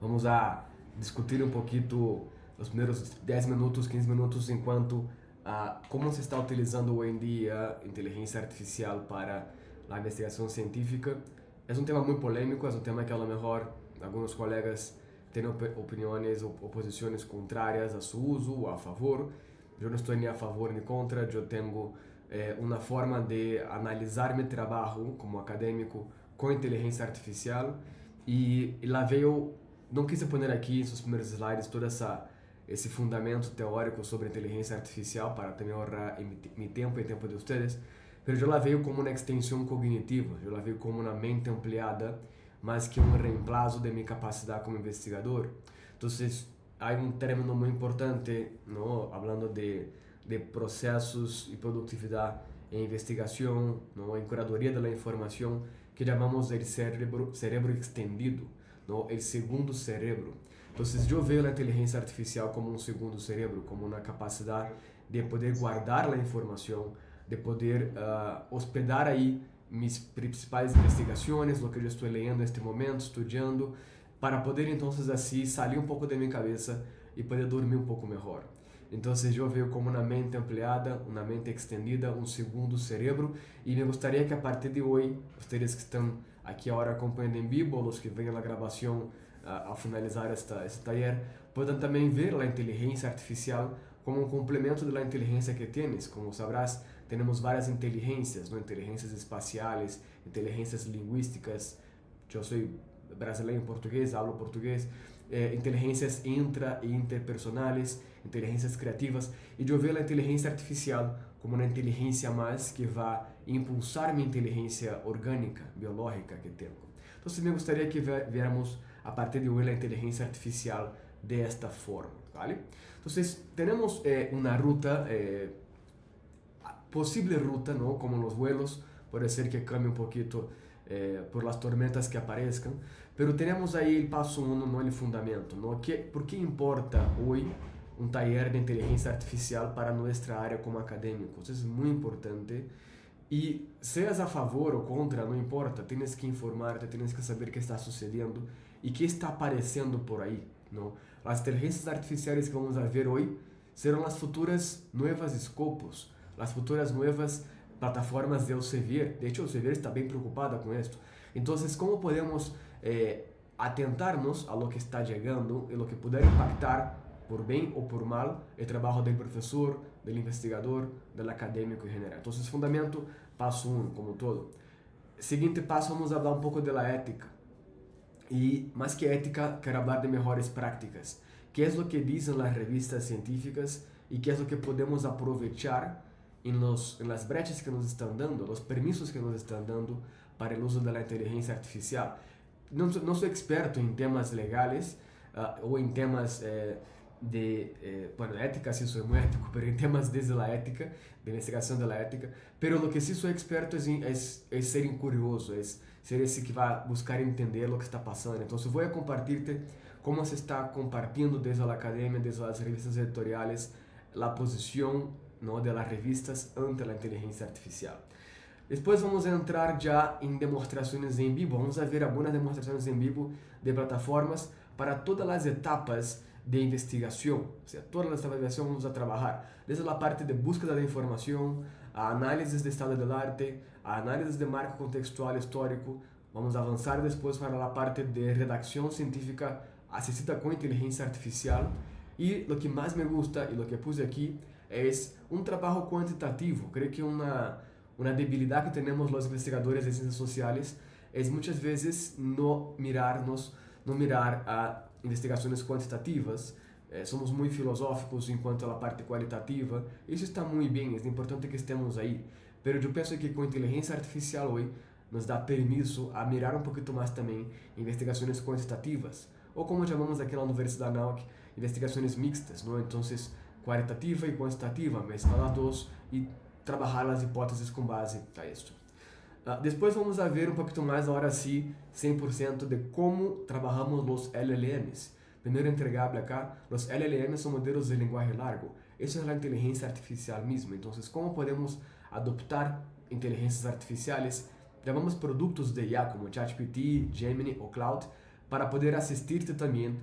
Vamos a discutir un poquito los primeros 10 minutos, 15 minutos en cuanto a cómo se está utilizando hoy en día inteligencia artificial para la investigación científica. Es un tema muy polémico, es un tema que a lo mejor algunos colegas tienen opiniones o posiciones contrarias a su uso o a favor. Yo no estoy ni a favor ni contra, yo tengo una forma de analisar mi trabajo como académico con inteligencia artificial y la veo. Não quis poner aqui em seus primeiros slides todo esse fundamento teórico sobre inteligência artificial para também ahorrar mi tempo e tempo de vocês, mas eu la vejo como uma extensão cognitiva, eu la vejo como uma mente ampliada, mais que um reemplazo de minha capacidade como investigador. Então, há um término muito importante, não, falando de processos e produtividade em investigação, não, em curadoria da informação, que chamamos de cerebro extendido, no, el segundo cerebro. Entonces yo veo la inteligencia artificial como un segundo cerebro, como una capacidad de poder guardar la información, de poder hospedar ahí mis principales investigaciones, lo que yo estoy leyendo en este momento, estudiando, para poder entonces así salir un poco de mi cabeza y poder dormir un poco mejor. Entonces yo veo como una mente ampliada, una mente extendida, un segundo cerebro, y me gustaría que a partir de hoy, ustedes que están aqui agora acompanhando em vivo, os que veem a gravação ao finalizar este taller, podem também ver a inteligência artificial como um complemento da inteligência que tienes. Como sabrás, temos várias inteligências, ¿no? Inteligências espaciais, inteligências linguísticas. Eu sou brasileiro em português, falo português. Inteligências intra e interpersonais, inteligências criativas. E eu vejo a inteligência artificial como uma inteligência mais que vai impulsar minha inteligência orgânica, biológica que tenho. Então, me gostaria que viéramos a partir de hoje a inteligência artificial desta forma, ¿vale? Então, temos uma ruta, possível ruta, ¿no? Como nos vuelos, pode ser que cambie um pouquinho por las tormentas que aparezcan, pero tenemos ahí el paso uno, no el fundamento, ¿no? ¿Por qué importa hoy un taller de inteligencia artificial para nuestra área como académicos? Eso es muy importante. Y seas a favor o contra, no importa, tienes que informarte, tienes que saber qué está sucediendo y qué está apareciendo por ahí, ¿no? Las inteligencias artificiales que vamos a ver hoy serán las futuras nuevas escopos, las futuras nuevas plataformas de Elsevier. De hecho, Elsevier está bem preocupada com isso. Então, como podemos atentarnos a lo que está chegando e lo que puder impactar por bem ou por mal o trabalho do professor, do investigador, do acadêmico em geral. Então, fundamento, passo 1, como todo. Seguinte passo, vamos falar um pouco da ética. E, mais que ética, quero falar de melhores práticas. Que é o que dizem as revistas científicas e que é o que podemos aproveitar en las brechas que nos están dando, los permisos que nos están dando para el uso de la inteligencia artificial. No soy experto en temas legales o en temas bueno, ética sí soy muy ético, pero en temas desde la ética, de investigación de la ética, pero lo que sí soy experto es ser curioso, es ser ese que va a buscar entender lo que está pasando. Entonces voy a compartirte cómo se está compartiendo desde la academia, desde las revistas editoriales, la posición, ¿no?, de las revistas ante la inteligencia artificial. Después vamos a entrar ya en demostraciones en vivo. Vamos a ver algunas demostraciones en vivo de plataformas para todas las etapas de investigación. O sea, todas las etapas de investigación vamos a trabajar. Desde la parte de búsqueda de información, a análisis de estado del arte, a análisis de marco contextual histórico. Vamos a avanzar después para la parte de redacción científica asistida con inteligencia artificial. Y lo que más me gusta y lo que puse aquí es un trabajo cuantitativo. Creo que una debilidad que tenemos los investigadores de ciencias sociales es muchas veces no mirar a investigaciones cuantitativas. Somos muy filosóficos en cuanto a la parte cualitativa. Eso está muy bien, es importante que estemos ahí. Pero yo pienso que con inteligencia artificial hoy nos da permiso a mirar un poquito más también investigaciones cuantitativas. O como llamamos aquí en la Universidad Nauk, investigaciones mixtas, ¿no? Entonces, cualitativa y cuantitativa, mezclar las dos y trabajar las hipótesis con base a esto. Después vamos a ver un poquito más, ahora sí, 100% de cómo trabajamos los LLMs. Primero entregable acá, los LLMs son modelos de lenguaje largo. Eso es la inteligencia artificial misma. Entonces, ¿cómo podemos adoptar inteligencias artificiales? Llamamos productos de IA como ChatGPT, Gemini o Cloud, para poder asistir-te também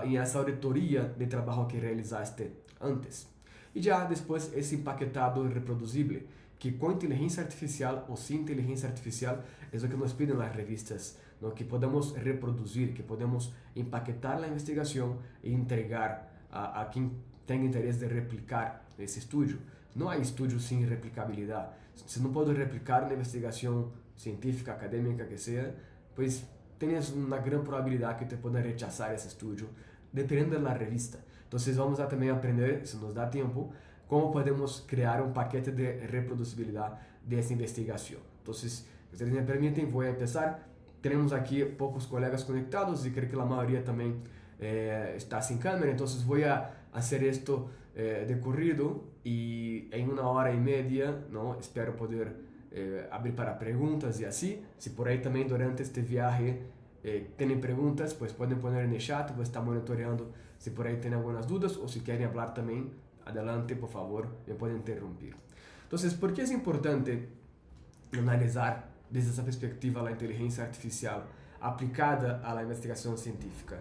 em essa auditoria de trabalho que realizaste antes. E já depois esse empaquetado reproduzible, que com inteligência artificial ou sem inteligência artificial é o que nos pedem nas revistas, no que podemos reproduzir, que podemos empaquetar a investigação e entregar a quem tem interesse de replicar esse estudo. Não há estudo sem replicabilidade. Se não pode replicar uma investigação científica, acadêmica que seja, pois tens uma grande probabilidade que te podem rechazar esse estudo, dependendo da revista. Então, vamos a também aprender, se nos dá tempo, como podemos criar um paquete de reproduzibilidade dessa investigação. Então, se vocês me permitem, vou começar. Temos aqui poucos colegas conectados e creio que a maioria também está sem câmera, então vou fazer isto de corrido e em 1h30, não, espero poder abrir para perguntas e assim. Se por aí também durante este viagem têm perguntas, pues podem pôr no chat, vou estar monitoreando se por aí tem algumas dúvidas ou se querem falar também, adelante, por favor, me podem interromper. Então, por que é importante analisar desde essa perspectiva a inteligência artificial aplicada à investigação científica?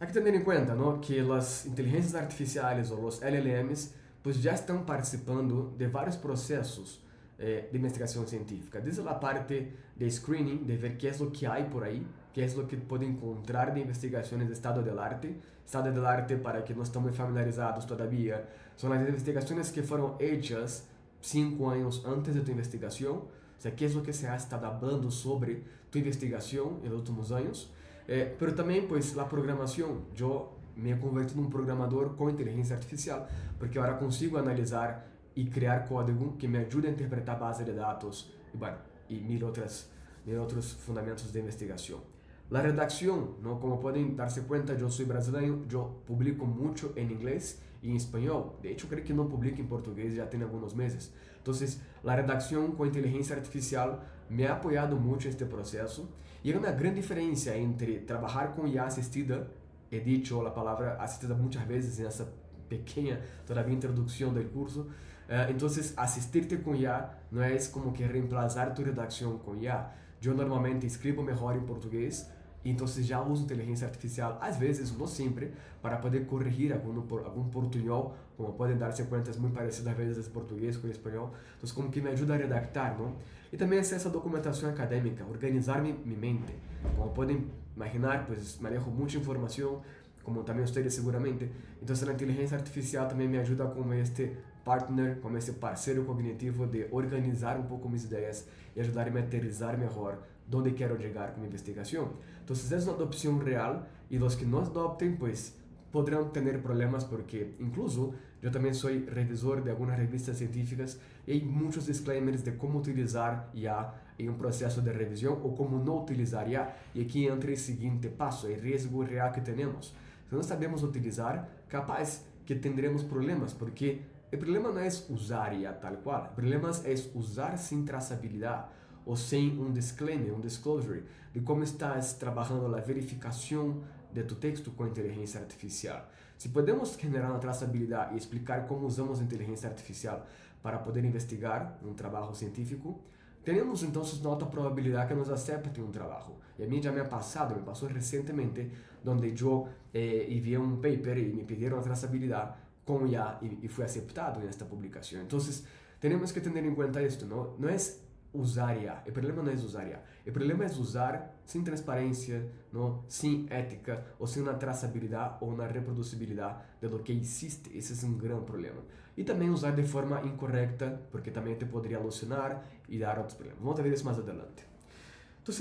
Hay que tener en cuenta, ¿no?, que las inteligencias artificiales o los LLMs pues ya están participando de varios procesos de investigación científica, desde la parte de screening, de ver qué es lo que hay por ahí, qué es lo que puede encontrar de investigaciones de estado del arte. Estado del arte, para que no estamos muy familiarizados todavía, son las investigaciones que fueron hechas 5 años antes de tu investigación, o sea, qué es lo que se ha estado hablando sobre tu investigación en los últimos años. Pero também, pues, a programação. Eu me converti num programador com inteligência artificial, porque agora consigo analisar e criar código que me ajude a interpretar base de dados e mil outros fundamentos de investigação. A redação, não, como podem dar-se conta, eu sou brasileiro, eu publico muito em inglês e em espanhol. De hecho, creio que não publico em português já tem alguns meses. Então, a redação com inteligência artificial me ha apoiado muito neste processo. E há uma grande diferença entre trabalhar com IA assistida, he dicho a palavra assistida muitas vezes nessa pequena, todavia, introdução do curso. Então, assistir-te com IA não é como que reemplazar tu redação com IA. Eu normalmente escrevo melhor em português, então já uso inteligência artificial, às vezes, não sempre, para poder corrigir algum portunhol, como podem dar-se conta, é muito parecido às vezes português com espanhol. Então, como que me ajuda a redactar, não? E também acesso à documentação acadêmica, organizar minha mente. Como podem imaginar, pues manejo muita informação, como também vocês seguramente. Então, a inteligência artificial também me ajuda como este partner, como esse parceiro cognitivo de organizar um pouco minhas ideias e ajudar-me a aterrizar melhor onde quero chegar com a investigação. Então, é uma adopção real e os que não adoptem, pues, poderão ter problemas porque, incluso, eu também sou revisor de algumas revistas científicas e há muitos disclaimers de como utilizar IA em um processo de revisão ou como não utilizar IA. E aqui entra o seguinte passo, o risco real que temos. Se não sabemos utilizar, capaz que teremos problemas, porque o problema não é usar IA tal qual, o problema é usar sem traçabilidade ou sem um disclaimer, um disclosure, de como estás trabalhando a verificação de tu texto com inteligência artificial. Se podemos generar uma traçabilidade e explicar como usamos a inteligência artificial para poder investigar um trabalho científico, temos então uma alta probabilidade que nos aceptem um trabalho. E a mim já me passou recentemente, onde eu enviei um paper e me pediram a traçabilidade com IA e fui aceptado nesta publicação. Então, temos que ter em conta isto, não é usar IA. O problema não é usar IA. O problema é usar sem transparência, não, sem ética, ou sem uma traçabilidade ou uma reproduzibilidade de lo que existe. Esse é um grande problema. E também usar de forma incorreta, porque também te poderia alucinar e dar outros problemas. Vamos ver isso mais adelante. Então,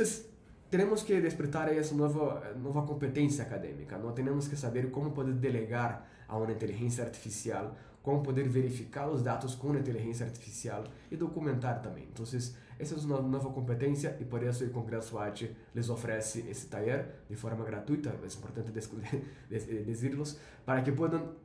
temos que despertar essa nova competência acadêmica. Não temos que saber como poder delegar a uma inteligência artificial, como poder verificar os dados com a inteligência artificial e documentar também. Então, essa é uma nova competência e por isso o Congresso AT les oferece esse taller de forma gratuita, é importante dizer-los, para que possam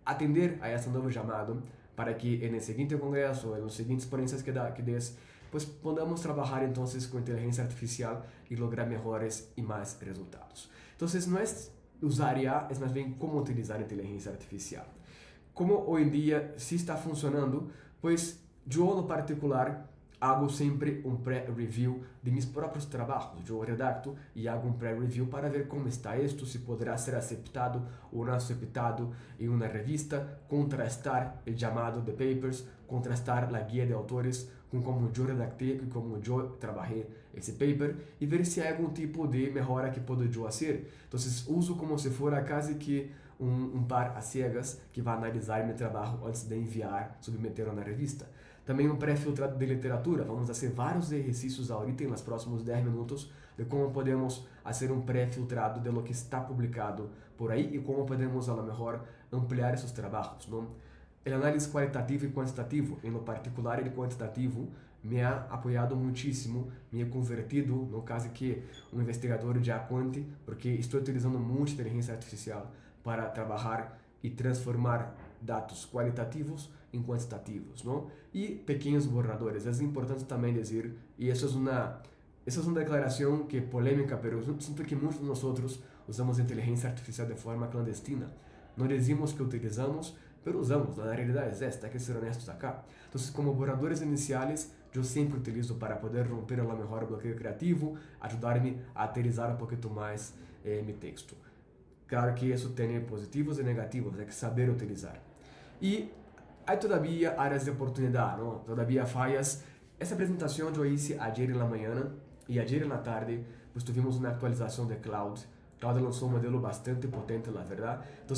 atender a esse novo chamado, para que no seguinte congresso, ou nas seguintes experiências que des, pues podamos trabalhar então com inteligência artificial e lograr melhores e mais resultados. Então, não é usar IA, é mais bem como utilizar a inteligência artificial. Como hoje em dia se está funcionando, pois eu, no particular, hago sempre um pré-review de mis próprios trabalhos. Eu redacto e hago um pré-review para ver como está isto, se poderá ser aceitado ou não aceitado em uma revista, contrastar o chamado de papers, contrastar a guia de autores com como eu redactei e como eu trabalhei esse paper e ver se há algum tipo de melhora que posso eu fazer. Então, uso como se fosse quase que um par a ciegas que vai analisar meu trabalho antes de enviar, submeter na revista. Também um pré-filtrado de literatura. Vamos fazer vários exercícios ahorita, nos próximos 10 minutos, de como podemos fazer um pré-filtrado de lo que está publicado por aí e como podemos, a lo mejor, ampliar esses trabalhos, não? O análise qualitativo e quantitativo, em lo particular o quantitativo, me ha apoiado muitíssimo, me ha convertido, no caso que um investigador de quant, porque estou utilizando muito inteligência artificial para trabalhar e transformar dados qualitativos em quantitativos, não? E pequenos borradores. É importante também dizer, e essa é uma declaração que é polêmica, mas eu sinto que muitos de nós usamos inteligência artificial de forma clandestina. Não dizemos que utilizamos, mas usamos. A realidade é esta, hay que ser honestos acá. Então, como borradores iniciais, eu sempre utilizo para poder romper a melhor bloqueio criativo, ajudar-me a aterrizar um pouquinho mais meu texto. Claro que isso tem positivos e negativos, é que saber utilizar. E há todavia áreas de oportunidade, não? Todavia falhas. Essa apresentação eu hice ayer na manhã e ayer na tarde, pues tuvimos uma atualização de Cloud. Cloud lançou um modelo bastante potente, na verdade. Então,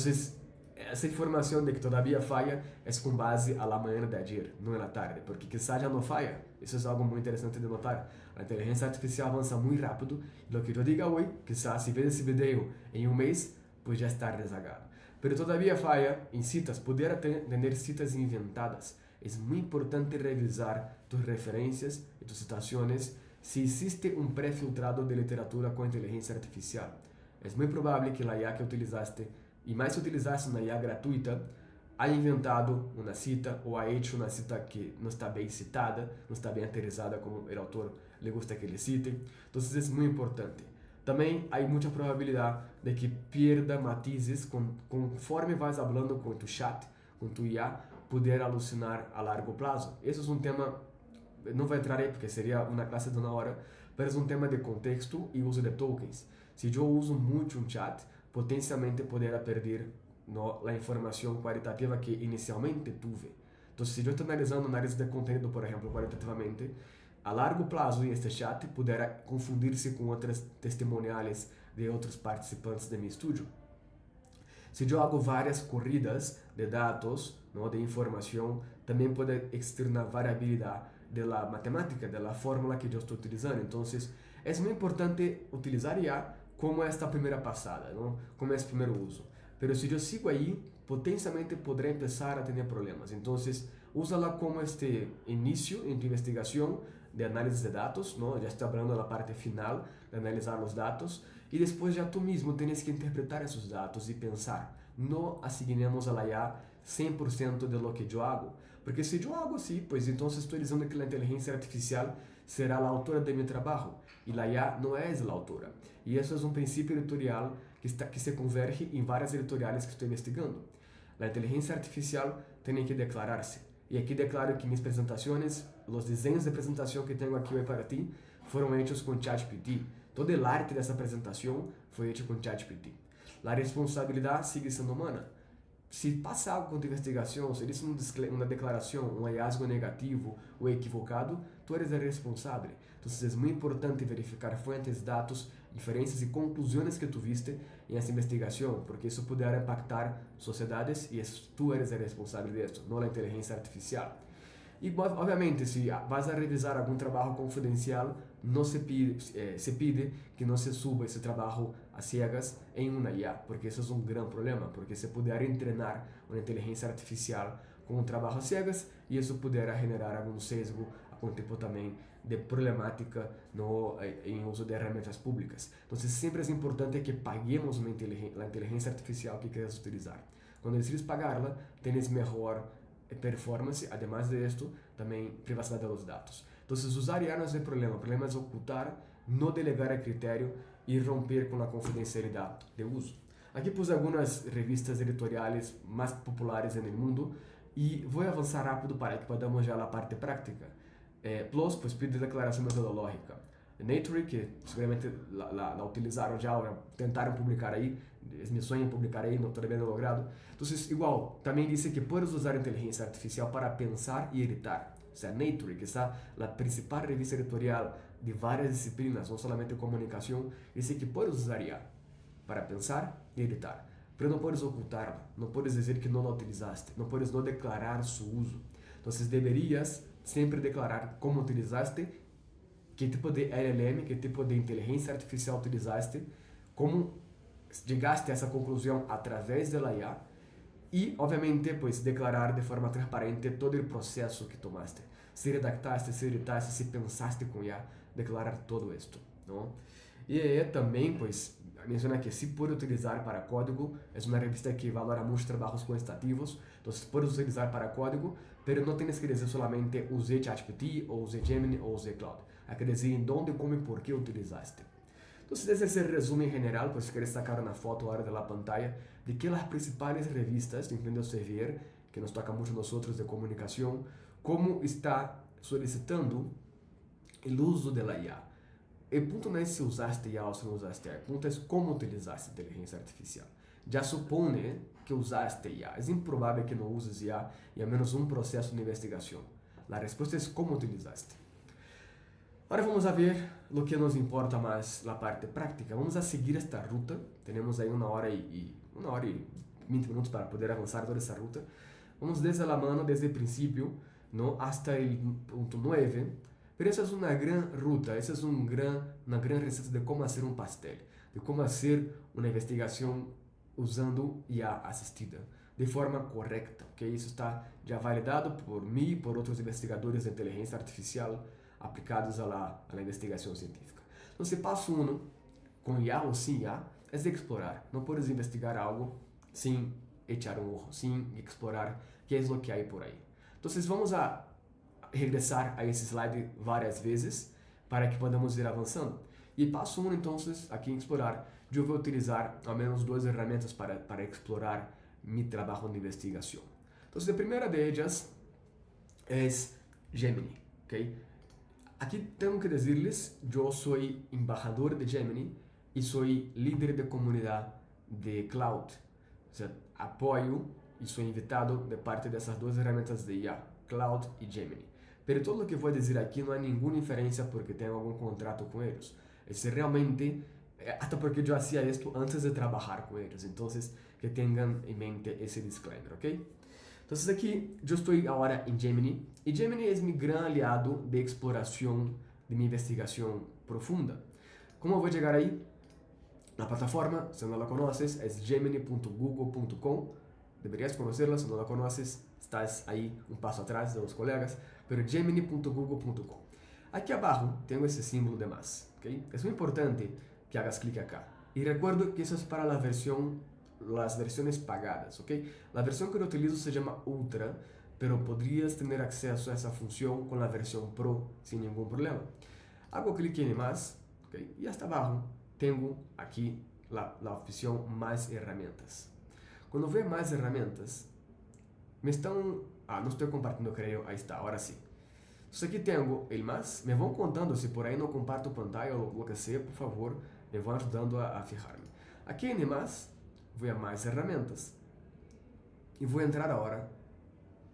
essa informação de que todavia falha é com base a la manhã de ayer, não na tarde, porque quizá já não falha. Isso é algo muito interessante de notar. A inteligência artificial avança muito rápido e o que eu diga hoje, quizá se ver esse vídeo em um mês, pues já está rezagado. Pero todavia falha em citas, poder ter citas inventadas. É muito importante revisar tus referências e tus citações se existe um pré-filtrado de literatura com inteligência artificial. É muito provável que a IA que utilizaste, e mais se utilizaste uma IA gratuita, há inventado uma cita ou há hecho uma cita que não está bem citada, não está bem aterrizada como o autor lhe gusta que ele cite. Então, isso é muito importante. Também há muita probabilidade de que perda matizes conforme vais falando com tu chat, com tu IA, poder alucinar a largo prazo. Esse é um tema, não vou entrar aí porque seria uma classe de uma hora, mas é um tema de contexto e uso de tokens. Se eu uso muito um chat, potencialmente poderá perder a informação qualitativa que inicialmente tive. Então, se eu estou analisando análise de conteúdo, por exemplo, qualitativamente, a largo prazo este chat poderá confundir-se com outras testimoniais de outros participantes de meu estúdio. Se eu hago várias corridas de dados, não, de informação, também pode existir uma variabilidade da matemática, da fórmula que eu estou utilizando. Então, é muito importante utilizar IA como esta primeira passada, não? Como esse primeiro uso. Mas se eu sigo aí, potencialmente poderá começar a ter problemas. Então, usa-la como este início em tu investigação de análise de dados, não? Já está falando da parte final de analisar os dados e depois já tu mesmo tens que interpretar esses dados e pensar. Não asignemos a la IA 100% de lo que eu hago, porque se eu hago assim, pues então estou dizendo que a inteligência artificial será a autora de meu trabalho e a IA não é a autora. E isso é um princípio editorial que se converge em várias editoriais que estou investigando. A inteligência artificial tem que declarar-se. E aqui declaro que minhas apresentações, os desenhos de apresentação que tenho aqui hoje para ti, foram feitos com ChatGPT. Todo o arte dessa apresentação foi feito com ChatGPT. A responsabilidade sigue sendo humana. Se passa algo com a investigação, se eles uma declaração, um hallazgo negativo ou equivocado, tu eres o responsável. Então, é muito importante verificar fontes, dados, inferências e conclusões que tu viste em essa investigação, porque isso poderá impactar sociedades e tu eres o responsável disso, não a inteligência artificial. E, obviamente, se vas a revisar algum trabalho confidencial, não se pide que não se suba esse trabalho a ciegas em uma IA, porque isso é um grande problema, porque se puder treinar uma inteligência artificial com um trabalho a ciegas, e isso poderá generar algum sesgo, algum tipo também de problemática em uso de ferramentas públicas. Então, sempre é importante que paguemos a inteligência artificial que queres utilizar. Quando decides pagá-la, tens melhor performance, además de esto, também privacidade dos dados. Então, usar IA não é o problema é ocultar, não delegar a critério e romper com a confidencialidade de uso. Aqui pus algumas revistas editoriais mais populares no mundo e vou avançar rápido para que podamos já a parte prática. PLOS, pues pide declaración metodológica. Nature, que seguramente la utilizaron ya, ahora tentaron publicar ahí, es mi sueño publicar ahí, no todavía no he logrado. Entonces, igual, también dice que puedes usar inteligencia artificial para pensar y editar. O sea, Nature, que está la principal revista editorial de varias disciplinas, no solamente comunicación, dice que puedes usar IA para pensar y editar, pero no puedes ocultarla, no puedes decir que no la utilizaste, no puedes no declarar su uso. Entonces, deberías siempre declarar cómo utilizaste, qué tipo de LLM, qué tipo de inteligencia artificial utilizaste, cómo llegaste a esa conclusión a través de la IA y obviamente pues declarar de forma transparente todo el proceso que tomaste. Si redactaste, si editaste, si pensaste con IA, declarar todo esto, ¿no? Y también pues menciona que sí puede utilizar para código, es una revista que valora muchos trabajos cuantitativos, entonces puedes utilizar para código, pero no tienes que decir solamente usé ChatGPT o usé Gemini o usé Cloud. Hay que decir en dónde, cómo y por qué utilizaste. Entonces ese es el resumen general, pues quieres sacar una foto ahora de la pantalla de que las principales revistas de Ingeniería Civil, que nos toca mucho a nosotros de comunicación, cómo está solicitando el uso de la IA. El punto no es si usaste IA o si no usaste IA, el punto es cómo utilizaste inteligencia artificial. Ya supone que usaste IA. Es improbable que no uses IA y al menos un proceso de investigación. La respuesta es cómo utilizaste. Ahora vamos a ver lo que nos importa más, la parte práctica. Vamos a seguir esta ruta. Tenemos ahí una hora y 20 minutos para poder avanzar toda esa ruta. Vamos desde la mano, desde el principio, ¿no? Hasta el punto 9. Pero esa es una gran ruta, esa es una gran receta de cómo hacer un pastel, de cómo hacer una investigación usando IA asistida de forma correcta. ¿Okay? Eso está ya validado por mí y por otros investigadores de inteligencia artificial aplicados a la investigación científica. Entonces, paso 1, con IA o sin IA, es de explorar. No puedes investigar algo sin echar un ojo, sin explorar qué es lo que hay por ahí. Entonces, vamos a regresar a esse slide várias vezes para que podamos ir avançando. E passo 1, então, aqui em explorar, eu vou utilizar ao menos 2 ferramentas para explorar meu trabalho de investigação. Então, a primeira delas é Gemini, ok? Aqui tenho que dizer-lhes, eu sou embajador de Gemini e sou líder de comunidade de cloud. O sea, apoio e sou invitado de parte dessas 2 ferramentas de IA, Cloud e Gemini. Pero todo lo que voy a decir aquí no hay ninguna inferencia porque tengo algún contrato con ellos. Es realmente, hasta porque yo hacía esto antes de trabajar con ellos. Entonces, que tengan en mente ese disclaimer, ¿ok? Entonces aquí yo estoy ahora en Gemini. Y Gemini es mi gran aliado de exploración de mi investigación profunda. ¿Cómo voy a llegar ahí? La plataforma, si no la conoces, es gemini.google.com. Deberías conocerla, si no la conoces, estás ahí un paso atrás de los colegas, pero gemini.google.com. Aquí abajo tengo ese símbolo de más, ¿okay? Es muy importante que hagas clic acá. Y recuerdo que eso es para las versiones pagadas, ¿ok? La versión que yo utilizo se llama Ultra, pero podrías tener acceso a esa función con la versión Pro sin ningún problema. Hago clic en más, ¿okay? Y hasta abajo tengo aquí la opción Más herramientas. Cuando veo más herramientas, me están... no estoy compartiendo, creo. Ahí está, ahora sí. Entonces aquí tengo el más. Me van contando si por ahí no comparto pantalla o lo que sea, por favor, me van ayudando a fijarme. Aquí en el más, voy a más herramientas. Y voy a entrar ahora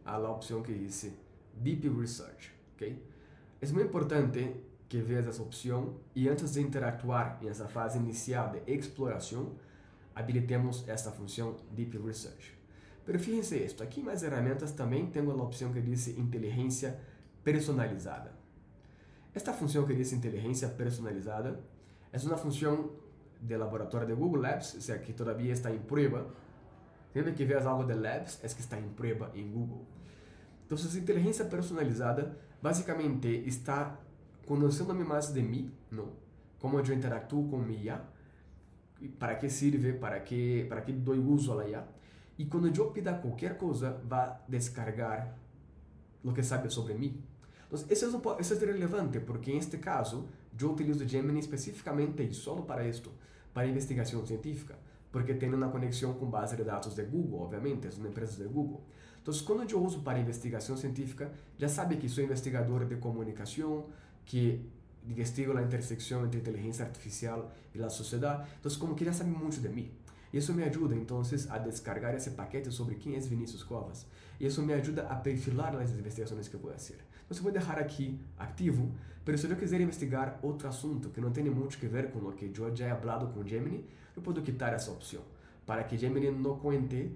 a la opción que dice Deep Research. ¿Okay? Es muy importante que veas esa opción y antes de interactuar en esa fase inicial de exploración, habilitemos esta función Deep Research. Pero fíjense esto, aquí en más herramientas también tengo la opción que dice inteligencia personalizada. Esta función que dice inteligencia personalizada es una función del laboratorio de Google Labs, o sea que todavía está en prueba. Siempre que veas algo de Labs es que está en prueba en Google. Entonces, inteligencia personalizada básicamente está conociéndome más de mí, ¿no? Cómo yo interactúo con mi IA, para qué sirve, para qué doy uso a la IA. Y cuando yo pida cualquier cosa, va a descargar lo que sabe sobre mí. Entonces, eso es relevante porque en este caso yo utilizo Gemini específicamente y solo para esto, para investigación científica. porque tem uma conexão com base de dados de Google, obviamente, é uma empresa de Google. Então, quando eu uso para investigação científica, já sabe que sou investigador de comunicação, que investigo a intersecção entre inteligência artificial e a sociedade. Então, como que já sabe muito de mim. Isso me ajuda, então, a descargar esse paquete sobre quem é Vinícius Covas. E isso me ajuda a perfilar as investigações que eu vou fazer. Então, eu vou deixar aqui ativo, mas se eu quiser investigar outro assunto que não tem muito que ver com o que eu já he falado com Gemini, eu posso quitar essa opção, para que Gemini não cuente,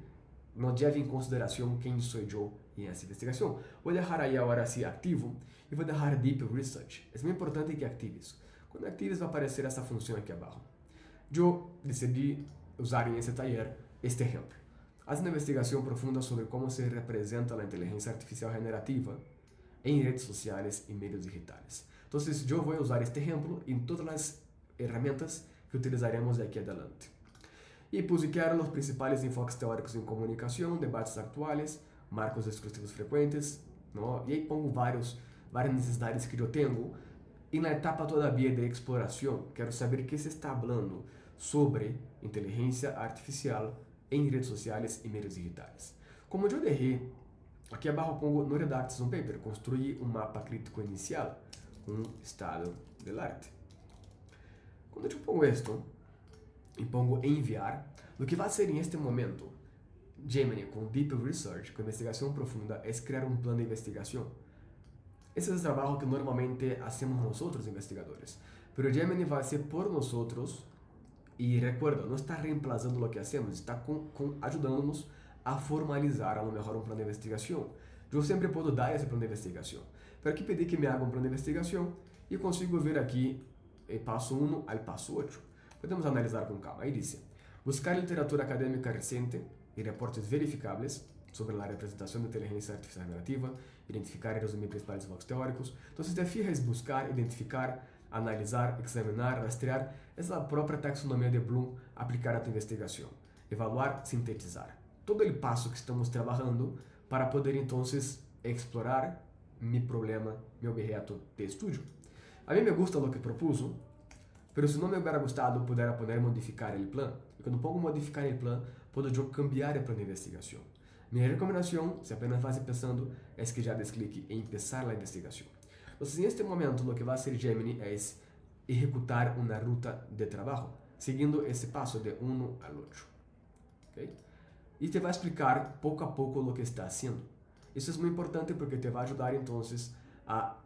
não leve em consideração quem sou eu em essa investigação. Vou deixar aí agora assim ativo e vou deixar Deep Research. É muito importante que atives. Quando atives vai aparecer essa função aqui abaixo. Eu decidi usar em esse taller este exemplo. Haz uma investigação profunda sobre como se representa a inteligência artificial generativa em redes sociais e meios digitais. Então, eu vou usar este exemplo em todas as ferramentas que utilizaremos daqui adelante. E puse claro os principais enfoques teóricos em comunicação, debates atuais, marcos discursivos frequentes, não? E aí pongo várias necessidades que eu tenho. E na etapa todavia de exploração, quero saber o que se está falando sobre inteligência artificial em redes sociais e meios digitais. Como eu deixei, aqui abaixo pongo no Redactes um paper, construir um mapa crítico inicial, um estado da arte. Quando eu pongo isto, e pongo enviar, o que vai ser em este momento, Gemini com Deep Research, com investigação profunda, é criar um plano de investigação. Esse é o trabalho que normalmente hacemos nós outros investigadores. Pero Gemini vai ser por nós outros. E recuerda, não está reemplazando o que hacemos, está ajudando-nos a formalizar a lo mejor um plano de investigação. Eu sempre posso dar esse plano de investigação. Pero aqui pedi que me haga um plano de investigação e consigo ver aqui passo 1 ao passo 8. Podemos analisar com calma. Aí diz: buscar literatura acadêmica recente e reportes verificáveis sobre a representação da inteligência artificial generativa, identificar e resumir principais enfoques teóricos. Então, o desafio é buscar, identificar, analisar, examinar, rastrear essa própria taxonomia de Bloom aplicada à tua investigação. Evaluar, sintetizar. Todo o passo que estamos trabalhando para poder, então, explorar meu problema, meu objeto de estudo. A mim me gusta o que propuso, mas se não me hubiera gustado, puder poder modificar o plano. E quando pongo modificar o plano, posso eu cambiar o plano de investigação. Minha recomendação, se apenas faz pensando, é que já desclique em empezar a investigação. Então, neste momento, o que vai fazer Gemini é executar uma ruta de trabalho, seguindo esse passo de 1 ao 8. Okay? E te vai explicar pouco a pouco o que está haciendo. Isso é muito importante porque te vai ajudar, então, a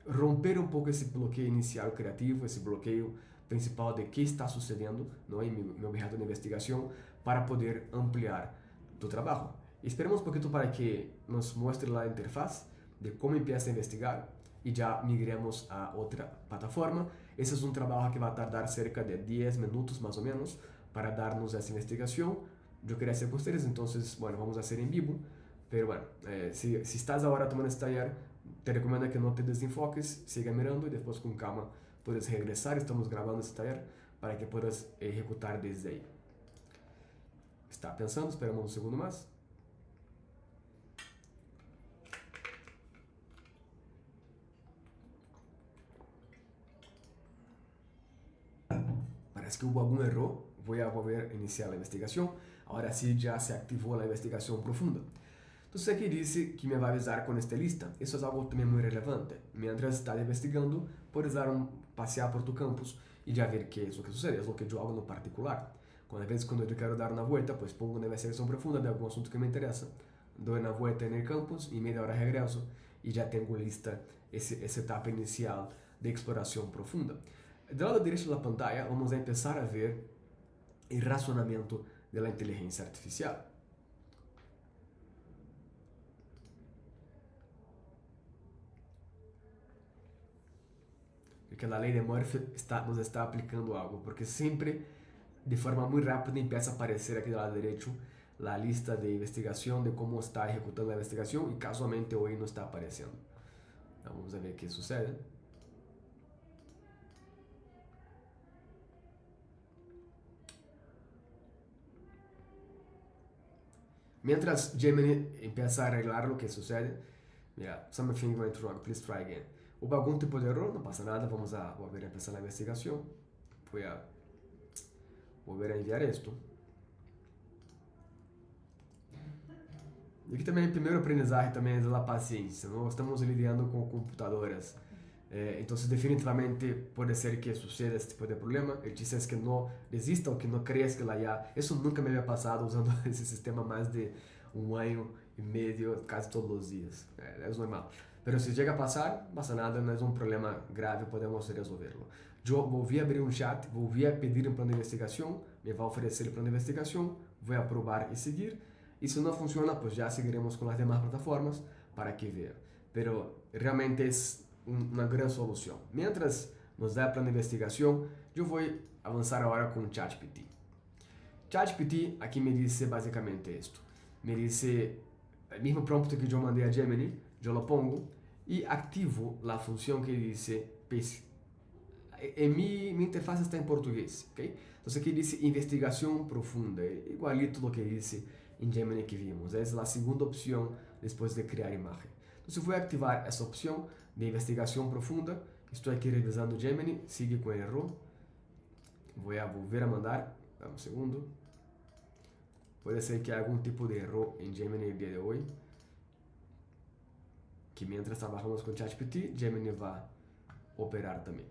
romper um pouco esse bloqueio inicial criativo, esse bloqueio principal de que está sucedendo em meu objeto de investigação, para poder ampliar tu trabalho. Esperemos um pouquinho para que nos mostre a interfaz de como empieza a investigar e já migremos a outra plataforma. Esse é um trabalho que vai tardar cerca de 10 minutos, mais ou menos, para dar-nos essa investigação. Eu queria ser com vocês, então, bueno, vamos a hacer em vivo. Pero bueno, se estás agora tomando este taller, te recomendo que não te desenfoques, siga mirando e depois com calma puedes regressar. Estamos gravando este taller para que puedas executar desde aí. Está pensando? Esperamos um segundo mais. Parece que houve algum erro. Vou volver a iniciar a investigação. Agora sim já se ativou a investigação profunda. Então, aqui disse que me vai avisar com esta lista. Isso é algo também muito relevante. Mientras estás investigando, puedes dar passear por tu campus e já ver que é o que sucede, é o que eu hago no particular. Às vezes, quando eu quero dar uma volta, pues pongo uma investigação profunda de algum assunto que me interessa, dou uma volta no campus e meia hora regresso e já tenho lista essa etapa inicial de exploração profunda. Do lado direito da pantalla, vamos a começar a ver o racionamento da inteligência artificial. Porque a lei de Murphy nos está aplicando algo, porque sempre, de forma muito rápida, empieza a aparecer aqui do lado direito a lista de investigação, de como está executando a investigação, e casualmente hoje não está aparecendo. Então, vamos ver o que sucede. Mientras Gemini empieza a arreglar o que sucede, yeah, something went wrong, please try again. Houve algum tipo de erro, não passa nada, vamos a volver a empezar a investigação. Vou a enviar isto. E aqui também o primeiro aprendizagem também é da paciência, não? Estamos lidando com computadoras. Entonces definitivamente puede ser que suceda este tipo de problema. El chiste es que no desista o que no creas que la IA... Eso nunca me había pasado usando ese sistema más de un año y medio, casi todos los días. Es normal. Pero si llega a pasar, no pasa nada, no es un problema grave, podemos resolverlo. Yo volví a abrir un chat, volví a pedir un plan de investigación, me va a ofrecer el plan de investigación, voy a probar y seguir. Y si no funciona, pues ya seguiremos con las demás plataformas para que vea. Pero realmente es una gran solución. Mientras nos da el plan de investigación, yo voy a avanzar ahora con ChatGPT. ChatGPT aquí me dice básicamente esto. Me dice el mismo prompt que yo mandé a Gemini, yo lo pongo y activo la función que dice mi interfaz está en portugués, ¿ok? Entonces aquí dice investigación profunda, igualito lo que dice en Gemini que vimos. Es la segunda opción después de crear imagen. Entonces voy a activar esa opción de investigación profunda. Estoy aquí revisando Gemini, sigue con el error. Voy a volver a mandar, dame un segundo. Puede ser que haya algún tipo de error en Gemini el día de hoy. Que mientras trabajamos con ChatGPT, Gemini va a operar también.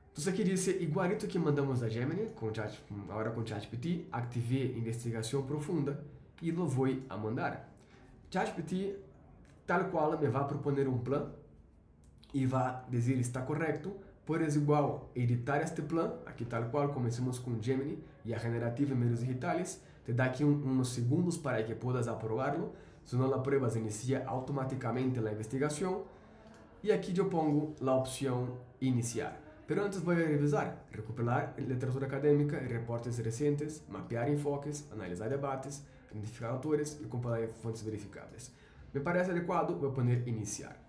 Entonces aquí dice, igualito que mandamos a Gemini, ahora con ChatGPT, activé investigación profunda y lo voy a mandar. ChatGPT tal cual me va a proponer un plan y va a decir está correcto, puedes igual editar este plan, aquí tal cual comencemos con Gemini y a generativa en medios digitales, te da aquí unos segundos para que puedas aprobarlo, si no la pruebas inicia automáticamente la investigación y aquí yo pongo la opción iniciar. Pero antes voy a revisar, recopilar literatura académica y reportes recientes, mapear enfoques, analizar debates, identificar autores y comparar fuentes verificables. Me parece adecuado, voy a poner iniciar.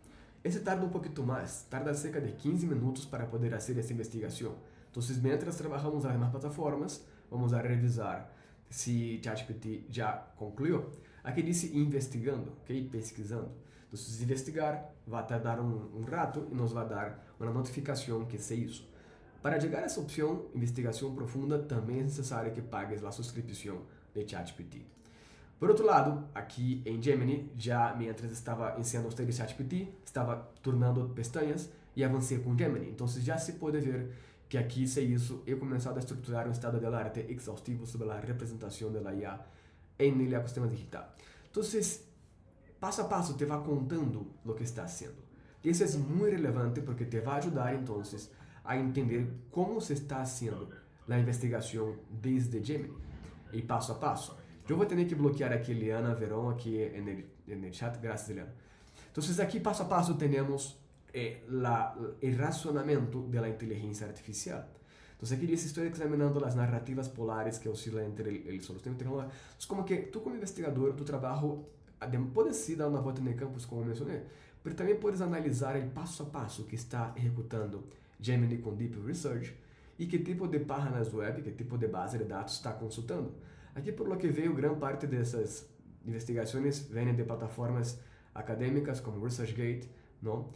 Ese tarda un poquito más, tarda cerca de 15 minutos para poder hacer esta investigación. Entonces, mientras trabajamos en las demás plataformas, vamos a revisar si ChatGPT ya concluyó. Aquí dice investigando, ¿ok? Pesquisando. Entonces, investigar va a tardar un rato y nos va a dar una notificación que se hizo. Para llegar a esa opción, investigación profunda, también es necesario que pagues la suscripción de ChatGPT. Por outro lado, aqui em Gemini, já mientras estava ensinando usted ChatGPT, estava tornando pestañas e avancei com Gemini. Então, já se pode ver que aqui se hizo, he comenzado a estruturar um estado del arte exhaustivo sobre a representação da IA em el ecosistema digital. Então, passo a passo te vai contando o que está haciendo. E isso é muito relevante porque te vai ajudar, então, a entender como se está haciendo a investigação desde Gemini, e passo a passo. Eu vou ter que bloquear aqui Liana Verón aqui no chat, graças Liana. Então, aqui passo a passo temos o razonamento da inteligência artificial. Então, aqui diz, estou examinando as narrativas polares que oscilam entre o solução e tecnologia. Então, como que tu como investigador, tu trabalho, pode sim dar uma volta no campus, como mencionei, mas também podes analisar o passo a passo que está executando Gemini com Deep Research e que tipo de páginas web, que tipo de base de dados está consultando. Aqui, por lo que veio, grande parte dessas investigações vêm de plataformas acadêmicas como ResearchGate, não?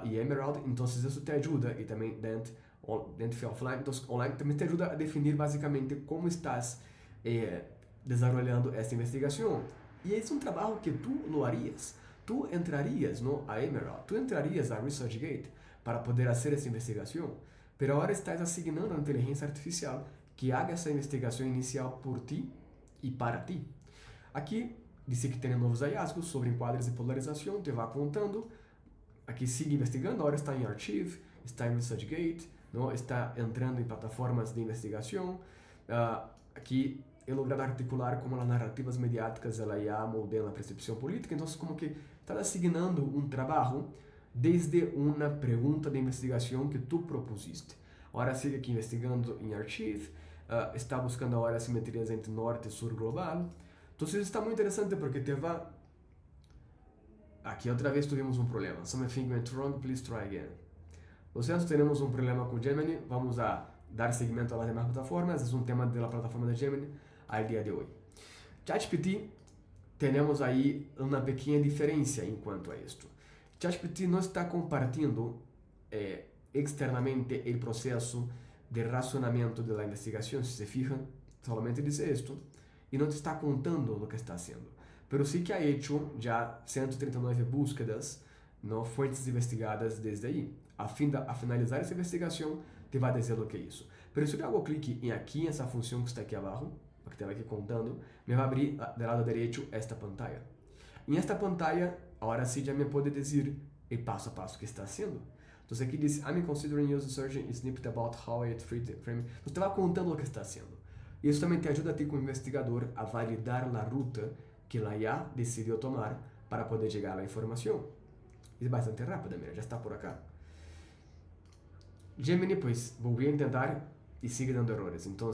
E Emerald, então isso te ajuda, e também dentro e offline, então online também te ajuda a definir basicamente como estás desenvolvendo essa investigação. E esse é um trabalho que tu lo harías. Tu entrarias a Emerald, tu entrarias a ResearchGate para poder fazer essa investigação, mas agora estás asignando a inteligência artificial que haga essa investigação inicial por ti e para ti. Aqui, disse que tem novos hallazgos sobre enquadres de polarização, te vai contando. Aqui sigue investigando, agora está em Archive, está em ResearchGate, não? Está entrando em plataformas de investigação. Aqui, he logrado articular como as narrativas mediáticas da IA moldeam a percepção política. Então, como que está asignando um trabalho desde uma pergunta de investigação que tu propusiste. Agora sigue aqui investigando em Archive, está buscando agora simetrias entre norte e sul global. Então, isso está muito interessante porque te vai... Aqui outra vez tivemos um problema. Something went wrong, please try again. Lo siento, temos um problema com Gemini. Vamos a dar seguimento às demais plataformas. É um tema da plataforma de Gemini ao dia de hoje. ChatGPT, temos aí uma pequena diferença em quanto a isto. ChatGPT não está compartilhando externamente o processo de razonamento da investigação, se se fijam, solamente diz isto, e não te está contando o que está haciendo. pero sí que ha hecho ya 139 búsquedas, ¿no? Fuentes investigadas desde ahí. A finalizar essa investigação, te vai dizer o que é isso. Pero se eu hago clique em aqui, essa função que está aqui abaixo, que estava aqui contando, me vai abrir do lado direito esta pantalla. Em esta pantalla, agora sim já me pode dizer o passo a passo que está haciendo. Então aqui diz, I'm considering using search snippet about how I treat the frame. Você vai contando o que está haciendo. E isso também te ajuda a ti como investigador a validar a ruta que a IA decidiu tomar para poder chegar à informação. É bastante rápida, mira, já está por acá. Gemini, pues, volví a tentar e sigue dando errores. Então,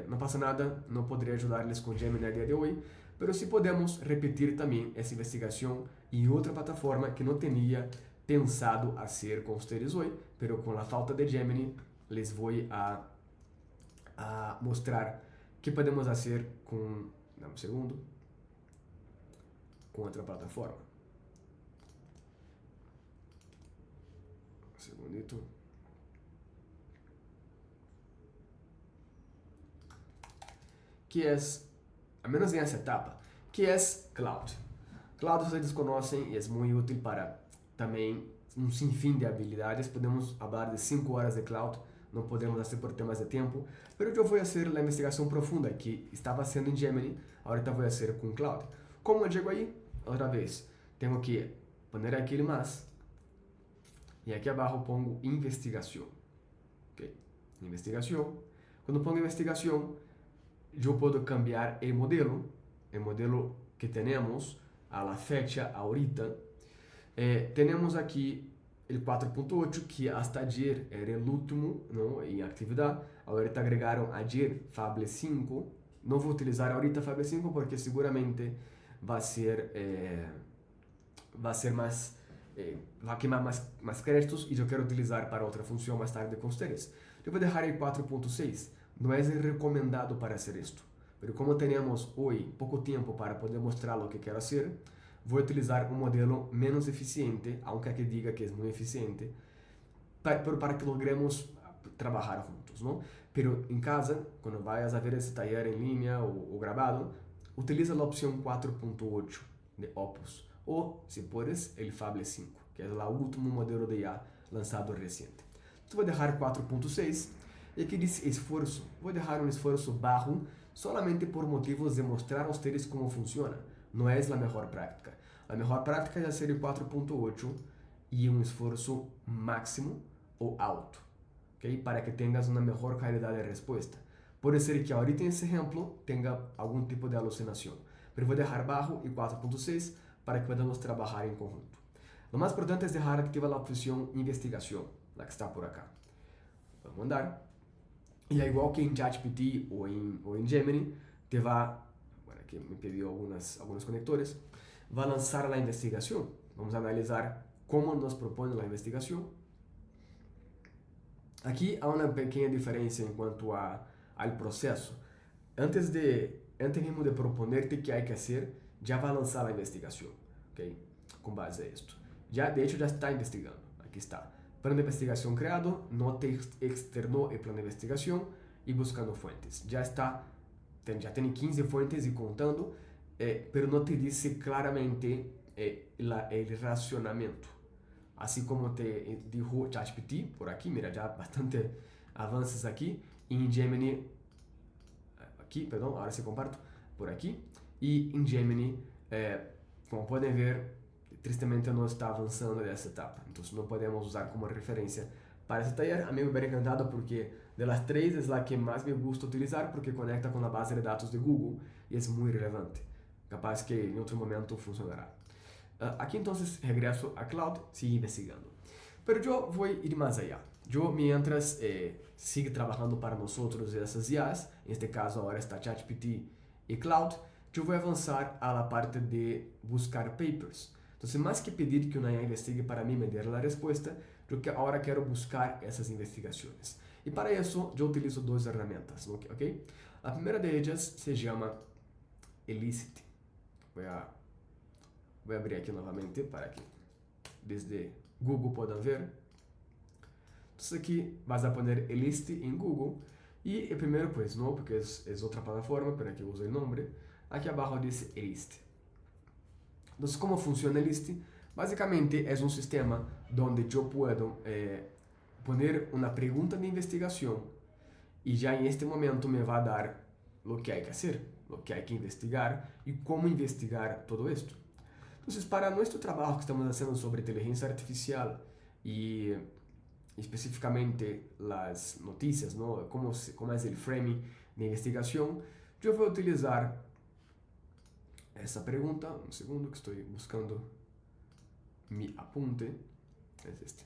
não passa nada, não poderia ajudar-les com Gemini a dia de hoje, mas sim podemos repetir também essa investigação em outra plataforma que não tinha pensado fazer com vocês hoje, mas com a falta de Gemini, les vou a mostrar que podemos fazer com, dá um segundo, com outra plataforma. Um segundito. Que é, a menos nessa etapa, que é Cloud. Cloud vocês conhecem e é muito útil para também um sinfim de habilidades. Podemos falar de 5 horas de Cloud, não podemos fazer por temas de tempo, mas eu vou fazer a investigação profunda que estava sendo em Gemini, agora vou fazer com Cloud. Como eu chego aí? Outra vez, tenho que poner aqui mais, e aqui abaixo pongo investigação. Ok? Investigação. Quando pongo investigação, eu posso cambiar o modelo que temos a la fecha ahorita. Temos aqui o 4.8 que hasta ayer era o último, não, em atividade. Agora agregaram ayer Fable 5. Não vou utilizar ahorita Fable 5 porque seguramente vai mais vai queimar mais créditos e eu quero utilizar para outra função mais tarde com vocês. Eu vou deixar aí 4.6. Não é recomendado para hacer isto, mas como temos hoje pouco tempo para poder mostrar o que quero fazer, vou utilizar um modelo menos eficiente, aunque aqui diga que é muito eficiente, para que logremos trabalhar juntos, não? Pero em casa, quando vayas a ver esse taller em linha ou gravado, utiliza a opção 4.8 de Opus, ou, se puedes, o Fable 5, que é o último modelo de IA lançado recente. Então, vou deixar 4.6. E aqui diz esforço. Vou deixar um esforço baixo solamente por motivos de mostrar a vocês como funciona. Não é a melhor prática. A melhor prática é ser 4.8 e um esforço máximo ou alto, ok? Para que tenhas uma melhor qualidade de resposta. Pode ser que ahorita nesse exemplo tenha algum tipo de alucinação, mas vou deixar baixo e 4.6 para que podamos trabalhar em conjunto. O mais importante é deixar ativa a opção investigação, a que está por acá. Vamos andar. E é igual que em ChatGPT ou em Gemini, te vai, bueno, aqui me pediu alguns conectores, vai lançar a investigação. Vamos analisar como nos propõe a investigação. Aqui há uma pequena diferença em quanto ao processo. Antes mesmo de proponer-te que há que fazer, já vai lançar a investigação, ok? Com base a isto. De hecho, já está investigando. Aqui está. Plano de investigação criado, no te externou o plano de investigação e buscando fuentes. Já tem 15 fuentes e contando, pero não te disse claramente o relacionamento. Assim como te dijo ChatGPT, por aqui, mira, já bastante avanços aqui, em Gemini, aqui, perdão, agora se comparto, por aqui, e em Gemini, como podem ver, tristemente não está avançando nessa etapa, então não podemos usar como referência para esse taller. A mim me hubiera encantado porque de las três é a que mais me gusta utilizar porque conecta com a base de dados de Google e é muito relevante. Capaz que em outro momento funcionará. Aqui então regresso a Cloud, sigo investigando. Mas eu vou ir mais allá. Eu, mientras sigo trabalhando para nós essas IAs, neste caso agora está ChatGPT e Cloud, eu vou avançar a parte de buscar papers. Então, mais que pedir que uma IA investigue para mim me dê a resposta, eu agora quero buscar essas investigações. E para isso, eu utilizo duas ferramentas, ok? A primeira delas se chama Elicit. Vou abrir aqui novamente para que desde Google possam ver. Então, aqui vas a poner Elicit em Google e primeiro, pues, não, porque é outra plataforma, para que use o nome. Aqui abaixo diz Elicit. Entonces, ¿cómo funciona el LIST? Básicamente es un sistema donde yo puedo poner una pregunta de investigación y ya en este momento me va a dar lo que hay que hacer, lo que hay que investigar y cómo investigar todo esto. Entonces, para nuestro trabajo que estamos haciendo sobre inteligencia artificial y específicamente las noticias, ¿no? Cómo es el framing de investigación, yo voy a utilizar esa pregunta. Un segundo que estoy buscando mi apunte. Es este.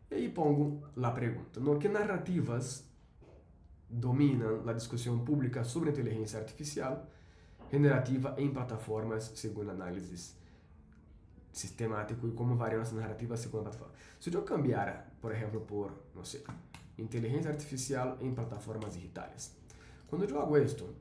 Y ahí pongo la pregunta, ¿no? ¿Qué narrativas dominan la discusión pública sobre inteligencia artificial generativa en plataformas según análisis sistemático y cómo varían las narrativas según la plataforma? Si yo cambiara, por ejemplo, por, no sé, inteligencia artificial en plataformas digitales. Cuando yo hago esto,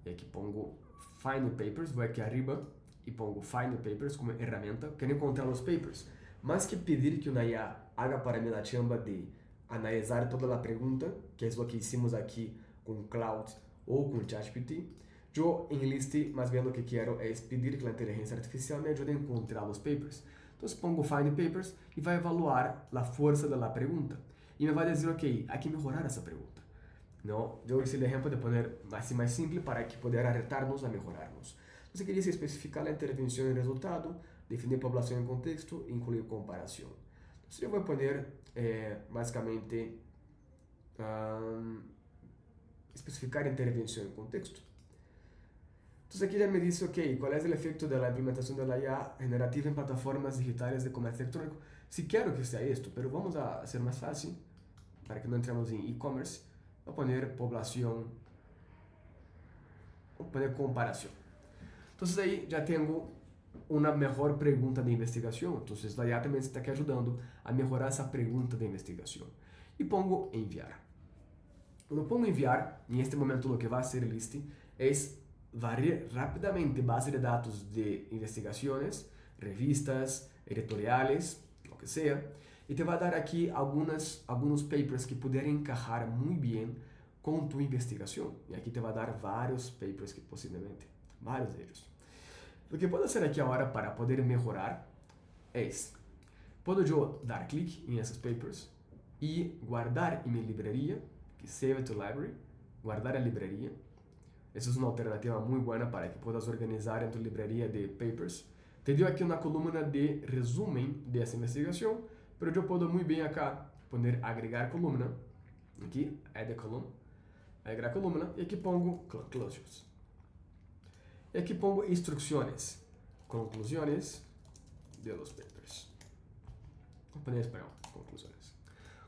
y aquí pongo Find Papers, voy aquí arriba y pongo Find Papers como herramienta, quiero encontrar los papers. Más que pedir que una IA haga para mí la chamba de analisar toda la pregunta, que es lo que hicimos aquí con Cloud o con ChatGPT, yo en List más bien lo que quiero es pedir que la inteligencia artificial me ayude a encontrar los papers. Entonces pongo Find Papers y va a evaluar la fuerza de la pregunta. Y me va a decir, ok, hay que mejorar esa pregunta. ¿No? Yo hice el ejemplo de poner así más simple para que poder retarnos a mejorarnos. Entonces aquí dice especificar la intervención en resultado, definir población en contexto e incluir comparación. Entonces yo voy a poner básicamente especificar intervención en contexto. Entonces aquí ya me dice, ok, ¿cuál es el efecto de la implementación de la IA generativa en plataformas digitales de comercio electrónico? Si quiero que sea esto, pero vamos a hacer más fácil, para que no entremos en e-commerce, voy a poner población, voy a poner comparación. Entonces ahí ya tengo una mejor pregunta de investigación. Entonces la IA también está aquí ayudando a mejorar esa pregunta de investigación. Y pongo enviar. Cuando pongo enviar, en este momento lo que va a hacer el List es variar rápidamente base de datos de investigaciones, revistas, editoriales, lo que sea, y te va a dar aquí algunos papers que pudieran encajar muy bien con tu investigación. Y aquí te va a dar varios papers que posiblemente, varios de ellos. Lo que puedo hacer aquí ahora para poder mejorar es, puedo yo dar clic en esos papers y guardar en mi librería, que Save to Library, guardar en librería. Esa es una alternativa muy buena para que puedas organizar en tu librería de papers. Te dio aquí una columna de resumen de esa investigación, pero yo puedo muy bien acá poner agregar columna, aquí, add a column, agregar columna, y aquí pongo closures. Y aquí pongo instrucciones, conclusiones de los papers. Voy a poner en español, conclusiones.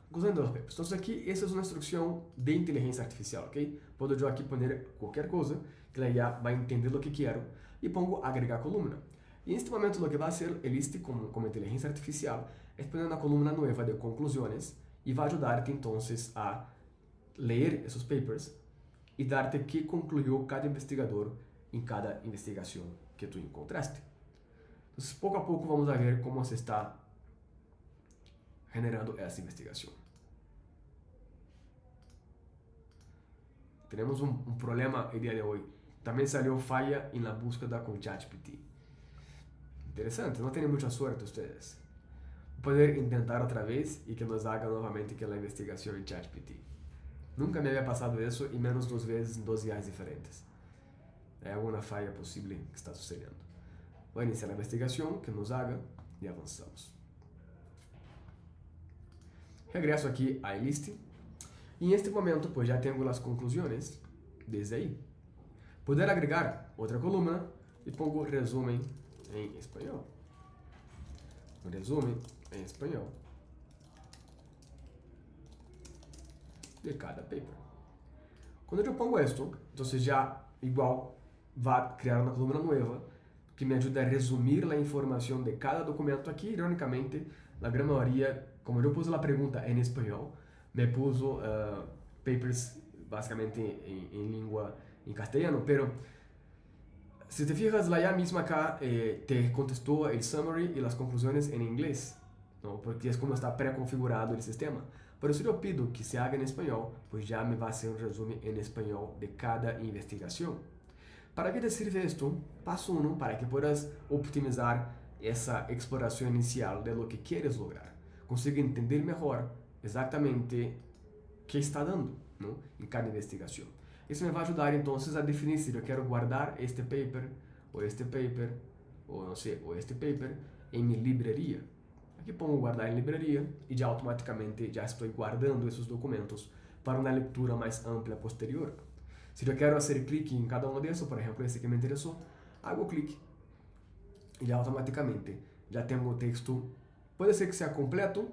Conclusión de los papers. Entonces aquí, esa es una instrucción de inteligencia artificial, ¿ok? Puedo yo aquí poner cualquier cosa, que la IA va a entender lo que quiero, y pongo agregar columna. Y en este momento lo que va a hacer el List como inteligencia artificial es poner una columna nueva de conclusiones y va a ayudarte entonces a leer esos papers y darte qué concluyó cada investigador en cada investigación que tú encontraste. Entonces, poco a poco vamos a ver cómo se está generando esa investigación. Tenemos un problema el día de hoy. También salió falla en la búsqueda con ChatGPT. Interesante, no tienen mucha suerte ustedes. Poder intentar otra vez y que nos haga nuevamente que la investigación en ChatGPT. Nunca me había pasado eso y menos 2 veces en 2 días diferentes. Hay alguna falla posible que está sucediendo. Voy a iniciar la investigación, que nos haga y avanzamos. Regreso aquí a List y en este momento pues ya tengo las conclusiones desde ahí. Poder agregar otra columna y pongo resumen en español. Resumen en español de cada paper. Cuando yo pongo esto, entonces ya igual va a crear una columna nueva que me ayuda a resumir la información de cada documento aquí. Irónicamente, la gran mayoría, como yo puse la pregunta en español, me puso papers básicamente en lengua en castellano, pero si te fijas, la IA misma acá te contestó el summary y las conclusiones en inglés, ¿no? Porque es como está preconfigurado el sistema. Pero si yo pido que se haga en español, pues ya me va a hacer un resumen en español de cada investigación. ¿Para qué te sirve esto? Paso 1, para que puedas optimizar esa exploración inicial de lo que quieres lograr. Consiga entender mejor exactamente qué está dando, ¿no? En cada investigación. Eso me va a ayudar entonces a definir si yo quiero guardar este paper, o este paper, o no sé, o este paper en mi librería. Aquí pongo guardar en librería y ya automáticamente ya estoy guardando esos documentos para una lectura más amplia posterior. Si yo quiero hacer clic en cada uno de esos, por ejemplo, este que me interesó, hago clic y ya automáticamente ya tengo texto. Puede ser que sea completo,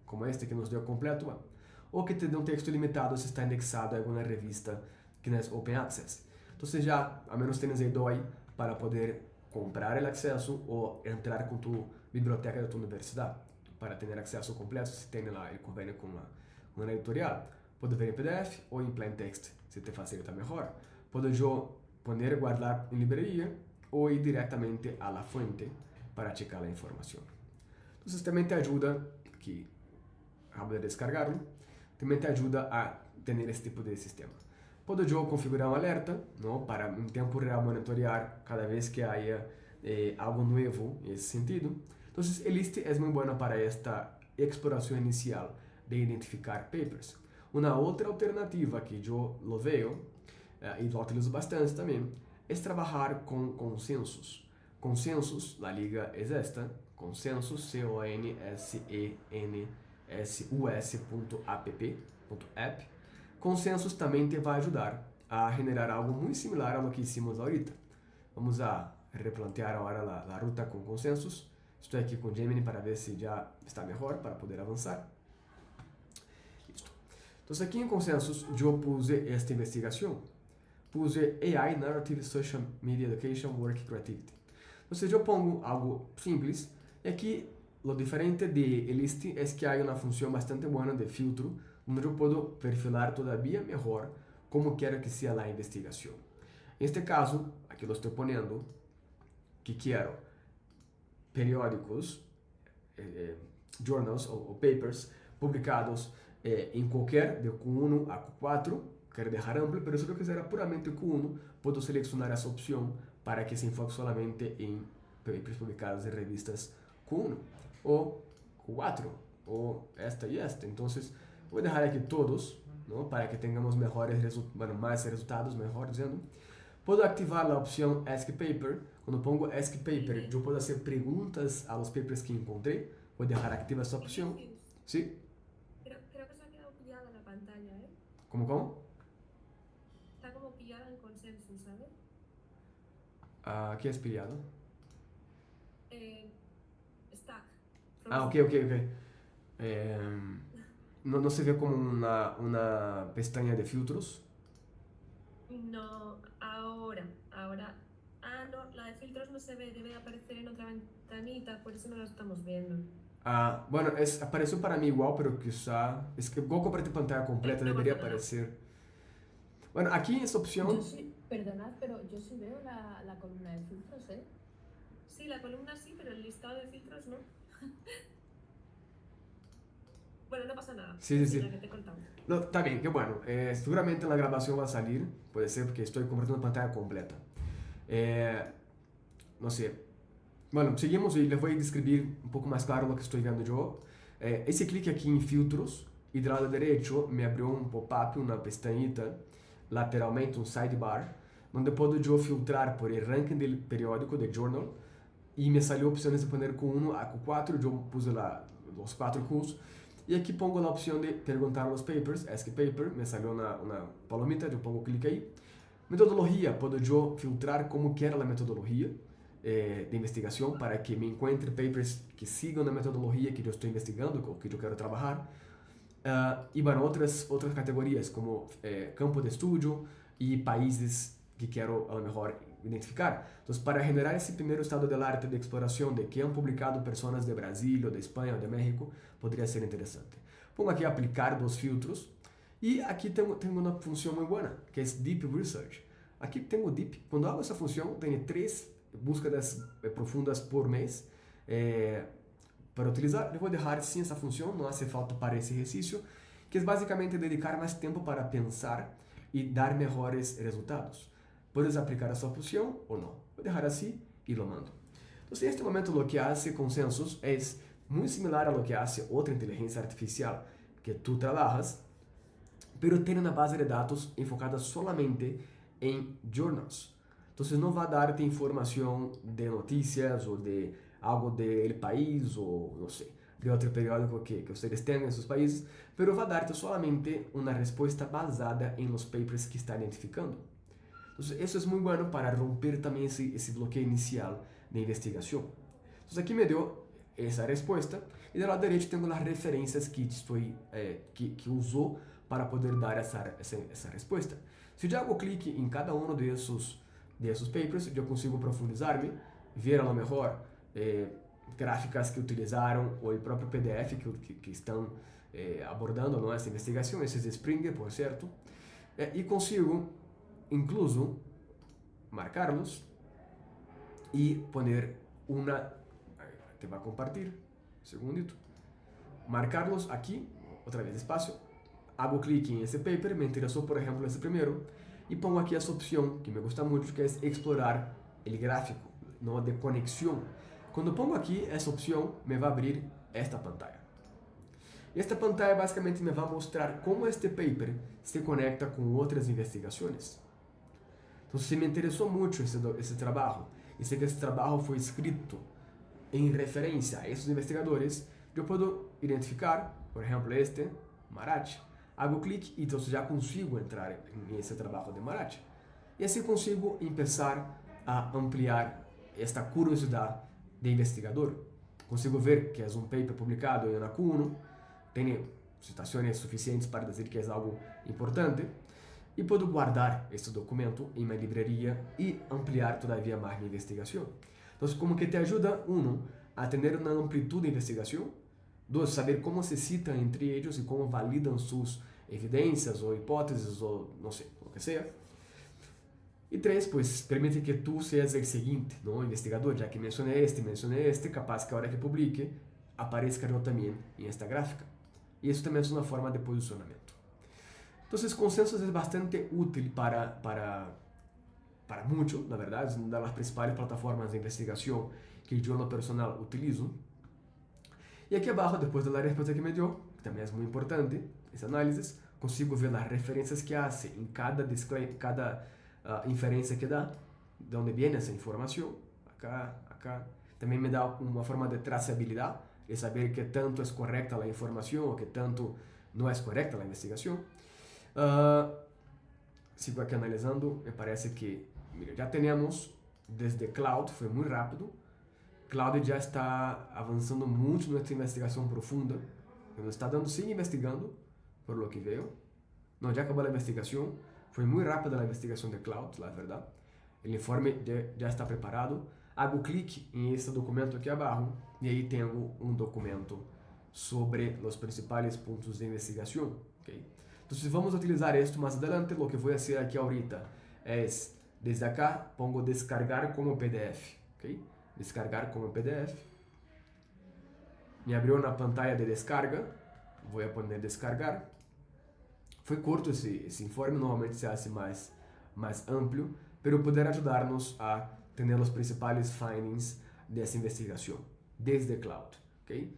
como este que nos dio completo, o que te dê um texto limitado se está indexado em alguma revista que não é Open Access. Então já, ao menos tens aí DOI para poder comprar o acesso ou entrar com tu biblioteca da tua universidade para ter acesso completo, se tem lá o convênio com uma editorial. Pode ver em PDF ou em plain text, se te facilita melhor. Pode eu poner guardar em livraria ou ir diretamente à la fuente para checar a informação. Então, também te ajuda, que acabo de descargar, também te ajuda a ter esse tipo de sistema. Puedo yo configurar un alerta, ¿no? Para en tiempo real monitorear cada vez que haya algo nuevo en ese sentido. Entonces, el list es muy bueno para esta exploración inicial de identificar papers. Una otra alternativa que yo lo veo, y lo utilizo bastante también, es trabajar con consensos. Consensus, la liga es esta, consensus, consensus.app. Consensus também te vai ajudar a generar algo muito similar ao que hicimos ahorita. Vamos a replantear agora a ruta com consensus. Estou aqui com Gemini para ver se já está melhor para poder avançar. Listo. Então, aqui em consensus, eu puse esta investigação. Puse AI, Narrative, Social Media Education, Work Creativity. Então, eu pongo algo simples. E aqui, o diferente de list é que há uma função bastante boa de filtro, onde eu posso perfilar todavía melhor como quero que seja a investigação. Neste caso, aqui eu estou ponendo que quero periódicos, journals ou papers publicados em qualquer de Q1 a Q4. Quero deixar amplo, mas se eu quiser puramente Q1, posso selecionar essa opção para que se enfoque solamente em papers publicados em revistas Q1 ou Q4 ou esta e esta. Então, vou deixar aqui todos, ¿no? Para que tengamos mais resultados, melhor dizendo. Posso ativar a opção Ask Paper. Quando pongo Ask Paper, eu posso fazer perguntas aos papers que encontrei. Vou deixar ativa essa opção. Sim? Creo que se ha quedado pillada la pantalla, ¿eh? Como? Está como pillada en consensus, ¿sabes? ¿Qué es pillado? Stack. Ok. No se ve como una pestaña de filtros. No, ahora. No, la de filtros no se ve, debe aparecer en otra ventanita, por eso no la estamos viendo. Bueno, apareció para mí igual, pero quizá... Es que igual compartir pantalla completa debería aparecer. Bueno, aquí en esta opción... Perdonad, pero yo sí veo la columna de filtros, ¿eh? Sí, la columna sí, pero el listado de filtros no. Bueno, no pasa nada. Sí. La que te he contado. No, está bien, qué bueno. Seguramente en la grabación va a salir. Puede ser porque estoy compartiendo pantalla completa. No sé. Bueno, seguimos y les voy a describir un poco más claro lo que estoy viendo yo. Ese clic aquí en filtros y del lado derecho me abrió un pop-up, una pestañita, lateralmente un sidebar, donde puedo yo filtrar por el ranking del periódico, de journal, y me salió opciones de poner Q1 a Q4, yo puse los 4 Qs. E aqui pongo a opção de perguntar aos papers, Ask Paper, me salió uma palomita, eu pongo clique aí. Metodologia, posso eu filtrar como quero a metodologia de investigação para que me encontre papers que sigam a metodologia que eu estou investigando, ou que eu quero trabalhar. E bueno, outras categorias, como campo de estudo e países que quero, a lo mejor, identificar. Então, para generar esse primeiro estado del arte de exploração de que han publicado pessoas de Brasil, ou de Espanha, ou de México, poderia ser interessante. Pongo aqui aplicar dos filtros e aqui tenho uma função muito boa, que é Deep Research. Aqui tenho Deep. Quando hago essa função, tenho 3 búsquedas profundas por mês para utilizar. Eu vou deixar sim essa função, não hace falta para esse exercício, que é basicamente dedicar mais tempo para pensar e dar melhores resultados. puedes aplicar esa opción o no. Voy a dejar así y lo mando. Entonces, en este momento lo que hace Consensus es muy similar a lo que hace otra inteligencia artificial que tú trabajas, pero tiene una base de datos enfocada solamente en journals. Entonces no va a darte información de noticias o de algo del país o no sé, de otro periódico que ustedes tengan en sus países, pero va a darte solamente una respuesta basada en los papers que está identificando. Entonces eso es muy bueno para romper también ese bloqueo inicial de investigación. Entonces aquí me dio esa respuesta y del lado derecho tengo las referencias que usó para poder dar esa respuesta. Si yo hago clic en cada uno de esos papers, yo consigo profundizarme, ver a lo mejor gráficas que utilizaron o el propio PDF que están abordando, ¿no?, esta investigación. Ese es de Springer, por cierto. Y consigo incluso marcarlos y poner una... Te va a compartir, un segundito. Marcarlos aquí, otra vez espacio. Hago clic en ese paper, me interesó por ejemplo ese primero, y pongo aquí esa opción que me gusta mucho, que es explorar el gráfico, ¿no?, de conexión. Cuando pongo aquí esa opción, me va a abrir esta pantalla. Y esta pantalla básicamente me va a mostrar cómo este paper se conecta con otras investigaciones. Entonces, si me interesó mucho ese trabajo, y sé que ese trabajo fue escrito en referencia a esos investigadores, yo puedo identificar, por ejemplo, Marathi. Hago clic y entonces ya consigo entrar en ese trabajo de Marathi. Y así consigo empezar a ampliar esta curiosidad de investigador. Consigo ver que es un paper publicado en Anacuno, tiene citaciones suficientes para decir que es algo importante, y puedo guardar este documento en mi librería y ampliar todavía más mi investigación. Entonces, como que te ayuda, uno, a tener una amplitud de investigación; dos, saber cómo se citan entre ellos y cómo validan sus evidencias o hipótesis o no sé, lo que sea. Y tres, pues permite que tú seas el siguiente, ¿no?, investigador, ya que mencioné este, capaz que ahora que publique aparezca yo también en esta gráfica. Y eso también es una forma de posicionamiento. Entonces, Consensus es bastante útil para mucho, la verdad. Es una de las principales plataformas de investigación que yo en lo personal utilizo. Y aquí abajo, después de la respuesta que me dio, que también es muy importante, ese análisis, consigo ver las referencias que hace en cada inferencia que da, de dónde viene esa información, acá. También me da una forma de trazabilidad, de saber qué tanto es correcta la información o qué tanto no es correcta la investigación. Sigo aquí analizando, me parece que, mira, ya tenemos desde Cloud, fue muy rápido. Cloud ya está avanzando mucho en nuestra investigación profunda, nos está sigue investigando, por lo que veo. No, ya acabó la investigación, fue muy rápida la investigación de Cloud, la verdad. El informe ya está preparado. Hago clic en este documento aquí abajo y ahí tengo un documento sobre los principales puntos de investigación. ¿Okay? Entonces vamos a utilizar esto más adelante. Lo que voy a hacer aquí ahorita es, desde acá pongo descargar como PDF. ¿Okay? Descargar como PDF. Me abrió una pantalla de descarga. Voy a poner descargar. Fue corto ese informe, normalmente se hace más amplio, pero poder ayudarnos a tener los principales findings de esa investigación desde Cloud. ¿Okay?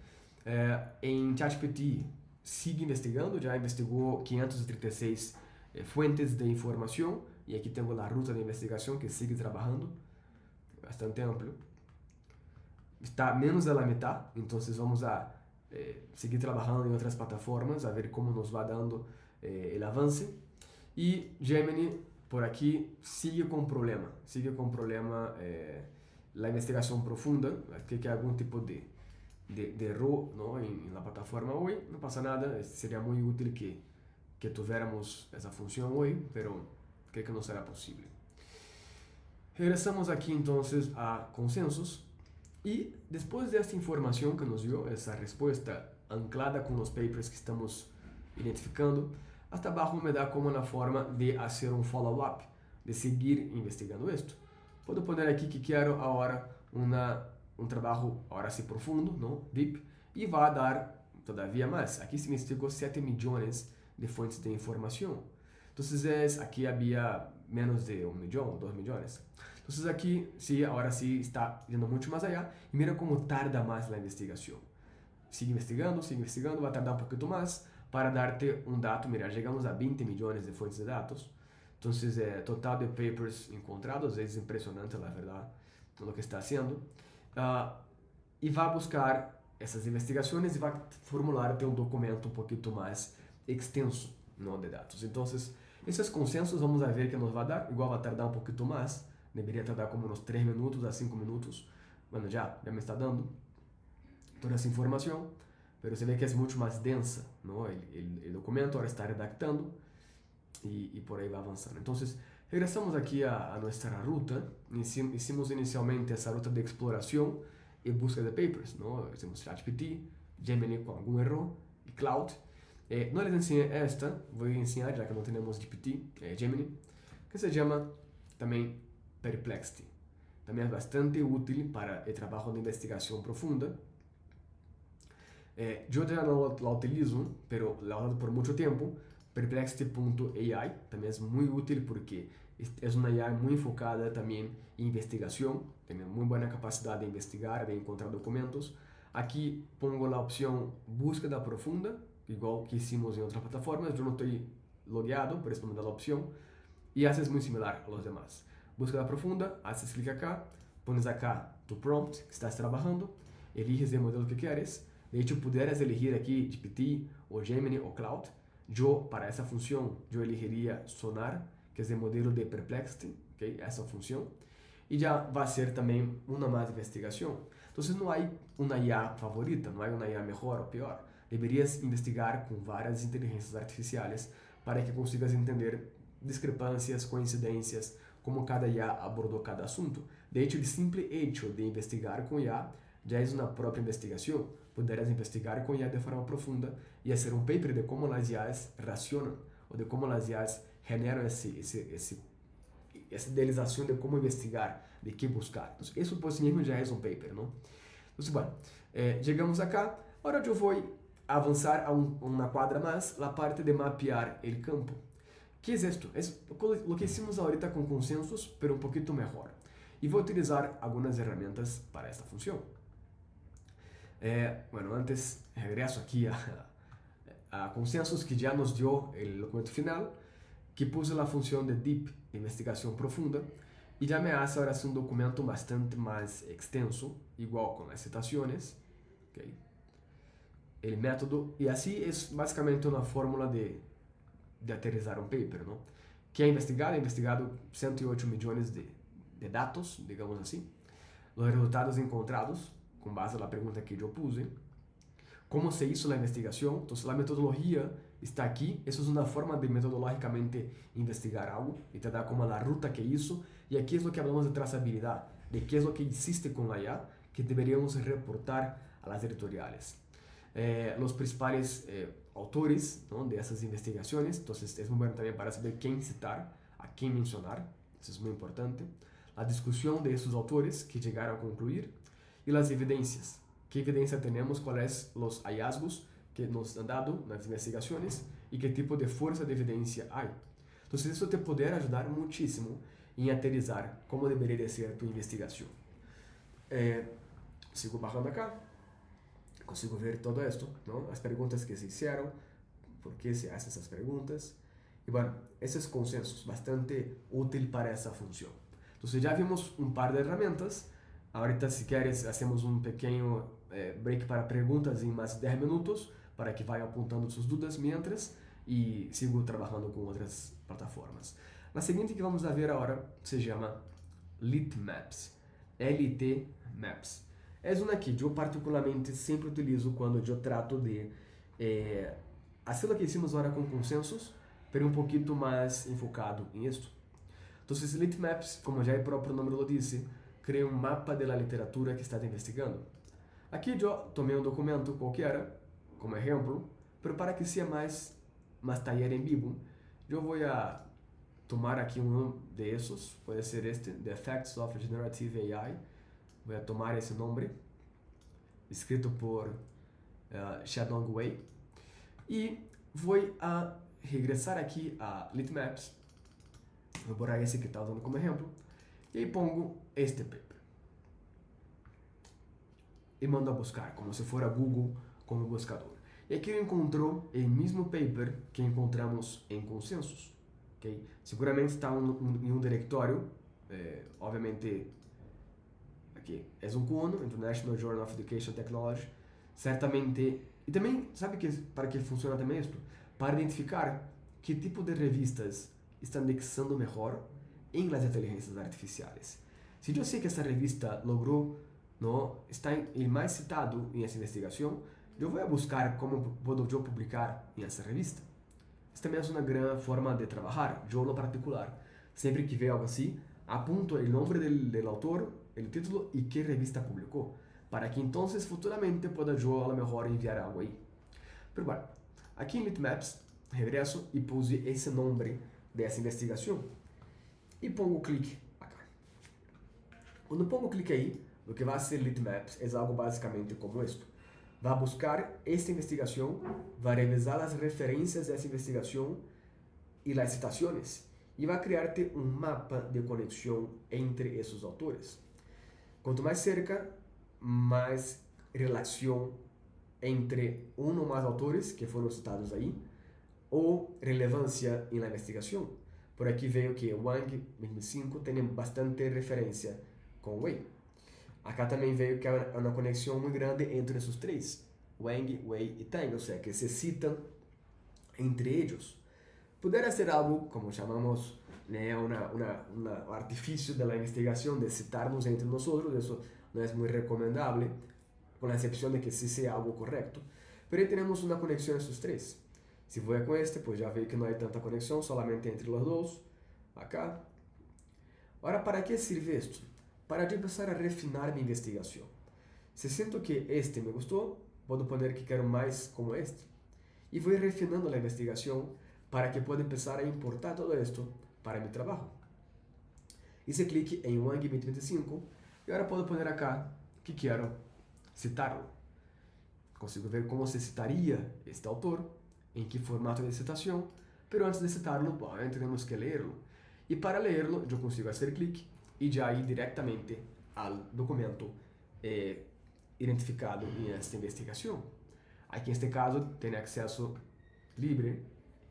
En ChatGPT sigue investigando, ya investigó 536 fuentes de información, y aquí tengo la ruta de investigación que sigue trabajando, bastante amplio. Está menos de la mitad, entonces vamos a seguir trabajando en otras plataformas, a ver cómo nos va dando el avance. Y Gemini por aquí sigue con problema la investigación profunda, que hay algún tipo de error, ¿no?, en la plataforma hoy. No pasa nada, sería muy útil que tuviéramos esa función hoy, pero creo que no será posible. Regresamos aquí entonces a Consensus, y después de esta información que nos dio, esa respuesta anclada con los papers que estamos identificando, hasta abajo me da como una forma de hacer un follow-up, de seguir investigando esto. Puedo poner aquí que quiero ahora un trabajo, ahora sí profundo, ¿no?, deep, y va a dar todavía más. Aquí se investigó 7 millones de fuentes de información. Entonces aquí había menos de 1 millón o 2 millones. Entonces aquí sí, ahora sí está yendo mucho más allá y mira cómo tarda más la investigación. Sigue investigando, va a tardar un poquito más para darte un dato. Mira, llegamos a 20 millones de fuentes de datos. Entonces, total de papers encontrados, es impresionante la verdad lo que está haciendo. Y va a buscar essas investigações e vai formular um documento um pouquinho mais extenso, ¿no?, de dados. Então, esses consensos vamos a ver que nos vai dar, igual vai tardar um pouquinho mais, deveria tardar como uns 3 minutos a 5 minutos. Bueno, já me está dando toda essa informação, mas você vê que é muito mais densa, ¿no? O documento agora está redactando e por aí vai avançando. Então, regressamos aqui a nossa ruta. Hicimos inicialmente essa ruta de exploração e busca de papers, ¿no? Hicimos ChatGPT, Gemini com algum erro e Cloud. No les enseñé esta, voy a enseñar, ya que no tenemos GPT, Gemini, que se llama también Perplexity. También es bastante útil para el trabajo de investigación profunda. Yo ya no la utilizo, pero la he usado por mucho tiempo. Perplexity.ai también es muy útil porque es una IA muy enfocada también en investigación, tiene muy buena capacidad de investigar, de encontrar documentos. Aquí pongo la opción búsqueda profunda, igual que hicimos en otras plataformas. Yo no estoy logueado, por eso me da la opción. Y haces muy similar a los demás. Búsqueda profunda, haces clic acá, pones acá tu prompt que estás trabajando, eliges el modelo que quieres. De hecho, pudieras elegir aquí GPT o Gemini o Cloud. Yo, para esa función, yo elegiría Sonar, que es el modelo de Perplexity, ¿okay? Esa función. Y ya va a ser también una más investigación. Entonces no hay una IA favorita, no hay una IA mejor o peor. Deberías investigar con varias inteligencias artificiales para que consigas entender discrepâncias, coincidências, como cada IA abordou cada assunto. De hecho, el simple hecho de investigar con IA ya es una propia investigación. Podrías investigar con IA de forma profunda y hacer un paper de cómo las IAs racionan o de cómo las IAs generan essa idealização de como investigar, de que buscar. Entonces, eso por sí mismo ya es un paper, ¿no? Entonces, bueno, llegamos acá. Ahora yo voy a avanzar a una cuadra más, la parte de mapear el campo. ¿Qué es esto? Es lo que hicimos ahorita con consensos, pero un poquito mejor. Y voy a utilizar algunas herramientas para esta función. Bueno, antes regreso aquí a consensos que ya nos dio el documento final, que puse la función de deep, de investigación profunda, y ya me hace ahora sí un documento bastante más extenso, igual con las citaciones, ¿okay? El método, y así es básicamente una fórmula de aterrizar un paper, ¿no? Que ha investigado 108 millones de datos, digamos así, los resultados encontrados, con base a la pregunta que yo puse, cómo se hizo la investigación. Entonces la metodología está aquí. Eso es una forma de metodológicamente investigar algo y te da como la ruta que hizo. Y aquí es lo que hablamos de trazabilidad, de qué es lo que hiciste con la IA que deberíamos reportar a las editoriales. Los principales autores, ¿no?, de esas investigaciones. Entonces es muy bueno también para saber quién citar, a quién mencionar. Eso es muy importante. La discusión de esos autores que llegaron a concluir y las evidencias. ¿Qué evidencia tenemos? ¿Cuáles los hallazgos que nos han dado las investigaciones? ¿Y qué tipo de fuerza de evidencia hay? Entonces eso te podrá ayudar muchísimo en aterrizar cómo debería ser tu investigación. Sigo bajando acá. Consigo ver todo esto, ¿no? Las preguntas que se hicieron, por qué se hacen esas preguntas. Y bueno, esos consensos, bastante útil para esa función. Entonces ya vimos un par de herramientas. Ahorita, si quieres, hacemos un pequeño break para preguntas en más de 10 minutos para que vayan apuntando sus dudas mientras y sigo trabajando con otras plataformas. La siguiente que vamos a ver ahora se llama Litmaps. LT Maps. Es una que yo particularmente siempre utilizo cuando yo trato de hacer lo que hicimos ahora con consensos, pero un poquito más enfocado en esto. Entonces, Litmaps, como ya el propio nombre lo dice, crea un mapa de la literatura que estás investigando. Aquí yo tomé un documento cualquiera, como ejemplo, pero para que sea más taller en vivo, yo voy a tomar aquí uno de esos, puede ser este, The Effects of Generative AI. Voy a tomar ese nombre, escrito por Xiaodong Wei, y voy a regresar aquí a Litmaps Vou borrar esse que está usando como exemplo. E aí pongo este paper. E mando a buscar, como se for a Google como buscador. E aqui eu encontrou o mesmo paper que encontramos em consensos. Okay? Seguramente está em um diretório, obviamente, aqui, é um Q1, International Journal of Education Technology, certamente, e também, sabe para que funciona também isso? Para identificar que tipo de revistas estão indexando melhor em las inteligências artificiais. Se eu sei que essa revista logrou, não, está em mais citado em essa investigação, eu vou buscar como posso eu publicar em essa revista. Essa também é uma grande forma de trabalhar, eu no particular. Sempre que vejo algo assim, apunto o nome do autor, o título e que revista publicou, para que então futuramente pueda eu a lo mejor enviar algo aí. Pero bueno, aqui em Litmaps, regresso e puse esse nome dessa investigação e pongo clique acá. Quando pongo clique aí, o que vai ser Litmaps é algo basicamente como isto. Vai buscar esta investigação, vai revisar as referências dessa investigação e as citações e vai criar-te um mapa de conexão entre esses autores. Quanto mais cerca, mais relação entre um ou mais autores que foram citados aí ou relevância na investigação. Por aqui veio que Wang 25 tem bastante referência com Wei. Acá também veio que há uma conexão muito grande entre esses três, Wang, Wei e Tang, ou seja, que se citam entre eles. Poderia ser algo, como chamamos, né, um artifício da investigação de citarmos entre nós, isso não é muito recomendável, com a exceção de que se seja algo correto. Mas temos uma conexão entre os três. Se vou com este, pues já veio que não há tanta conexão, solamente entre os dois, acá. Agora, para que serve isto? Para eu começar a refinar minha investigação. Se sinto que este me gostou, posso poner que quero mais como este. E vou refinando a investigação para que pueda começar a importar todo isto para meu trabalho. Hice clique em Wang 2025 e agora posso poner acá que quero citarlo. Consigo ver como se citaria este autor, em que formato de citação, mas antes de citarlo, temos que lerlo. E para lerlo, eu consigo fazer clique e já ir diretamente ao documento identificado em esta investigação. Aqui, neste caso, tem acesso livre,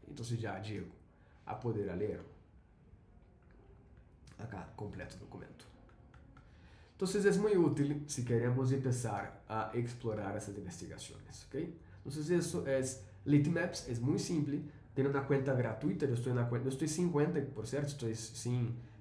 então já digo a poder ler. Acá, completo o documento. Então, é muito útil se queremos começar a explorar essas investigações, ok? Então, isso é Litmaps, é muito simples, tem uma conta gratuita, eu estou sem conta, por certo, estou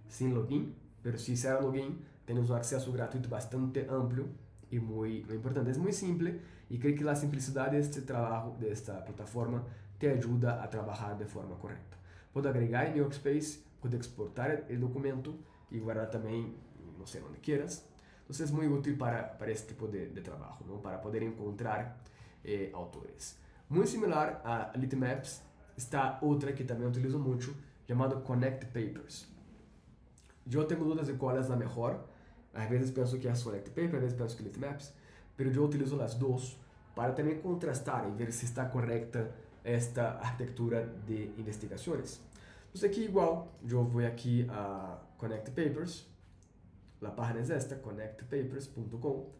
sem login, mas se fizer login, temos um acesso gratuito bastante amplo e muito importante. É muito simples e creio que a simplicidade deste trabalho, desta plataforma, te ajuda a trabalhar de forma correta. Pode agregar em Workspace, pode exportar o documento e guardar também, não sei onde queiras. Então é muito útil para este tipo de trabalho, não? Para poder encontrar autores. Muito similar a Litmaps está outra que também utilizo muito, chamada Connect Papers. Eu tenho dúvidas de qual é a melhor. Às vezes penso que é a Connect Paper, às vezes penso que é Litmaps, mas eu utilizo as duas para também contrastar e ver se está correta esta arquitetura de investigações. Então aqui igual, eu vou aqui a Connect Papers, a página é esta, connectpapers.com,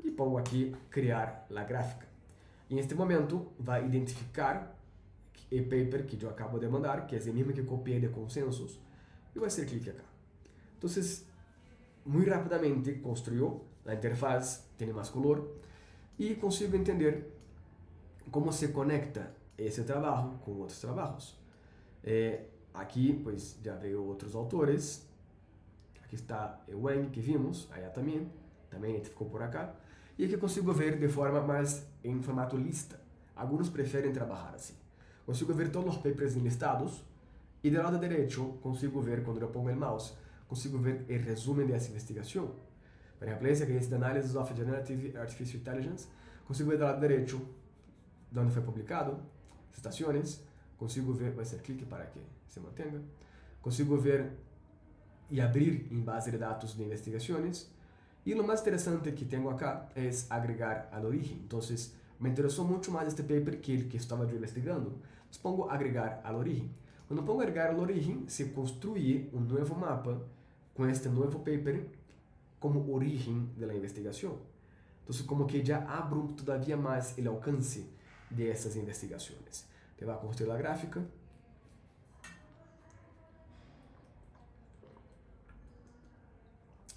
e pongo aqui criar a gráfica. E neste momento vai identificar o paper que eu acabo de mandar, que é o mesmo que copiei de consensos, e vai ser clique aqui. Então, muito rapidamente construiu a interface, tem mais color, e consigo entender como se conecta esse trabalho com outros trabalhos. Aqui, pois, já veio outros autores. Aqui está o Wang que vimos, aí também identificou por acá. E aqui consigo ver de forma mais em formato lista. Alguns preferem trabalhar assim. Consigo ver todos os papers enlistados e do lado direito consigo ver, quando eu pongo o mouse, consigo ver o resumo dessa investigação. Por exemplo, esse aqui é de Analysis of Generative Artificial Intelligence. Consigo ver do lado direito de onde foi publicado, citações. Consigo ver, vai ser clique para que se mantenha. Consigo ver e abrir em base de dados de investigações. E o mais interessante que tenho acá é agregar a origem. Então, me interessou muito mais este paper que ele que estava investigando. Pongo agregar a origem. Quando pongo agregar el origen, se construye un nuevo mapa con este nuevo paper como origen de la investigación. Entonces, como que ya abro todavía más el alcance de estas investigaciones. Te va a construir la gráfica.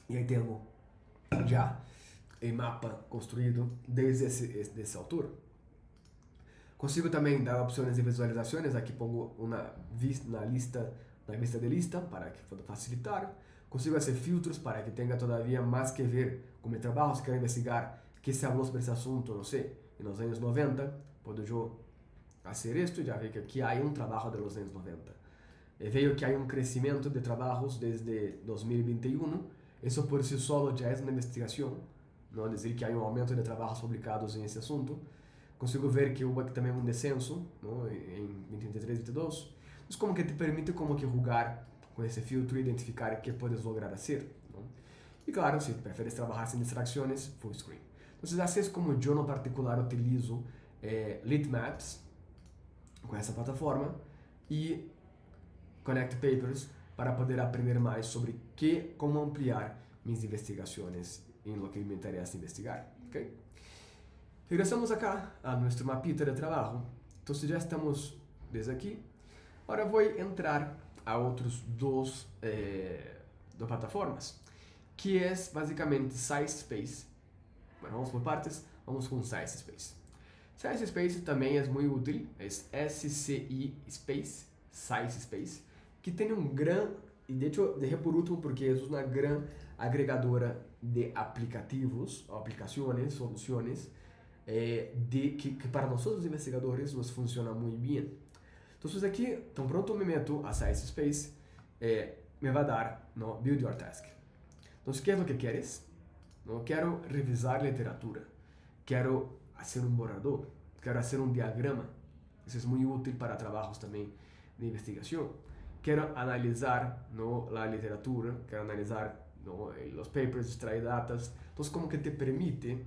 Y ahí tengo ya el mapa construido desde esa altura. Consigo también dar opciones de visualizaciones. Aquí pongo una vista de lista para que pueda facilitar. Consigo hacer filtros para que tenga todavía más que ver con mi trabajo. Si quiero investigar qué se habló sobre ese asunto, no sé, en los años 90, puedo yo hacer esto y ya veo que aquí hay un trabajo de los años 90. Veo que hay un crecimiento de trabajos desde 2021. Eso por sí solo ya es una investigación, ¿no? Decir que hay un aumento de trabajos publicados en ese asunto. Consigo ver que hubo también un descenso, ¿no? En 2023, 22. Entonces como que te permite como que jugar con ese filtro e identificar qué puedes lograr hacer, ¿no? Y claro, si prefieres trabajar sin distracciones, full screen. Entonces así es como yo en particular utilizo Litmaps con esa plataforma y Connect Papers para poder aprender más sobre cómo ampliar mis investigaciones en lo que me interesa investigar. ¿Okay? Regresamos acá a nuestro mapita de trabajo. Entonces ya estamos desde aquí. Ahora voy a entrar a otros dos plataformas, que es básicamente SciSpace. Bueno, vamos por partes, vamos con SciSpace. SciSpace también es muy útil, es SCI Space, SciSpace, que tiene un gran, y de hecho dejé por último porque es una gran agregadora de aplicativos, aplicaciones, soluciones, que para nosotros investigadores nos funciona muy bien. Entonces aquí, tan pronto me meto a SciSpace, me va a dar, ¿no? Build Your Task. Entonces, ¿qué es lo que quieres? ¿No? Quiero revisar literatura, quiero hacer un borrador, quiero hacer un diagrama. Eso es muy útil para trabajos también de investigación. Quiero analizar, ¿no? La literatura, quiero analizar, ¿no? Los papers, extraer datos. Entonces, como que te permite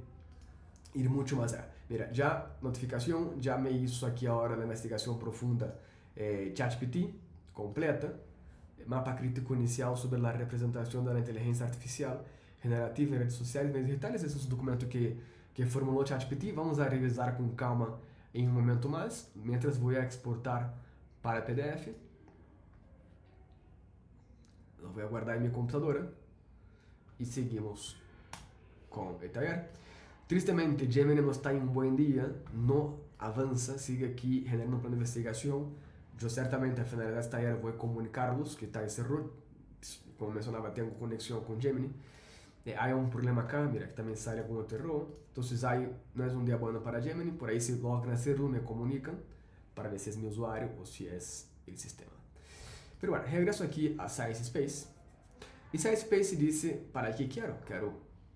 ir mucho más allá. Mira, ya notificación, ya me hizo aquí ahora la investigación profunda ChatGPT completa, mapa crítico inicial sobre la representación de la inteligencia artificial generativa en redes sociales y medios digitales. Ese es un documento que formuló ChatGPT. Vamos a revisar con calma en un momento más, mientras voy a exportar para PDF. Lo voy a guardar en mi computadora y seguimos con el taller. Tristemente, Gemini no está en un buen día, no avanza, sigue aquí generando un plan de investigación. Yo certamente al finalizar este taller voy a comunicarlos que está ese error. Como mencionaba, tengo conexión con Gemini. Hay un problema acá, mira, que también sale algún otro error. Entonces no es un día bueno para Gemini, por ahí si logran hacerlo me comunican para ver si es mi usuario o si es el sistema. Pero bueno, regreso aquí a SciSpace. Y SciSpace dice para qué quiero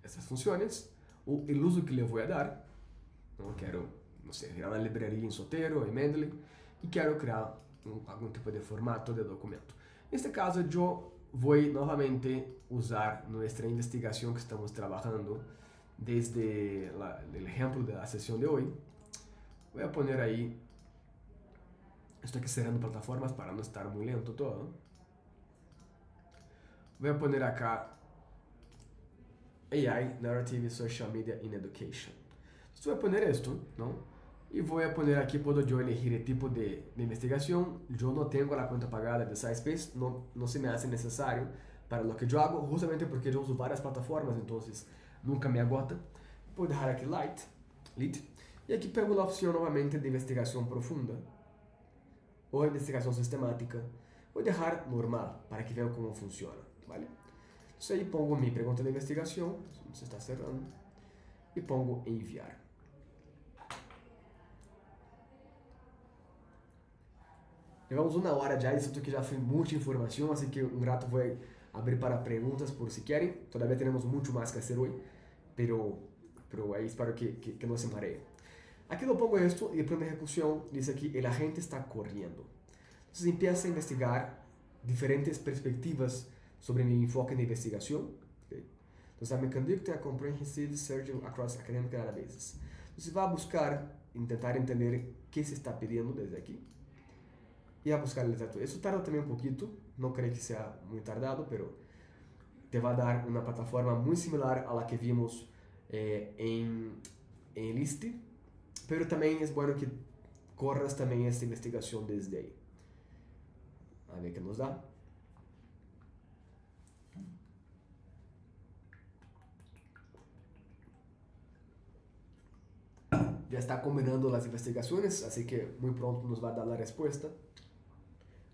estas funciones, o el uso que le voy a dar. No quiero, no sé, crear una librería en Zotero, en Mendeley, y quiero crear algún tipo de formato de documento. En este caso yo voy nuevamente a usar nuestra investigación que estamos trabajando desde el ejemplo de la sesión de hoy. Voy a poner ahí, estoy aquí cerrando plataformas para no estar muy lento todo. Voy a poner acá AI, Narrative Social Media in Education. Entonces voy a poner esto, ¿no? Y voy a poner aquí, puedo yo elegir el tipo de investigación. Yo no tengo la cuenta pagada de SciSpace, no se me hace necesario para lo que yo hago, justamente porque yo uso varias plataformas, entonces nunca me agota. Puedo dejar aquí Lit, y aquí pego la opción nuevamente de investigación profunda o investigación sistemática. Voy a dejar normal para que vean cómo funciona, ¿vale? Entonces ahí pongo mi pregunta de investigación, se está cerrando, y pongo enviar. Levamos una hora ya, siento que ya fue mucha información, así que un rato voy a abrir para preguntas por si quieren. Todavía tenemos mucho más que hacer hoy, pero ahí espero que no se maree. Aquí lo pongo esto y el plan de ejecución dice aquí, el agente está corriendo. Entonces empieza a investigar diferentes perspectivas sobre mi enfoque de investigación. Okay. Entonces, I'm conducting a comprehensive search across academic databases. Entonces va a buscar, intentar entender qué se está pidiendo desde aquí. y a buscar literatura. Eso tarda también un poquito, no creo que sea muy tardado, pero te va a dar una plataforma muy similar a la que vimos en Listi, pero también es bueno que corras también esta investigación desde ahí. A ver qué nos da. Ya está combinando las investigaciones, así que muy pronto nos va a dar la respuesta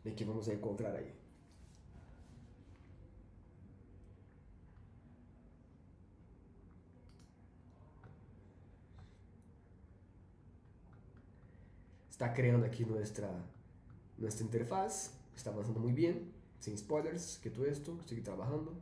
de qué vamos a encontrar ahí. Está creando aquí nuestra interfaz, está avanzando muy bien, sin spoilers, que todo esto, sigue trabajando.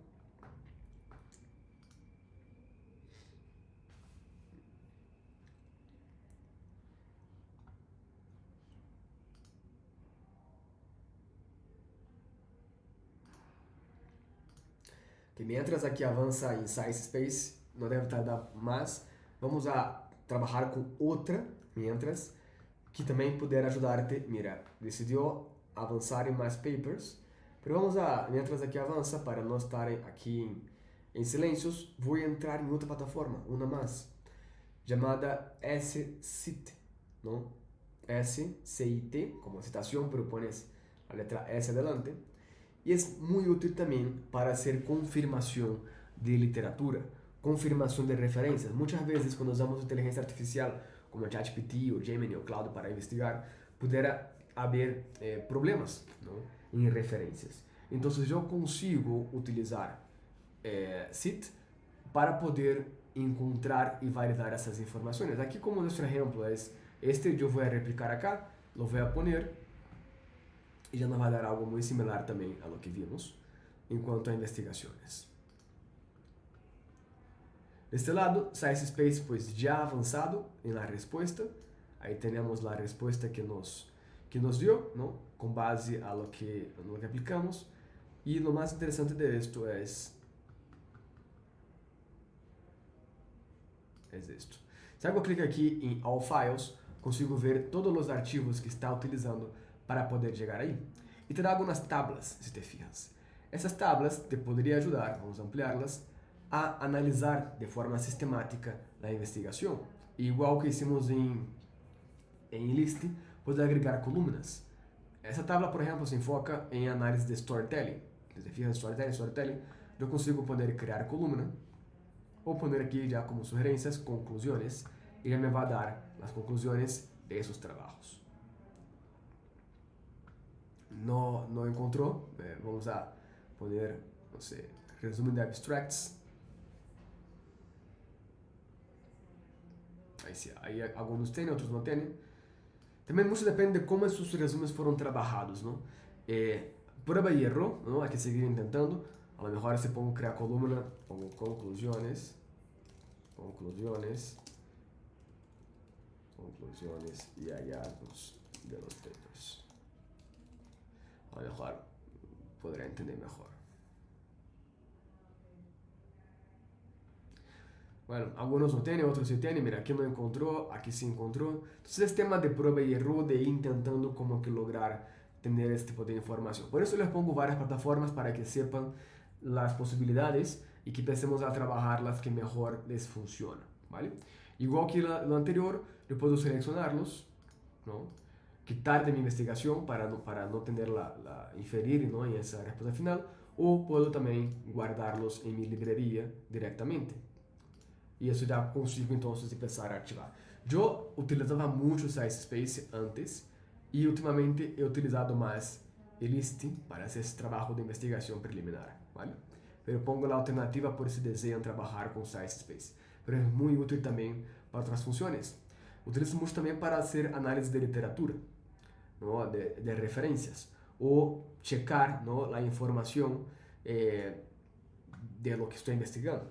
Que mientras aquí avanza en SciSpace, no debe tardar más, vamos a trabajar con otra mientras, que também puder ajudar-te. Mira, decidiu avançar em mais papers, pero vamos a, mientras aqui avança, para não estar aqui em silêncios, vou entrar em outra plataforma, uma mais, chamada SCIT, não? SCIT, como citação, pero pones a letra S adelante, e é muito útil também para fazer confirmação de literatura, confirmação de referências. Muitas vezes, quando usamos inteligência artificial, como ChatGPT o Gemini ou Claude para investigar, pudera haver problemas, não? Em referências. Então, eu consigo utilizar CIT para poder encontrar e validar essas informações. Aqui, como nosso exemplo é este, eu vou replicar acá, lo vou poner e já nos vai dar algo muito similar também a lo que vimos em quanto a investigações. De este lado, SciSpace pues ya avanzado en la respuesta. Ahí tenemos la respuesta que nos dio, ¿no? Con base a lo que aplicamos. Y lo más interesante de esto es esto. Si hago clic aquí en All Files, consigo ver todos los archivos que está utilizando para poder llegar ahí. Y te da algunas tablas, si te fijas. Essas tablas te podrían ayudar, vamos a ampliarlas, a analisar de forma sistemática a investigação. Igual que hicimos em List, pode agregar columnas. Essa tabla, por exemplo, se enfoca em análise de storytelling. Desde fija storytelling, eu consigo poder criar coluna ou poner aqui já como sugerências conclusões e já me vai dar as conclusões de esses trabalhos. Não encontrou? Vamos a poner, não sei, resumo de abstracts. Aí alguns têm, outros não têm. Também muito depende de como esses resumos foram trabalhados, não? Prueba e erro, não? Há que seguir tentando. A lo mejor se pongo criar coluna, pongo conclusões e hallazgos de los papers. A lo mejor podré entender mejor. Bueno, algunos no tienen, otros sí tienen. Mira, aquí no encontró, aquí sí encontró. Entonces es tema de prueba y error, de ir intentando como que lograr tener este tipo de información. Por eso les pongo varias plataformas para que sepan las posibilidades y que empecemos a trabajar las que mejor les funciona, ¿vale? Igual que lo anterior, yo puedo seleccionarlos, ¿no? Quitar de mi investigación para no tener inferir, ¿no? En esa respuesta final, o puedo también guardarlos en mi librería directamente. E isso já consigo então começar a ativar. Eu utilizava muito o SciSpace antes e ultimamente he utilizado mais List para esse trabalho de investigação preliminar, ¿vale? Pero pongo a alternativa por se desejam trabalhar com SciSpace. Pero é muito útil também para outras funções. Utilizo muito também para fazer análise de literatura, ¿no? de referências, ou checar, ¿no? A informação de lo que estou investigando.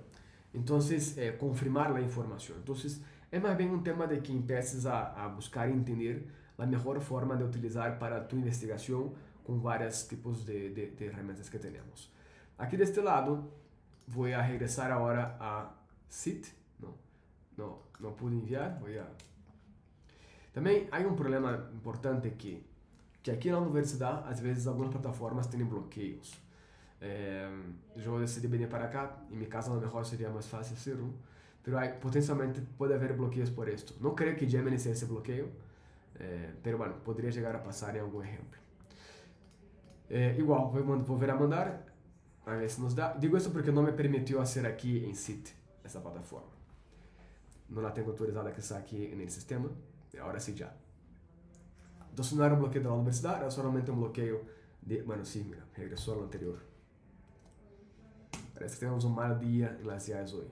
Entonces, confirmar la información. Entonces, es más bien un tema de que empieces a buscar entender la mejor forma de utilizar para tu investigación con varios tipos de herramientas que tenemos. Aquí de este lado, voy a regresar ahora a CIT. No pude enviar. También hay un problema importante que que aqui na universidade, às vezes, algumas plataformas têm bloqueios. Eu decidi venir para acá, em meu caso, a lo mejor seria mais fácil hacerlo, pero potencialmente pode haver bloqueios por esto. Não creio que Gemini seja esse bloqueio, pero bueno, poderia chegar a passar em algum exemplo. Igual, vou ver a mandar, a ver se nos dá. Digo isso porque não me permitiu fazer aqui em City, essa plataforma. Não la tenho autorizada que está aqui no sistema, agora sim já. Então, se não era um bloqueio da universidade, era somente um bloqueio de... Bueno, sim, mira, regressou ao anterior. Parece que temos um mau dia em las IAs hoje.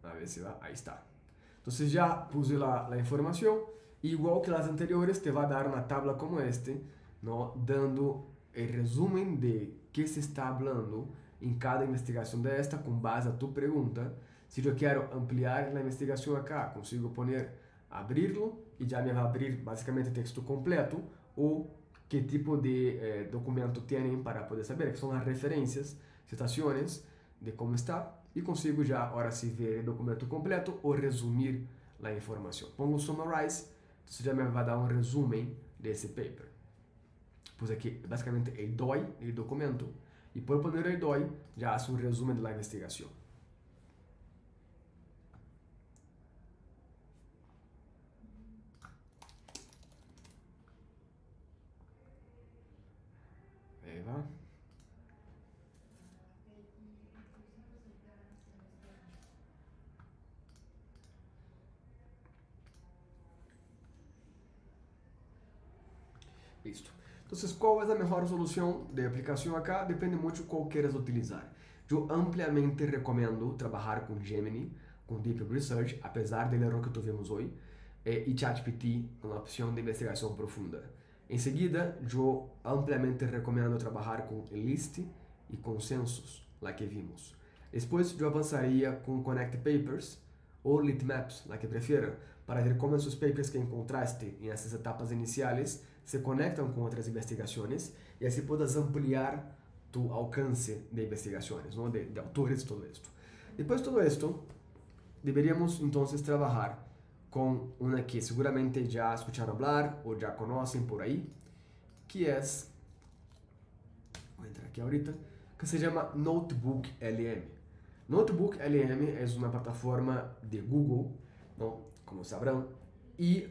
A ver se vai. Aí está. Então, já puse a informação. Igual que as anteriores, te vai dar uma tabla como este, ¿no? Dando o resumo de que se está falando em cada investigação desta, com base a tu pergunta. Se eu quero ampliar a investigação acá, consigo poner, abrirlo e já me vai abrir basicamente o texto completo ou que tipo de documento têm para poder saber, que são as referências, citações de como está e consigo já, agora sim, ver o documento completo ou resumir a informação. Pongo summarize, isso já me vai dar um resumo desse paper. Pus aqui basicamente o DOI do documento e por poner o DOI já faço um resumo da investigação. Va. Listo. Entonces, ¿cuál es la mejor solución de aplicación acá? Depende mucho de cuál quieras utilizar. Yo ampliamente recomiendo trabajar con Gemini, con Deep Research, a pesar del error que tuvimos hoy, y ChatGPT con la opción de investigación profunda. En seguida, yo ampliamente recomiendo trabajar con List y Consensus, la que vimos. Después, yo avanzaría con Connect Papers o Litmaps, la que prefiera, para ver cómo esos papers que encontraste en esas etapas iniciales se conectan con otras investigaciones y así puedas ampliar tu alcance de investigaciones, ¿no? de autores, todo esto. Después de todo esto, deberíamos entonces trabajar con una que seguramente ya escucharon hablar o ya conocen por ahí, que es, voy a entrar aquí ahorita, que se llama Notebook LM. Notebook LM es una plataforma de Google, ¿no? Como sabrán, y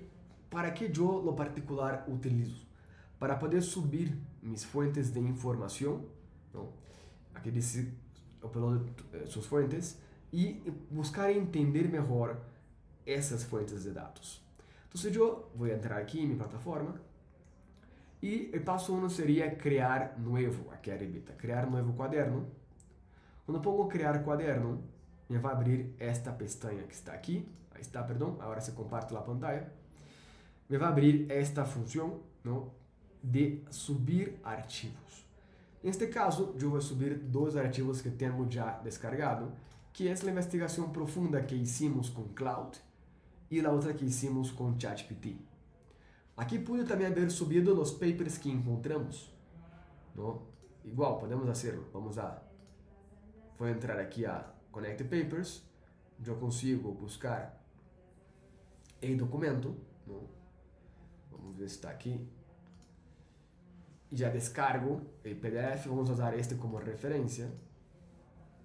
para que yo lo particular utilizo, para poder subir mis fuentes de información, ¿no? Aquí dice upload sus fuentes y buscar entender mejor essas fuentes de dados. Então, eu vou entrar aqui em minha plataforma e o passo 1 seria criar novo, aqui arribita, criar novo quaderno. Quando pongo criar quaderno, me vai abrir esta pestaña que está aqui, aí está, perdão, agora se compartilha a pantalla. Me vai abrir esta função, não, de subir arquivos. Neste caso, eu vou subir dois arquivos que temos já descargado, que é a investigação profunda que hicimos com Cloud e a outra que hicimos com ChatGPT. Aqui pude também haver subido os papers que encontramos, ¿no? Igual, podemos hacerlo. Vamos a... Vou entrar aqui a Connect Papers. Eu consigo buscar o documento, ¿no? Vamos ver se está aqui. E já descargo o PDF. Vamos usar este como referência.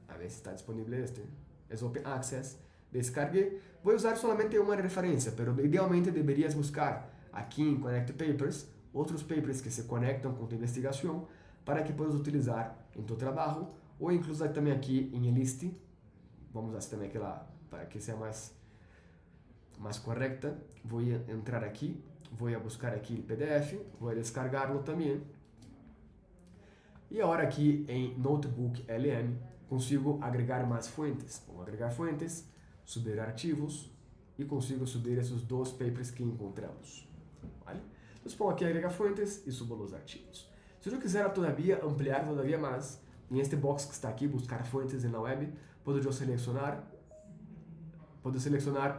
A ver se está disponível este. É Open Access. Descarguei. Vou usar somente uma referência, mas idealmente deverias buscar aqui em Connect Papers outros papers que se conectam com tua investigação para que puedas utilizar em teu trabalho ou incluso também aqui em List. Vamos usar também aquela para que seja mais correta. Vou entrar aqui, vou buscar aqui o PDF, vou descargá-lo também. E agora aqui em Notebook LM consigo agregar mais fontes. Vou agregar fontes, subir arquivos e consigo subir esses dois papers que encontramos. Vale? Então, pongo aqui agregar fontes e subo os arquivos. Se eu quiser todavia ampliar todavia mais, em este box que está aqui, buscar fontes na web, posso selecionar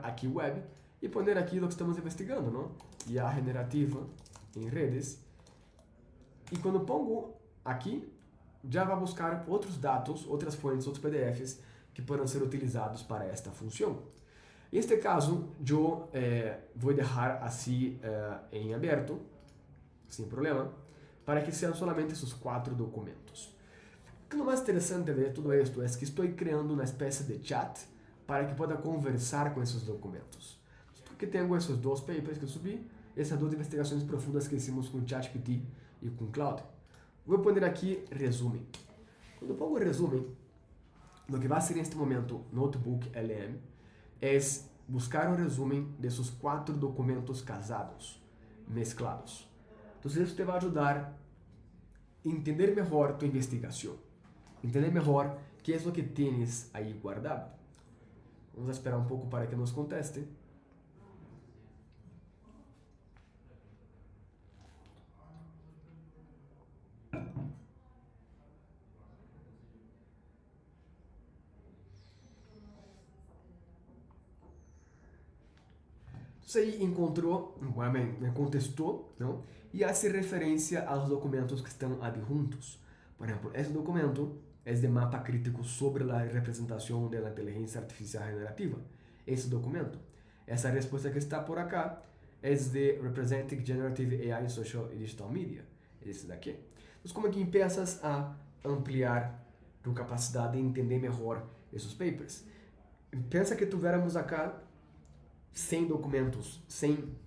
aqui web e poner aquilo que estamos investigando, não? IA generativa em redes. E quando pongo aqui, já vai buscar outros dados, outras fontes, outros PDFs que poderão ser utilizados para esta função. En este caso, yo voy a dejar así en abierto, sin problema, para que sean solamente esos 4 documentos. Lo más interesante de todo esto es que estoy creando una especie de chat para que pueda conversar con esos documentos. Porque tengo esos 2 papers que subí, esas 2 investigaciones profundas que hicimos con ChatGPT y con Claude. Voy a poner aquí resumen. Cuando pongo resumen, lo que va a hacer en este momento Notebook LM es buscar un resumen de esos 4 documentos casados, mezclados. Entonces eso te va a ayudar a entender mejor tu investigación, entender mejor qué es lo que tienes ahí guardado. Vamos a esperar un poco para que nos conteste. Entonces ahí encontró, me contestó, ¿no? Y hace referencia a los documentos que están adjuntos. Por ejemplo, ese documento es de mapa crítico sobre la representación de la inteligencia artificial generativa. Ese documento. Esa respuesta que está por acá es de Representing Generative AI in Social y Digital Media. Esse daqui. Entonces, como que empiezas a ampliar tu capacidad de entender mejor esos papers. Pensa que tuviéramos acá 100 documentos, 100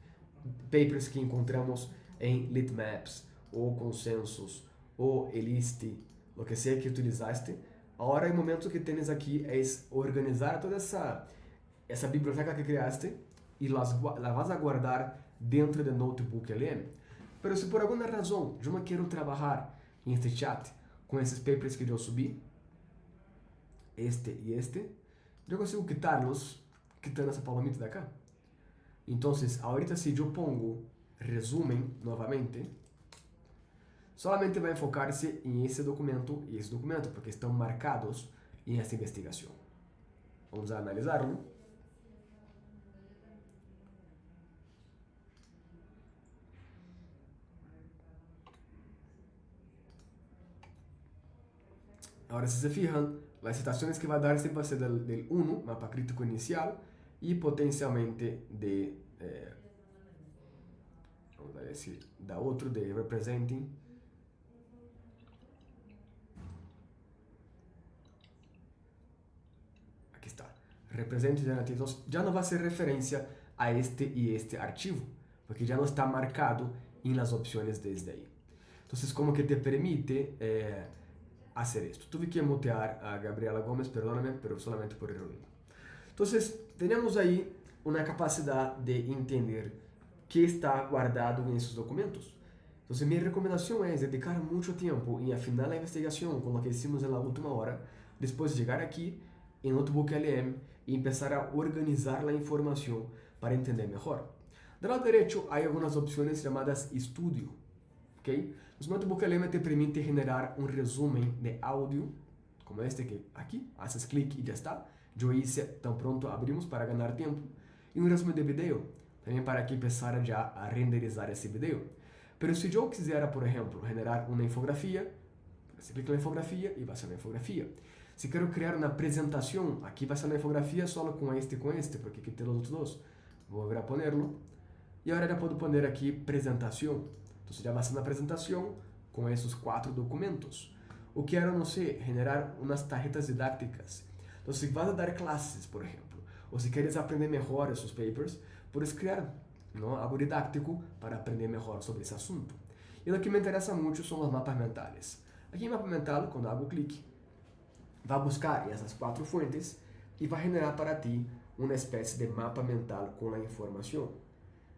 papers que encontramos em Litmaps, ou consensos, ou Eliste, lo que sea que utilizaste. Agora, o momento que tens aqui é organizar toda essa biblioteca que criaste e la vas a guardar dentro do Notebook LM. Pero se por alguma razão eu não quero trabalhar em este chat com esses papers que eu subi, este e este, eu consigo quitarlos quitando essa palomita de acá. Então, ahorita se eu pongo resumen novamente, solamente vai enfocar-se em esse documento e esse documento, porque estão marcados em essa investigação. Vamos a analisá-lo. Agora, se se fijan, as citações que vai dar sempre vai ser del 1, mapa crítico inicial, e potencialmente de, vamos decir, da outro, de Representing. Aqui está. Representing Generative. Então, já não vai ser referência a este e este arquivo, porque já não está marcado em las opções desde aí. Então, como que te permite hacer esto. Tuve que mutear a Gabriela Gómez, perdóname, pero solamente por error. Entonces, tenemos ahí una capacidad de entender qué está guardado en esos documentos. Entonces, mi recomendación es dedicar mucho tiempo en afinar la investigación con lo que hicimos en la última hora, después llegar aquí en Notebook LM y empezar a organizar la información para entender mejor. Del lado derecho hay algunas opciones llamadas estudio, ¿ok? O Notebook LM te permite generar un resumen de audio, como este que aquí, haces clic y ya está. Yo hice tan pronto abrimos para ganar tiempo. Y un resumen de video, también para que empezara ya a renderizar ese video. Pero si yo quisiera, por ejemplo, generar una infografía, se clica en la infografía y va a ser una infografía. Si quiero crear una presentación, aquí va a ser una infografía solo con este, porque quité los otros dos. Voy a volver a ponerlo. Y ahora ya puedo poner aquí presentación. Entonces ya va a ser una presentación con esos 4 documentos. O quiero, no sé, generar unas tarjetas didácticas. Entonces, si vas a dar clases, por ejemplo, o si quieres aprender mejor esos papers, puedes crear, ¿no?, algo didáctico para aprender mejor sobre ese asunto. Y lo que me interesa mucho son los mapas mentales. Aquí en mapa mental, cuando hago clic, va a buscar esas 4 fuentes y va a generar para ti una especie de mapa mental con la información.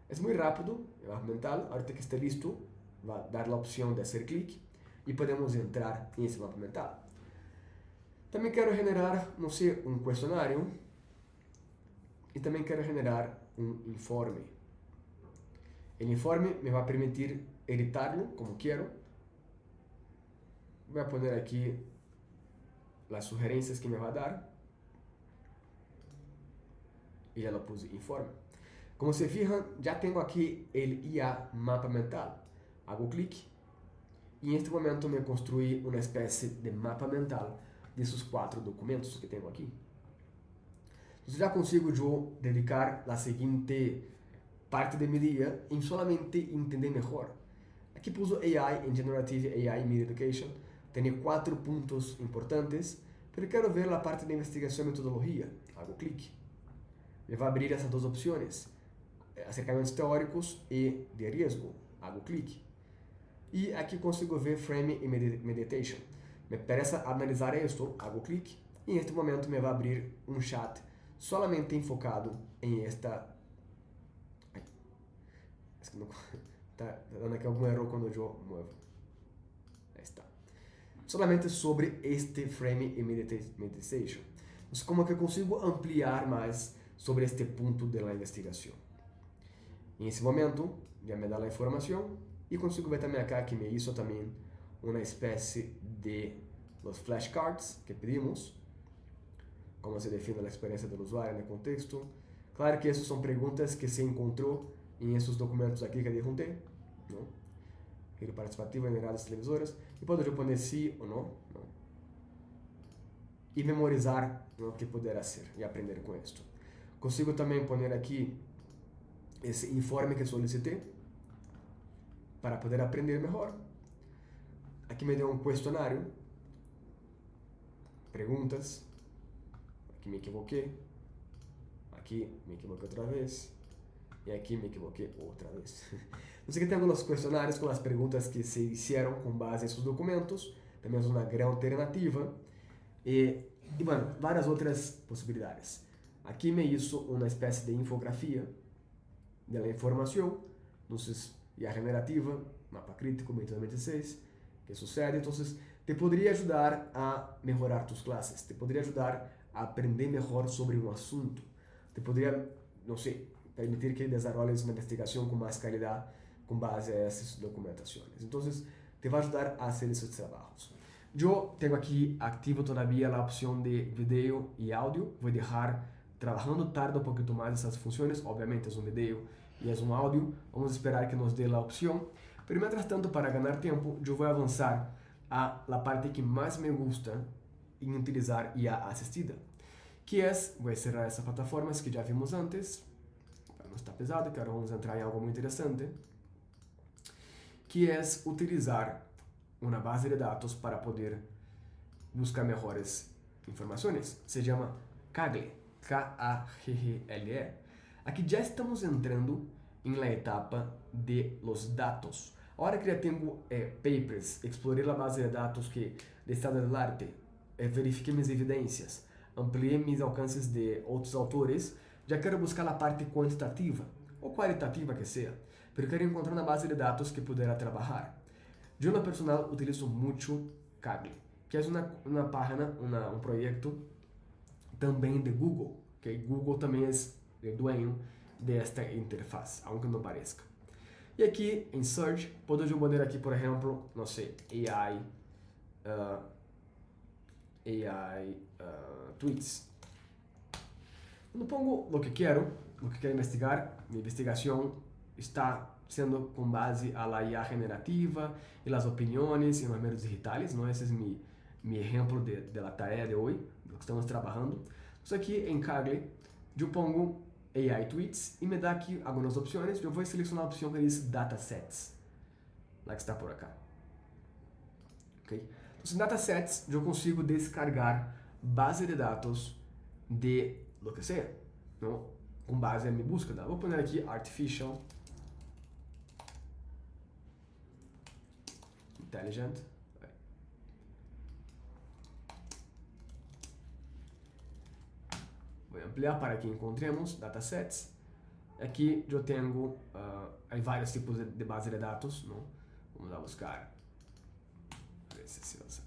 Es muy rápido el mapa mental. Ahorita que esté listo, va a dar la opción de hacer clic y podemos entrar en ese mapa mental. También quiero generar, no sé, un cuestionario y también quiero generar un informe. El informe me va a permitir editarlo como quiero. Voy a poner aquí las sugerencias que me va a dar y ya lo puse informe. Como se fijan, ya tengo aquí el IA mapa mental. Hago clic y en este momento me construí una especie de mapa mental de esos 4 documentos que tengo aquí. Entonces ya consigo yo dedicar la siguiente parte de mi día en solamente entender mejor. Aquí puso AI en Generative AI Media Education. Tiene 4 puntos importantes, pero quiero ver la parte de investigación y metodología. Hago clic. Me va a abrir esas 2 opciones, acercamientos teóricos y de riesgo. Hago clic. Y aquí consigo ver Frame y Meditation. Me interesa analisar esto, hago clic. Y en este momento me va a abrir un chat solamente enfocado en esta... Ay, es que no... Está dando aquí algún error cuando yo muevo. Ahí está. Solamente sobre este Frame y Meditation. Entonces, como que consigo ampliar más sobre este punto de la investigación. En ese momento, ya me da la información y consigo ver también acá que me hizo también una especie de los flashcards que pedimos, cómo se define la experiencia del usuario en el contexto. Claro que esas son preguntas que se encontró en esos documentos aquí que adjunté, ¿no? Giro participativo en redes televisoras, y puedo yo poner sí o no, ¿no? Y memorizar lo que poder hacer y aprender con esto. Consigo también poner aquí ese informe que solicité para poder aprender mejor. Aquí me dio un cuestionario, preguntas, aquí me equivoqué otra vez, y aquí me equivoqué otra vez. Entonces aquí tengo los cuestionarios con las preguntas que se hicieron con base en sus documentos, también es una gran alternativa, y bueno, varias otras posibilidades. Aquí me hizo una especie de infografía de la información, entonces ya generativa, mapa crítico 2026, ¿qué sucede? Entonces te podría ayudar a mejorar tus clases, te podría ayudar a aprender mejor sobre un asunto, te podría, no sé, permitir que desarrolles una investigación con más calidad con base a esas documentaciones. Entonces te va a ayudar a hacer esos trabajos. Yo tengo aquí activo todavía la opción de video y audio, voy a dejar trabajando tarde un poquito más esas funciones, obviamente es un video y es un audio, vamos a esperar que nos dé la opción, pero mientras tanto, para ganar tiempo, yo voy a avanzar a la parte que más me gusta en utilizar IA asistida, que es, voy a cerrar esas plataformas que ya vimos antes, para no estar pesado, que ahora vamos a entrar en algo muy interesante, que es utilizar una base de datos para poder buscar mejores informaciones. Se llama Kaggle, K-A-G-G-L-E. Aquí ya estamos entrando en la etapa de los datos. Ahora que ya tengo papers, exploré la base de datos que de estado del arte, verifiqué mis evidencias, amplié mis alcances de outros autores, já quero buscar a parte quantitativa, ou qualitativa que seja, pero quero encontrar uma base de dados que puder trabalhar. Eu, no personal, utilizo muito Kaggle, que é uma página, um projeto também de Google, que Google também é dueño desta interfaz, aunque não pareça. E aqui em Search, posso poner aqui, por exemplo, não sei, AI tweets. Quando pongo o que quero investigar, minha investigação está sendo com base a la IA generativa e as opiniões e os medios digitais, não? Esse é meu exemplo de la tarea de hoje, do que estamos trabalhando. Então aqui em Kaggle, eu pongo AI tweets e me dá aqui algumas opções. Eu vou selecionar a opção que diz datasets, lá que está por acá. Okay? Então, em datasets, eu consigo descargar base de dados de lo que seja, não? Com base em minha búsqueda. Vou pôr aqui Artificial Intelligent. Vou ampliar para que encontremos datasets. Aqui eu tenho vários tipos de base de dados, não? Vamos lá buscar. A ver se vai sair.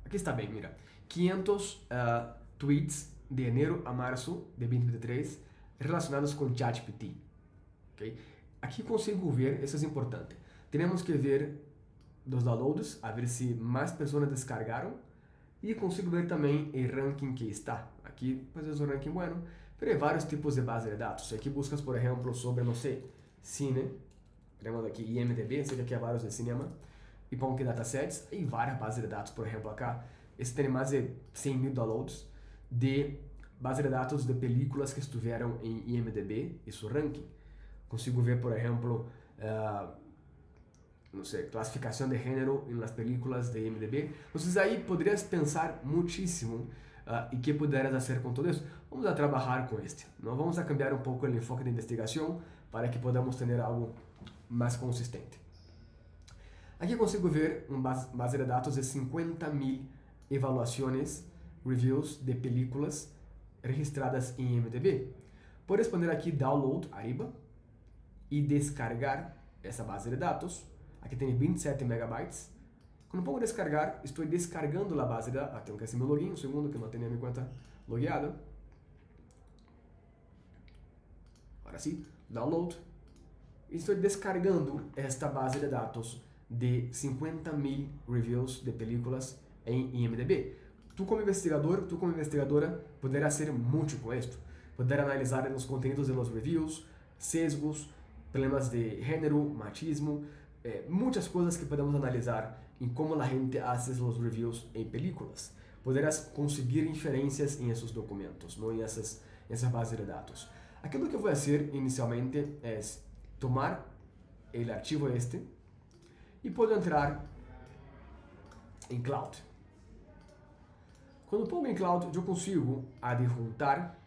Aqui está bem, mira. 500 tweets de janeiro a março de 2023 relacionados com ChatGPT. Okay? Aqui consigo ver, isso é importante. Temos que ver dos downloads, a ver se mais pessoas descargaram, e consigo ver também o ranking que está. Aqui, pues é um ranking bueno, pero hay vários tipos de base de dados. Aqui buscas, por exemplo, sobre, não sei, cine, temos aqui IMDb, sei que aqui há vários de cinema, e pongo aqui datasets, e várias bases de dados, por exemplo, acá, esse tem mais de 100.000 downloads de base de dados de películas que estiveram em IMDb e seu ranking. Consigo ver, por exemplo, não sei, classificação de gênero nas películas de IMDb. Então aí poderias pensar muitíssimo e que poderías fazer com tudo isso. Vamos a trabalhar com este. Não vamos a cambiar um pouco o enfoque de investigação para que podamos ter algo mais consistente. Aqui consigo ver uma base de dados de 50.000 avaliações, reviews de películas registradas em IMDb. Puedes poner aqui download arriba e descargar essa base de dados. Aqui tem 27 megabytes. Quando pongo descargar, estou descargando a base de dados. Tenho que fazer meu login, um segundo que não tenho a minha conta logueada. Agora sim, download. Estou descargando esta base de dados de 50.000 reviews de películas em IMDb. Tu como investigador, tu como investigadora, poderá ser muito com isto. Poderá analisar os conteúdos de los reviews, sesgos, problemas de gênero, machismo, muitas coisas que podemos analisar em como a gente faz os reviews em películas. Poderás conseguir inferências em esses documentos, não em essas bases de dados. Aquilo que eu vou fazer inicialmente é tomar o arquivo este e posso entrar em Cloud. Quando pongo em Cloud, eu consigo adjuntar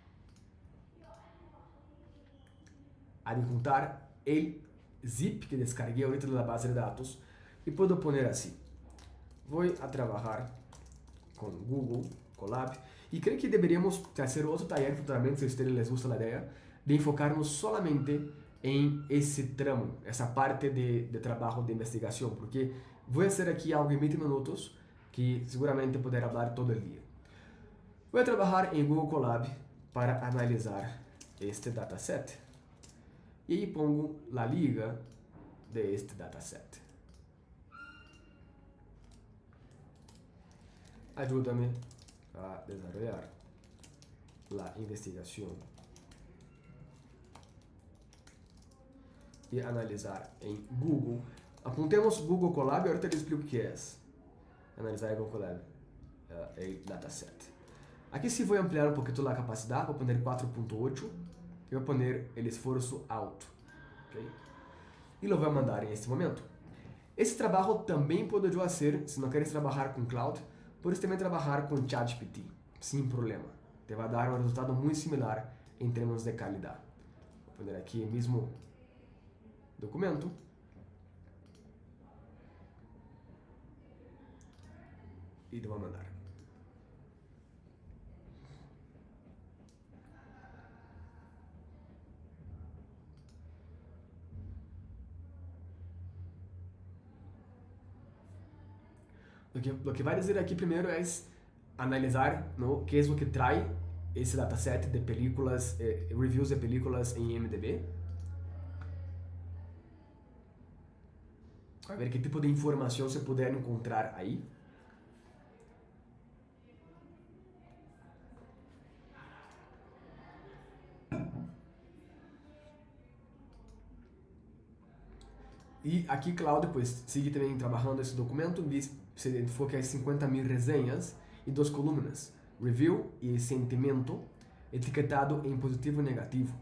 o zip que descarguei ahorita da base de dados e posso pôr assim. Vou a trabalhar com Google Colab e creio que deveríamos fazer outro taller futuramente, se a ustedes les gusta a ideia, de enfocarnos solamente em esse tramo, essa parte de trabalho de investigação, porque vou fazer aqui algo em 20 minutos que seguramente poderá falar todo o dia. Vou trabalhar em Google Colab para analisar este dataset. E aí pongo a liga de este dataset. Ajuda-me a desenvolver a investigação e analisar em Google. Apuntemos Google Colab e agora eu te explico o que é. Analisar em Google Colab o dataset. Aqui se vou ampliar um pouquinho a capacidade, vou pôr 4.8 e vou pôr o esforço alto. Okay? E lo vou mandar em este momento. Esse trabalho também pode eu fazer, se não queres trabalhar com Cloud, podes também trabalhar com ChatGPT, sem problema. Te vai dar um resultado muito similar em termos de qualidade. Vou pôr aqui o mesmo documento. E vou mandar. O que vai dizer aqui primeiro é analisar o que é o que traz esse dataset de películas, reviews de películas em IMDb. A ver que tipo de informação se puder encontrar aí. E aqui Cloud depois sigue também trabalhando esse documento, se identifica as 50.000 resenhas e 2 colunas, review e sentimento, etiquetado em positivo e negativo.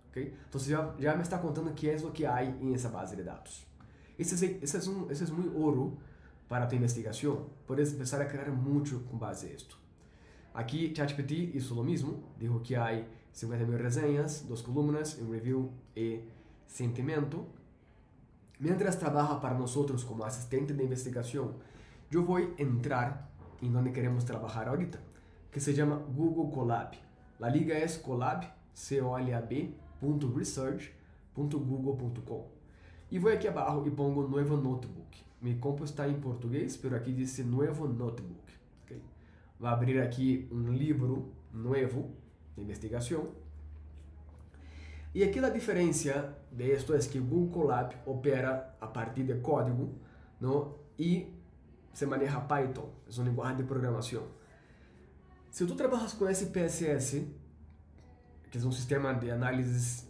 Okay? Então já me está contando o que é o que há em essa base de dados. Esse é muito ouro para a tua investigação. Puedes começar a criar muito com base a isto. Aqui ChatGPT hizo lo mismo, dijo que há 50.000 resenhas, 2 colunas, um review e sentimento. Mientras trabaja para nosotros como asistente de investigación, yo voy a entrar en donde queremos trabajar ahorita, que se llama Google Colab. La liga es colab.research.google.com. Y voy aquí abajo y pongo nuevo notebook. Mi compu está en portugués, pero aquí dice nuevo notebook. ¿Okay? Va a abrir aquí un libro nuevo de investigación. E aqui a diferença de esto é que o Google Colab opera a partir de código, ¿no? E se maneja Python, é uma linguagem de programação. Se tu trabalhas com SPSS, que é um sistema de análise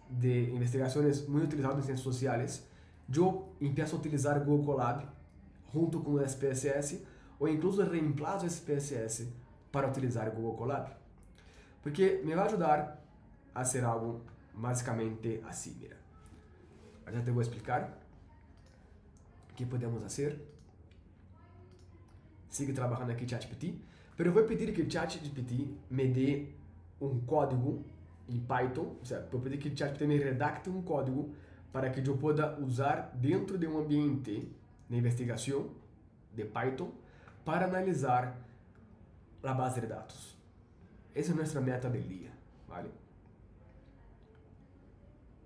de investigações muito utilizado em ciências sociais, eu empiezo a utilizar Google Colab junto com o SPSS o incluso reemplazo esse PSS para utilizar Google Colab. Porque me vai ajudar a hacer algo basicamente assim, mira. Já te vou explicar o que podemos fazer. Sigue trabalhando aqui ChatGPT, pero eu vou pedir que o ChatGPT me dê um código em Python, ou seja, vou pedir que o ChatGPT me redacte um código para que eu possa usar dentro de um ambiente de investigação de Python para analisar a base de dados. Essa é a nossa meta do dia, ¿vale?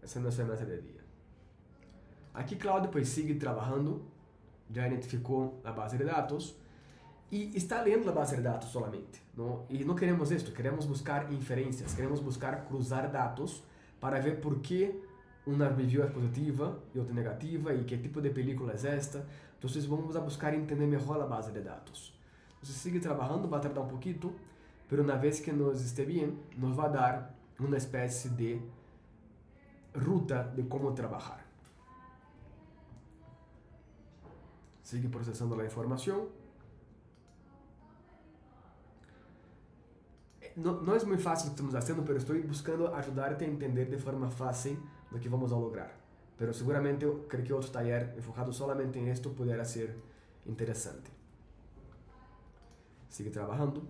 Essa é a nossa meta do dia. Aqui Cláudio pues sigue trabalhando, já identificou a base de dados e está lendo a base de dados solamente, não? E não queremos isto, queremos buscar inferências, queremos buscar cruzar dados para ver por que uma review é positiva e outra negativa e que tipo de película é esta. Então vamos a buscar entender melhor a base de dados. Você sigue trabalhando, vai tardar um pouquinho, mas uma vez que nos esteja bem, nos vai dar uma espécie de ruta de como trabalhar. Sigue processando a informação. Não é muito fácil o que estamos fazendo, mas estou buscando ajudar-te a entender de forma fácil o que vamos a lograr. Pero seguramente eu creio que outro taller enfocado solamente em esto poderá ser interessante. Sigue trabalhando.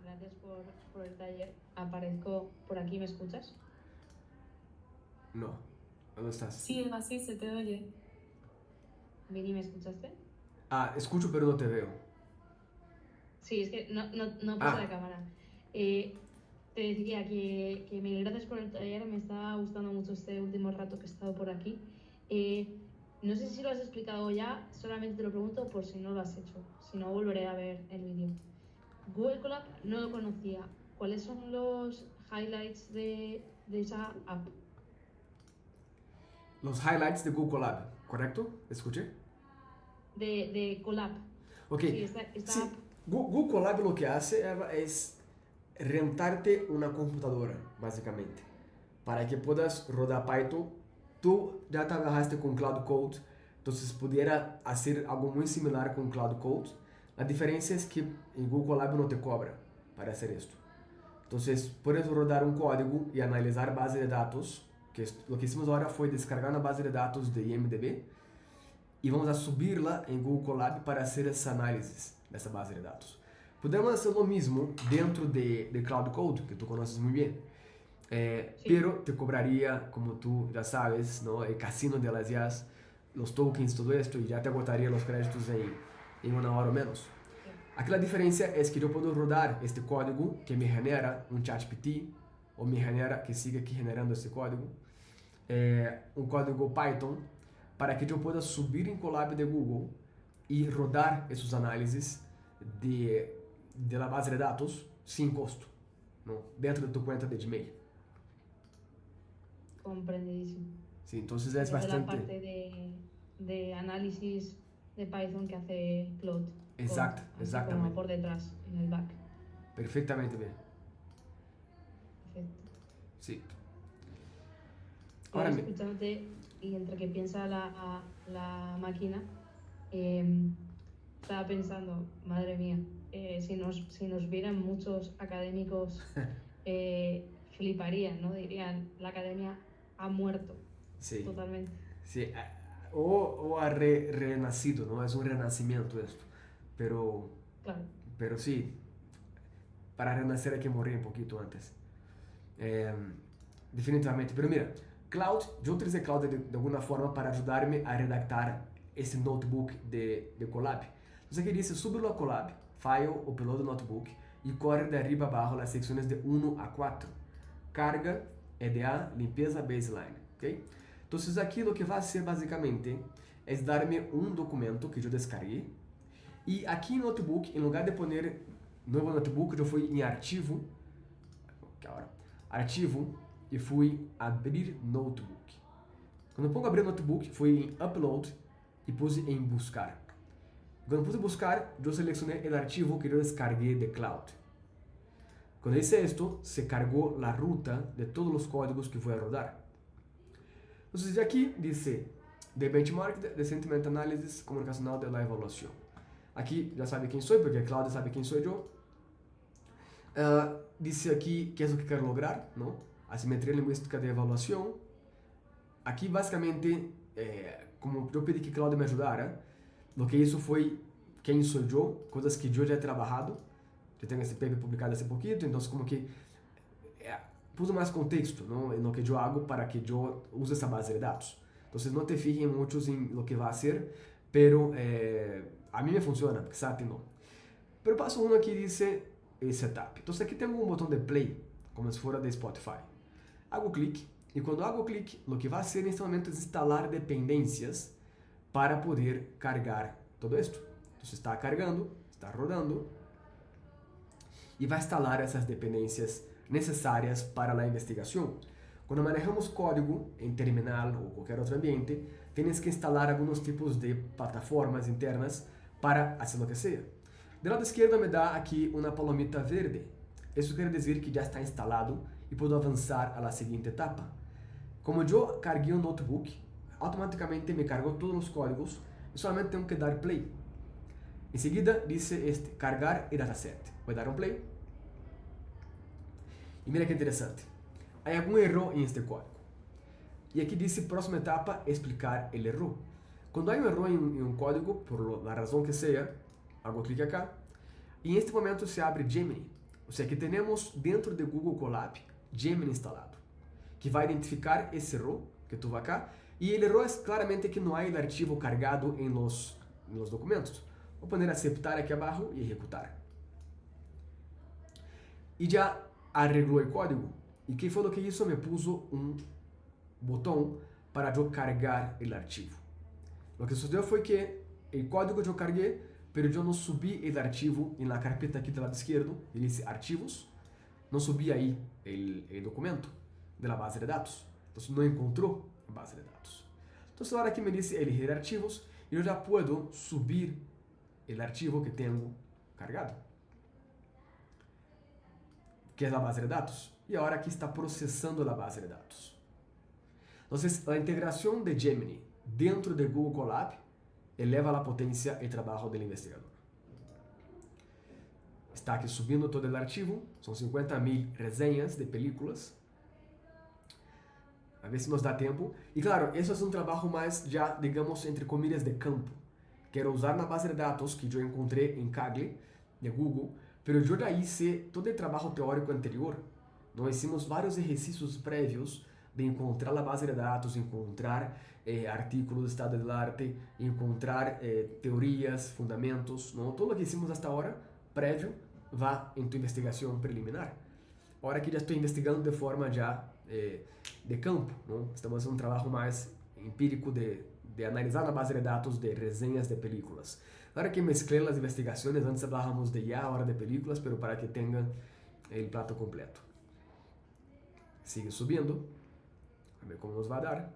Gracias por el taller. Aparezco por aquí, ¿me escuchas? No. ¿Dónde estás? Sí, Eva, sí, se te oye. Vini, ¿me escuchaste? Ah, escucho pero no te veo. Sí, es que no puse la cámara. Te decía que mil gracias por el taller, me está gustando mucho este último rato que he estado por aquí. No sé si lo has explicado ya, solamente te lo pregunto por si no lo has hecho, si no volveré a ver el vídeo. Google Colab no lo conocía. ¿Cuáles son los highlights de esa app? Los highlights de Google Colab, ¿correcto? ¿Escuché? De Colab. Ok. Sí, esta Sí. app. Google Colab lo que hace es rentarte una computadora, básicamente, para que puedas rodar Python. Tú ya trabajaste con Cloud Code, entonces pudiera hacer algo muy similar con Cloud Code. La diferencia es que en Google Colab no te cobra para hacer esto. Entonces puedes rodar un código y analizar base de datos, que lo que hicimos ahora fue descargar una base de datos de IMDb y vamos a subirla en Google Colab para hacer ese análisis de esa base de datos. Podemos hacer lo mismo dentro de Cloud Code, que tú conoces muy bien, Sí. pero te cobraría, como tú ya sabes, ¿no? El casino de las IAs, los tokens, todo esto, y ya te agotaría los créditos en una hora o menos. Aquí la diferencia es que yo puedo rodar este código que me genera un ChatGPT, o me genera, que sigue aquí generando este código, un código Python, para que yo pueda subir en Colab de Google y rodar esos análisis de la base de datos sin costo, ¿no? Dentro de tu cuenta de Gmail. Comprendidísimo. Sí, entonces es Esa es la bastante... parte de análisis de Python que hace Claude. Exacto, así exactamente. como por detrás, en el back. Perfectamente bien. Perfecto. Sí. Ahora Ahora, escuchándote y entre que piensa la máquina, estaba pensando, madre mía, si nos vieran muchos académicos, fliparían, ¿no? Dirían, la academia ha muerto sí, totalmente. sí. O ha renacido, ¿no? Es un renacimiento esto. Claro. Pero sí, para renacer hay que morir un poquito antes. Definitivamente. Pero mira, Cloud, yo utilicé Cloud de alguna forma para ayudarme a redactar ese notebook de Colab. Entonces aquí dice, súbelo a Colab, File, Upload Notebook, y corre de arriba abajo las secciones de 1 a 4. Carga, EDA, limpieza, baseline. ¿Okay? Entonces aquí lo que va a hacer básicamente es darme un documento que yo descargué. Y aquí en Notebook, en lugar de poner nuevo Notebook, yo fui en Archivo, Archivo, y fui a abrir Notebook. Quando eu pongo abrir Notebook, fui em Upload e puse em Buscar. Quando puse Buscar, eu selecionei o arquivo que eu descarguei de Cloud. Quando hice esto, se cargou a ruta de todos os códigos que fui a rodar. Entonces, aquí dice de benchmark de sentiment analysis comunicacional de la evaluación. Aquí ya sabe quién soy, porque Claudia sabe quién soy yo. Dice aquí qué es lo que quiero lograr, ¿no? Asimetría lingüística de evaluación. Aquí, básicamente, como yo pedí que Claudia me ayudara, lo que hizo fue quién soy yo, cosas que yo ya he trabajado. Yo tengo este paper publicado hace poquito, entonces como que puso más contexto, ¿no? En lo que yo hago para que yo use esa base de datos. Entonces no te fijes mucho en lo que va a hacer, pero a mí me funciona, quizá a ti no. Pero paso 1 aquí dice setup. Entonces aquí tengo un botón de play, como si fuera de Spotify. Hago clic, y cuando hago clic, lo que va a hacer en este momento es instalar dependencias para poder cargar todo esto. Entonces está cargando, está rodando, y va a instalar esas dependencias necesarias para la investigación. Cuando manejamos código en terminal o cualquier otro ambiente, tienes que instalar algunos tipos de plataformas internas para hacer lo que sea. Del lado izquierdo me da aquí una palomita verde. Eso quiere decir que ya está instalado y puedo avanzar a la siguiente etapa. Como yo cargué un notebook, automáticamente me cargó todos los códigos y solamente tengo que dar play. Enseguida dice cargar el dataset. Voy a dar un play. Y mira qué interesante. Hay algún error en este código. Y aquí dice próxima etapa, explicar el error. Cuando hay un error en un código, por la razón que sea, hago clic acá. Y en este momento se abre Gemini. O sea que tenemos dentro de Google Colab Gemini instalado, que va a identificar ese error que tuvo acá. Y el error es claramente que no hay el archivo cargado en los documentos. Voy a poner aceptar aquí abajo y ejecutar. Y ya arregló el código. ¿Y qué fue lo que hizo? Me puso un botón para yo cargar el archivo. Lo que sucedió fue que el código yo cargué, pero yo no subí el archivo en la carpeta aquí del lado izquierdo, y dice archivos. No subí ahí el documento de la base de datos. Entonces no encontró la base de datos. Entonces ahora aquí me dice elegir archivos y yo ya puedo subir el archivo que tengo cargado, que es la base de datos. Y ahora aquí está procesando la base de datos. Entonces, la integración de Gemini dentro de Google Colab eleva la potencia y trabajo del investigador. Está aquí subiendo todo el archivo, son 50.000 reseñas de películas. A ver si nos da tiempo. Y claro, eso es un trabajo más ya, digamos, entre comillas, de campo. Quiero usar una base de datos que yo encontré en Kaggle, de Google, pero yo ya hice todo el trabajo teórico anterior. Nós hicimos vários exercícios prévios de encontrar a base de dados, encontrar artículos de estado del arte, encontrar teorias, fundamentos, ¿no? Todo lo que hicimos hasta ahora, prévio, va en tu investigación preliminar. Ahora que ya estoy investigando de forma ya de campo, ¿no? Estamos haciendo un trabajo más empírico de analizar la base de datos de reseñas de películas. Ahora que mezclé las investigaciones, antes hablábamos de ya, ahora de películas, pero para que tengan el plato completo. Sigue subiendo. A ver cómo nos va a dar.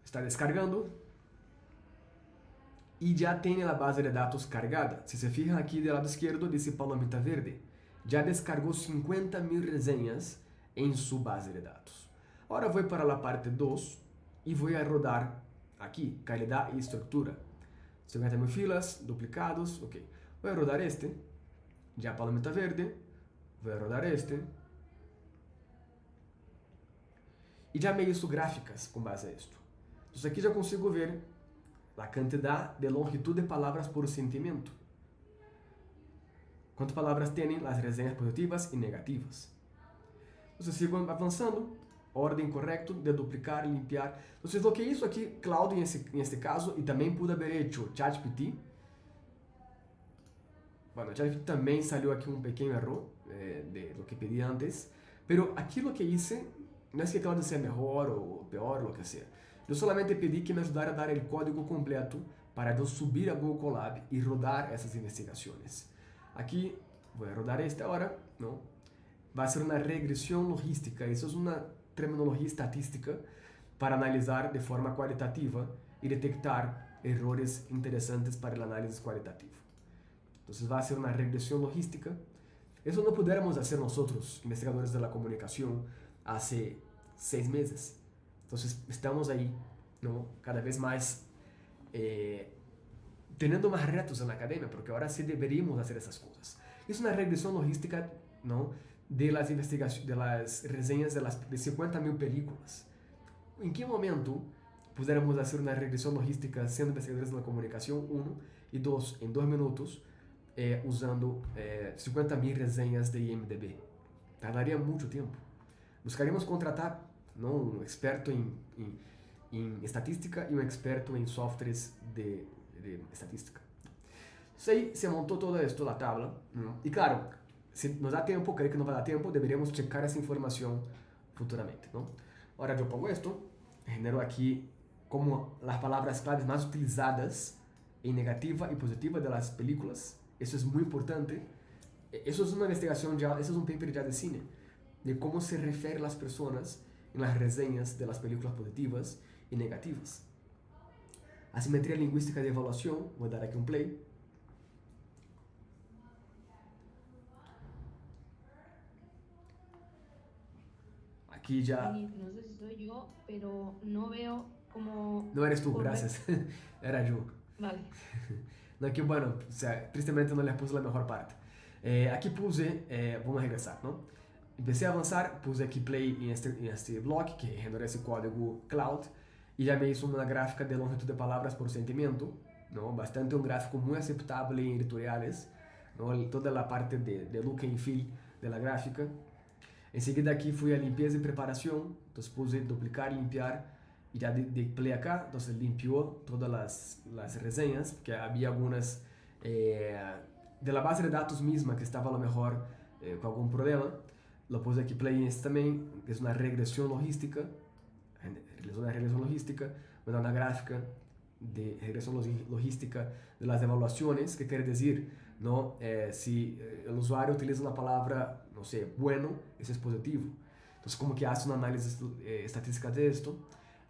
Está descargando. Y ya tiene la base de datos cargada. Si se fijan aquí del lado izquierdo, dice palomita verde. Ya descargó 50.000 reseñas en su base de datos. Ahora voy para la parte 2 y voy a rodar aquí, calidad y estructura. 50.000 filas, duplicados, ok. Voy a rodar este, ya palomita verde, voy a rodar este. Y ya me hizo gráficas con base a esto. Entonces aquí ya consigo ver la cantidad de longitud de palabras por sentimiento. ¿Cuántas palabras tienen las reseñas positivas y negativas? Entonces sigo avanzando. Orden correcto de duplicar, limpiar. Entonces lo que hizo aquí Claudio en este caso, y también pudo haber hecho ChatGPT. Bueno, ChatGPT también salió aquí un pequeño error de lo que pedí antes. Pero aquí lo que hice, no es que Claudio sea mejor o peor, lo que sea. Yo solamente pedí que me ayudara a dar el código completo para yo subir a Google Colab y rodar esas investigaciones. Aquí voy a rodar este ahora, ¿no? Va a ser una regresión logística. Eso es una terminología estatística para analizar de forma cualitativa y detectar errores interesantes para el análisis cualitativo. Entonces va a ser una regresión logística. Eso no pudiéramos hacer nosotros, investigadores de la comunicación, hace 6 meses. Entonces estamos ahí, ¿no? Cada vez más teniendo más retos en la academia, porque ahora sí deberíamos hacer esas cosas. Es una regresión logística, ¿no? De las investigaciones, de las reseñas de 50.000 películas. ¿En qué momento pudiéramos hacer una regresión logística siendo investigadores de la comunicación, 1, y 2, en 2 minutos, usando 50.000 reseñas de IMDb? Tardaría mucho tiempo. Buscaríamos contratar, ¿no? Un experto en estatística y un experto en softwares de estatística. Entonces ahí se montó todo esto, la tabla, ¿no? Y claro, si nos da tiempo, creo que no va a dar tiempo, deberíamos checar esa información futuramente, ¿no? Ahora yo pongo esto, genero aquí como las palabras claves más utilizadas en negativa y positiva de las películas. Eso es muy importante. Eso es una investigación ya, eso es un paper ya de cine, de cómo se refieren las personas en las reseñas de las películas positivas y negativas. Asimetría lingüística de evaluación, voy a dar aquí un play. Aquí ya... No sé si soy yo, pero no veo como... No eres tú, gracias. Era yo. Vale. No, que bueno, o sea, tristemente no les puse la mejor parte. Aquí puse, vamos a regresar, ¿no? Empecé a avanzar, puse aquí play en este block, que generó ese código cloud, y ya me hizo una gráfica de longitud de palabras por sentimiento, ¿no? Bastante un gráfico muy aceptable en editoriales, ¿no? Toda la parte de look and feel de la gráfica. Enseguida aquí fui a limpieza y preparación, entonces puse duplicar, limpiar, y ya de play acá, entonces limpió todas las reseñas, que había algunas de la base de datos misma que estaba a lo mejor con algún problema. Lo puse aquí play en este también, que es una regresión logística, me da una gráfica de regresión logística de las evaluaciones, que quiere decir, ¿no? Si el usuario utiliza una palabra, no sé, bueno, eso es positivo. Entonces, como que hace un análisis estatística de esto.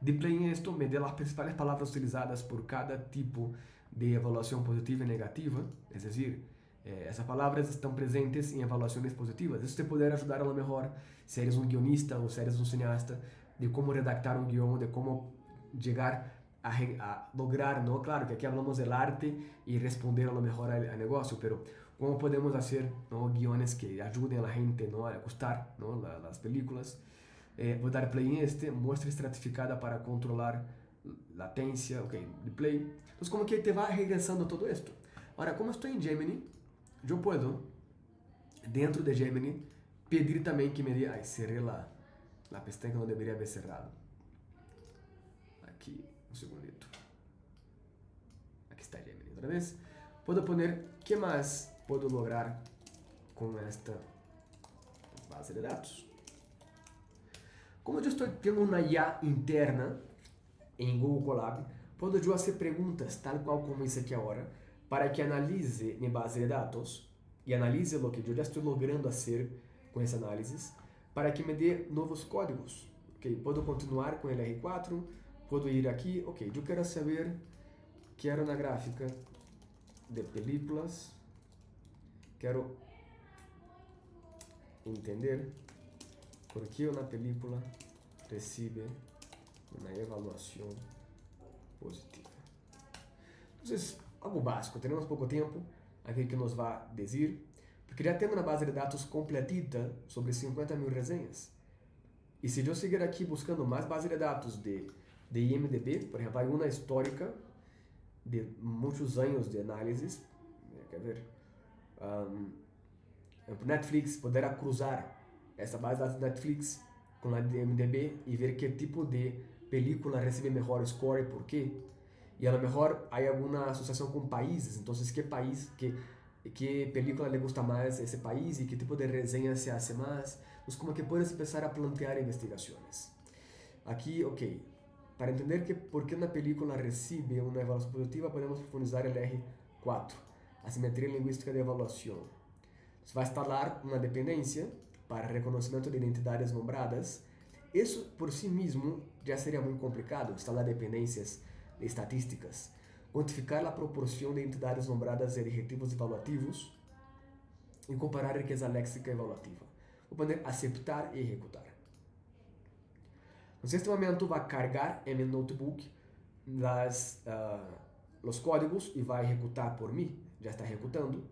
De play en esto, me da las principales palabras utilizadas por cada tipo de evaluación positiva y negativa, es decir, esas palabras están presentes en evaluaciones positivas. Eso te puede ayudar a lo mejor si eres un guionista o si eres un cineasta, de cómo redactar un guión, de cómo llegar a lograr, ¿no? Claro que aquí hablamos del arte y responder a lo mejor al negocio, pero cómo podemos hacer, ¿no? Guiones que ayuden a la gente, ¿no? A gustar, ¿no? Las películas. Voy a dar play en este, muestra estratificada para controlar latencia, ok, de play. Entonces como que te va regresando todo esto. Ahora, como estoy en Gemini, yo puedo, dentro de Gemini, pedir también que me diga, ay, cerré la pestaña que no debería haber cerrado. Aquí, un segundito. Aquí está Gemini otra vez. Puedo poner, ¿qué más puedo lograr con esta base de datos? Como yo tengo una IA interna en Google Colab, puedo yo hacer preguntas, tal cual como hice aquí ahora, para que analice mi base de datos y analice lo que yo ya estoy logrando hacer con ese análisis, para que me dé nuevos códigos. Okay, puedo continuar con el R4, puedo ir aquí, ok, yo quiero saber, quiero una gráfica de películas, quiero entender por qué una película recibe una evaluación positiva. Entonces, algo básico, tenemos poco tiempo, aqui que nos va decir, porque ya tengo una base de datos completita sobre 50.000 reseñas. Y si yo seguir aquí buscando más base de datos de IMDb, por ejemplo, hay una histórica de muchos años de análisis, quer ver, Netflix poderá cruzar essa base de dados de Netflix com a de IMDb e ver que tipo de película recibe mejor score e por quê. E a lo mejor hay alguna asociación con países, entonces qué país, qué película le gusta más a ese país y qué tipo de reseña se hace más. Entonces como que puedes empezar a plantear investigaciones. Aquí, ok, para entender que por qué una película recibe una evaluación positiva, podemos profundizar el R4, asimetría lingüística de evaluación. Entonces va a instalar una dependencia para reconocimiento de identidades nombradas. Eso por sí mismo ya sería muy complicado, instalar dependencias estatísticas. quantificar a proporção de entidades nombradas em adjetivos evaluativos e comparar a riqueza léxica evaluativa. Vou poner aceptar e executar. Então, este momento vai carregar em meu notebook os códigos e vai executar por mim. Já está executando.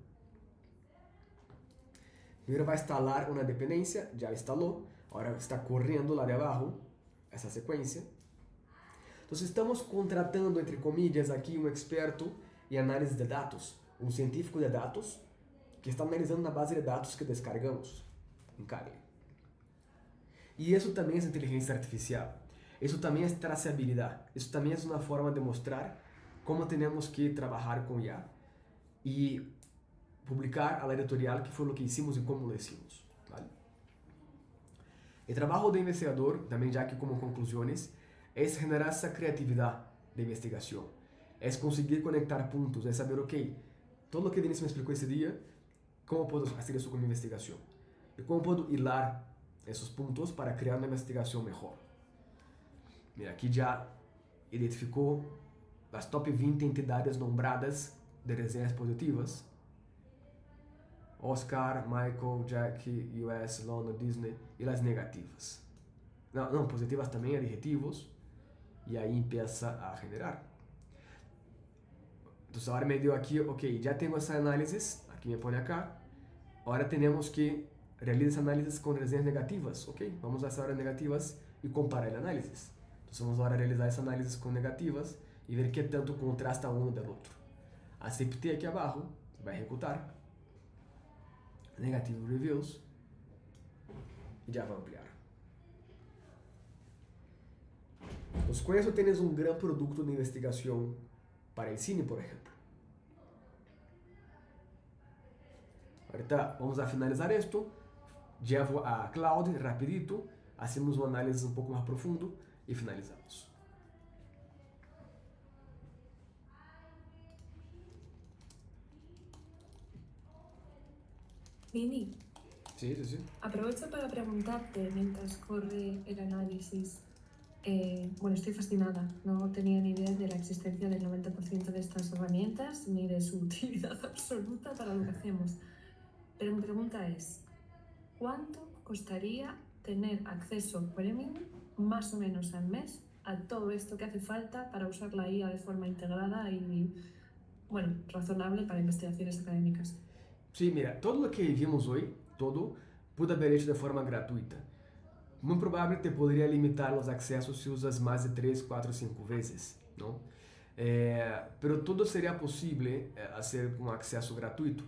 Primeiro vai instalar uma dependência, já instalou. Agora está correndo lá de abaixo essa sequência. Então, estamos contratando, entre comillas, aqui um experto em análise de dados, um científico de dados, que está analisando na base de dados que descargamos em Kaggle. E isso também é inteligência artificial. Isso também é traçabilidade. Isso também é uma forma de mostrar como temos que trabalhar com IA e publicar a editorial que foi o que hicimos e como lo hicimos. ¿Vale? O trabalho do investigador, também já que como conclusões, é generar essa criatividade de investigação. É conseguir conectar pontos, é saber, ok, todo o que Denise me explicou esse dia, como posso fazer isso com minha investigação? E como posso hilar esses pontos para criar uma investigação melhor? Mira, aqui já identificou as top 20 entidades nombradas de resenhas positivas. Oscar, Michael, Jack, US, London, Disney, e as negativas. Não, positivas também, adjetivos, e aí empieza a generar. Então, agora me deu aqui, ok, já tenho essa análise, aqui me põe acá, agora temos que realizar análises com resenhas negativas, ok? Vamos a essas negativas e comparar as análises. Então, vamos agora realizar essas análises com negativas e ver que tanto contrasta um do outro. Aceptei aqui abaixo, vai executar. Negative Reviews e já vai ampliar. Então, com isso tens um grande produto de investigação para ensino, por exemplo. Ahorita vamos a finalizar esto. Llevo a cloud rapidito, hacemos uma análise um pouco mais profundo e finalizamos. Vini, Sí, sí, sí. aprovecho para preguntarte mientras corre el análisis. Bueno, estoy fascinada. No tenía ni idea de la existencia del 90% de estas herramientas ni de su utilidad absoluta para lo que hacemos. Pero mi pregunta es, ¿cuánto costaría tener acceso premium más o menos al mes a todo esto que hace falta para usar la IA de forma integrada y, bueno, razonable para investigaciones académicas? Sí, mira, todo lo que vimos hoy, todo, pudo haber hecho de forma gratuita. Muy probable te podría limitar los accesos si usas más de 3, 4, 5 veces, ¿no? Pero todo sería posible hacer con acceso gratuito.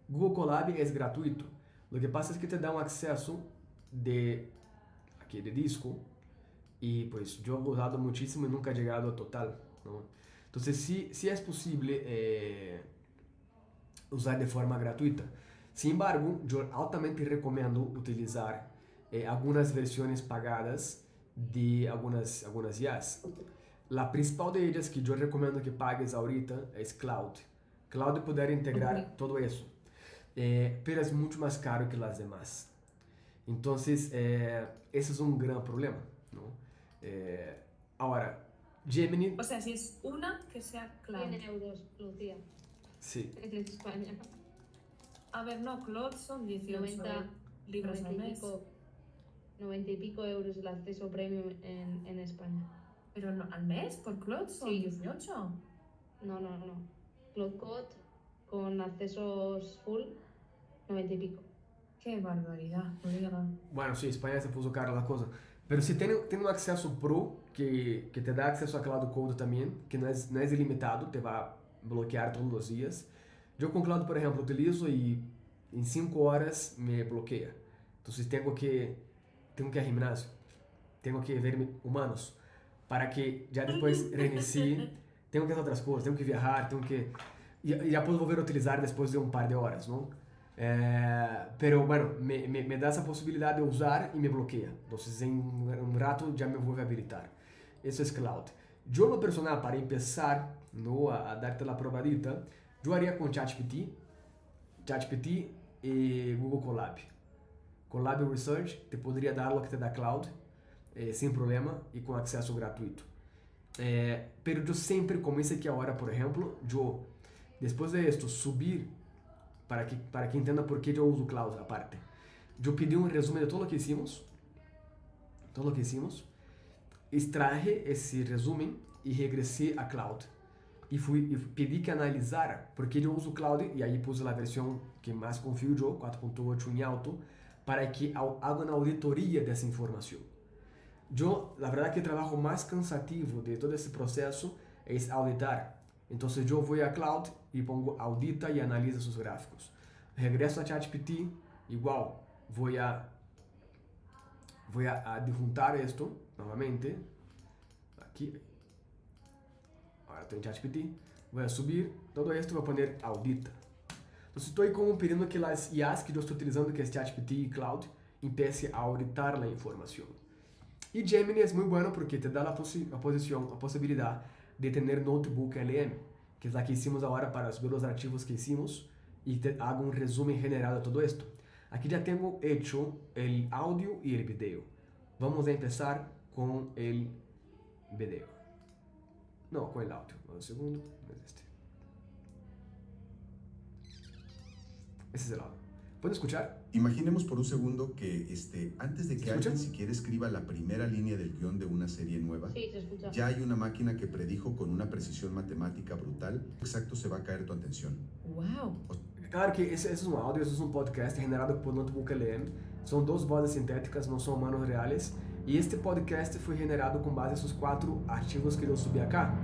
Google Colab es gratuito. Lo que pasa es que te da un acceso de disco y pues yo he usado muchísimo y nunca he llegado a total, ¿no? Entonces sí es posible usar de forma gratuita. Sin embargo, yo altamente recomiendo utilizar algunas versiones pagadas de algunas IAs. La principal de ellas que yo recomiendo que pagues ahorita es Cloud. Cloud poder integrar todo eso, pero es mucho más caro que las demás. Entonces, ese es un gran problema, ¿no? Ahora, Gemini... O sea, si es una, que sea Cloud. 100 euros, Lucía. Sí. En España. A ver, no, Cloud son 18 libras al mes. 90 y pico euros el acceso premium en España. Pero no, al mes por Cloud son Sí. 18. No. Cloud Code con accesos full, 90 y pico. Qué barbaridad, colega. Bueno, sí, España se puso cara la cosa. Pero si tiene un acceso pro que te da acceso a Cloud Code también, que no es ilimitado, te va a bloquear todos los días. Yo con Cloud, por ejemplo, utilizo y en 5 horas me bloquea. Entonces tengo que ir al gimnasio, tengo que ver humanos, para que ya después reinicie, tengo que hacer otras cosas, tengo que viajar, y ya puedo volver a utilizar después de un par de horas, ¿no? Pero bueno, me da esa posibilidad de usar y me bloquea. Entonces en un rato ya me vuelve a habilitar. Eso es Cloud. Yo en lo personal, para empezar, ¿no? a darte la probadita, yo haría con ChatGPT y Google Colab. Colab Research te podría dar lo que te da Cloud sin problema y con acceso gratuito. pero yo siempre, como hice aquí ahora, por ejemplo, yo, después de esto, subir, para que entienda por qué yo uso Cloud aparte. Yo pedí un resumen de todo lo que hicimos, extraje ese resumen y regresé a Cloud. Y pedí que analizara, porque yo uso Cloud y ahí puse la versión que más confío yo, 4.8 en alto, para que haga una auditoría de esa información. Yo, la verdad que el trabajo más cansativo de todo ese proceso es auditar. Entonces yo voy a Cloud y pongo audita y analiza sus gráficos. Regreso a ChatGPT, igual, voy a adjuntar esto nuevamente, aquí, ahora estoy en ChatGPT, voy a subir todo esto y voy a poner audita. Entonces estoy como pidiendo que las IAs que yo estoy utilizando, que es ChatGPT y Cloud, empiece a auditar la información. Y Gemini es muy bueno porque te da la posibilidad de tener notebook LM, que es la que hicimos ahora para subir los archivos que hicimos y te hago un resumen general de todo esto. Aquí ya tengo hecho el audio y el video. Vamos a empezar con el video. No, con el audio. Un segundo. Ese es el audio. ¿Pueden escuchar? Imaginemos por un segundo que antes de que ¿Escucha? alguien siquiera escriba la primera línea del guión de una serie nueva, Sí, se escucha. ya hay una máquina que predijo con una precisión matemática brutal exacto se va a caer tu atención. ¡Wow! Claro que esse é um áudio, esse é um podcast generado por Notebook LM. São duas vozes sintéticas, não são humanos reais. E este podcast foi generado com base nesses 4 artigos que eu subi acá.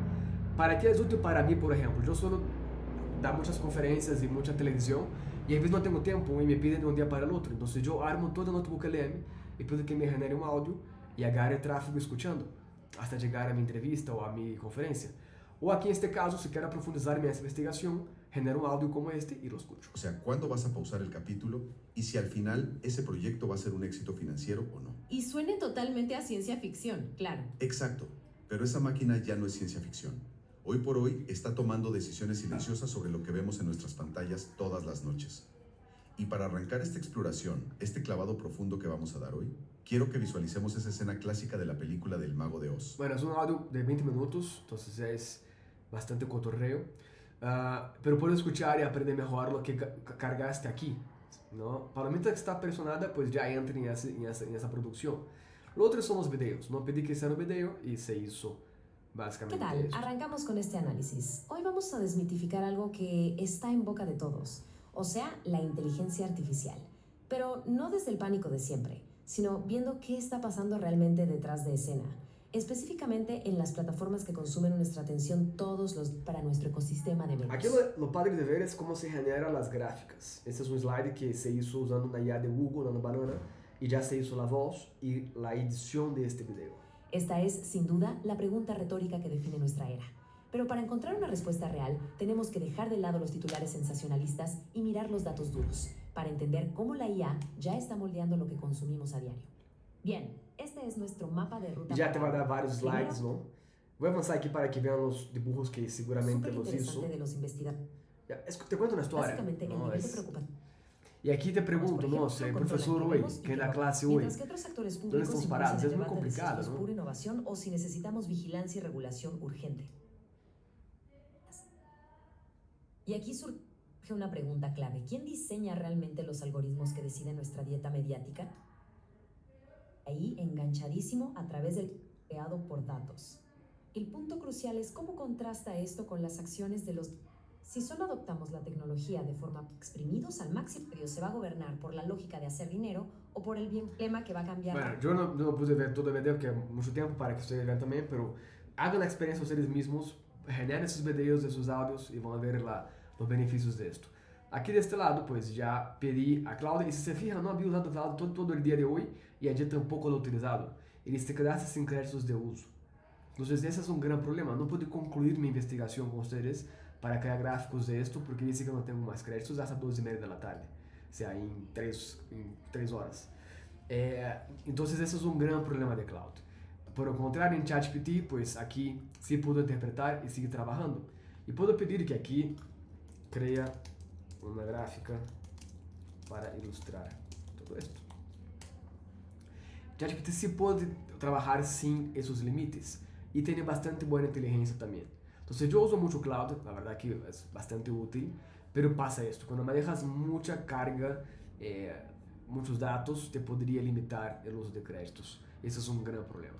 Para que é útil para mim, por exemplo? Eu solo dar muitas conferências e muita televisão e às vezes não tenho tempo e me pedem de um dia para o outro. Então eu armo todo o Notebook LM e pido que me genere um áudio e agarre tráfego escutando, até chegar a minha entrevista ou a minha conferência. Ou aqui, neste caso, se quero aprofundizar minha investigação, genero un audio como este y lo escucho. O sea, ¿cuándo vas a pausar el capítulo? Y si al final ese proyecto va a ser un éxito financiero o no. Y suene totalmente a ciencia ficción, claro. Exacto, pero esa máquina ya no es ciencia ficción. Hoy por hoy está tomando decisiones silenciosas sobre lo que vemos en nuestras pantallas todas las noches. Y para arrancar esta exploración, este clavado profundo que vamos a dar hoy, quiero que visualicemos esa escena clásica de la película del Mago de Oz. Bueno, es un audio de 20 minutos, entonces es bastante cotorreo. Pero puedo escuchar y aprender mejor lo que cargaste aquí, ¿no? Para mientras que está personada, pues ya entra en esa producción. Lo otro son los videos. No pedí que hiciera un video y se hizo básicamente ¿Qué tal? eso. Arrancamos con este análisis. Hoy vamos a desmitificar algo que está en boca de todos, o sea, la inteligencia artificial. Pero no desde el pánico de siempre, sino viendo qué está pasando realmente detrás de escena. Específicamente en las plataformas que consumen nuestra atención para nuestro ecosistema de medios. Aquí lo padre de ver es cómo se generan las gráficas. Este es un slide que se hizo usando una IA de Google, Nano Banana, y ya se hizo la voz y la edición de este video. Esta es, sin duda, la pregunta retórica que define nuestra era. Pero para encontrar una respuesta real, tenemos que dejar de lado los titulares sensacionalistas y mirar los datos duros, para entender cómo la IA ya está moldeando lo que consumimos a diario. Bien, este es nuestro mapa de ruta. Ya te va a dar varios slides, ¿no? Voy a avanzar aquí para que vean los dibujos que seguramente los hizo. De los investigadores. Te cuento una historia. Básicamente, ¿no? el nivel de preocupación. Y aquí te pregunto, no sé, profesor hoy, que es la clase hoy, Mientras que otros actores ¿dónde públicos estamos parados? impulsan el Es muy debate de si complicado, esto es ¿no? pura innovación o si necesitamos vigilancia y regulación urgente. Y aquí surge una pregunta clave. ¿Quién diseña realmente los algoritmos que deciden nuestra dieta mediática? Ahí enganchadísimo a través del creado por datos. El punto crucial es cómo contrasta esto con las acciones de los... Si solo adoptamos la tecnología de forma exprimidos al máximo, se va a gobernar por la lógica de hacer dinero o por el bien lema que va a cambiar. Bueno, yo no pude ver todo el video, que mucho tiempo para que ustedes vean también, pero hagan la experiencia ustedes mismos, generen sus videos, esos audios y van a ver los beneficios de esto. Aquí de este lado, pues ya pedí a Cloud, y si se fijan, no había usado Cloud todo el día de hoy y ayer tampoco lo he utilizado. Y se quedaste sin créditos de uso. Entonces ese es un gran problema. No pude concluir mi investigación con ustedes para crear gráficos de esto porque dice que no tengo más créditos hasta 2:30 de la tarde. O sea, en 3 horas. Entonces ese es un gran problema de Cloud. Por el contrario, en ChatGPT, pues aquí sí puedo interpretar y seguir trabajando. Y puedo pedir que aquí crea una gráfica para ilustrar todo esto. ChatGPT sí puede trabajar sin esos límites. y tiene bastante buena inteligencia también. Entonces yo uso mucho Cloud, la verdad que es bastante útil, pero pasa esto, cuando manejas mucha carga, muchos datos, te podría limitar el uso de créditos. Ese es un gran problema.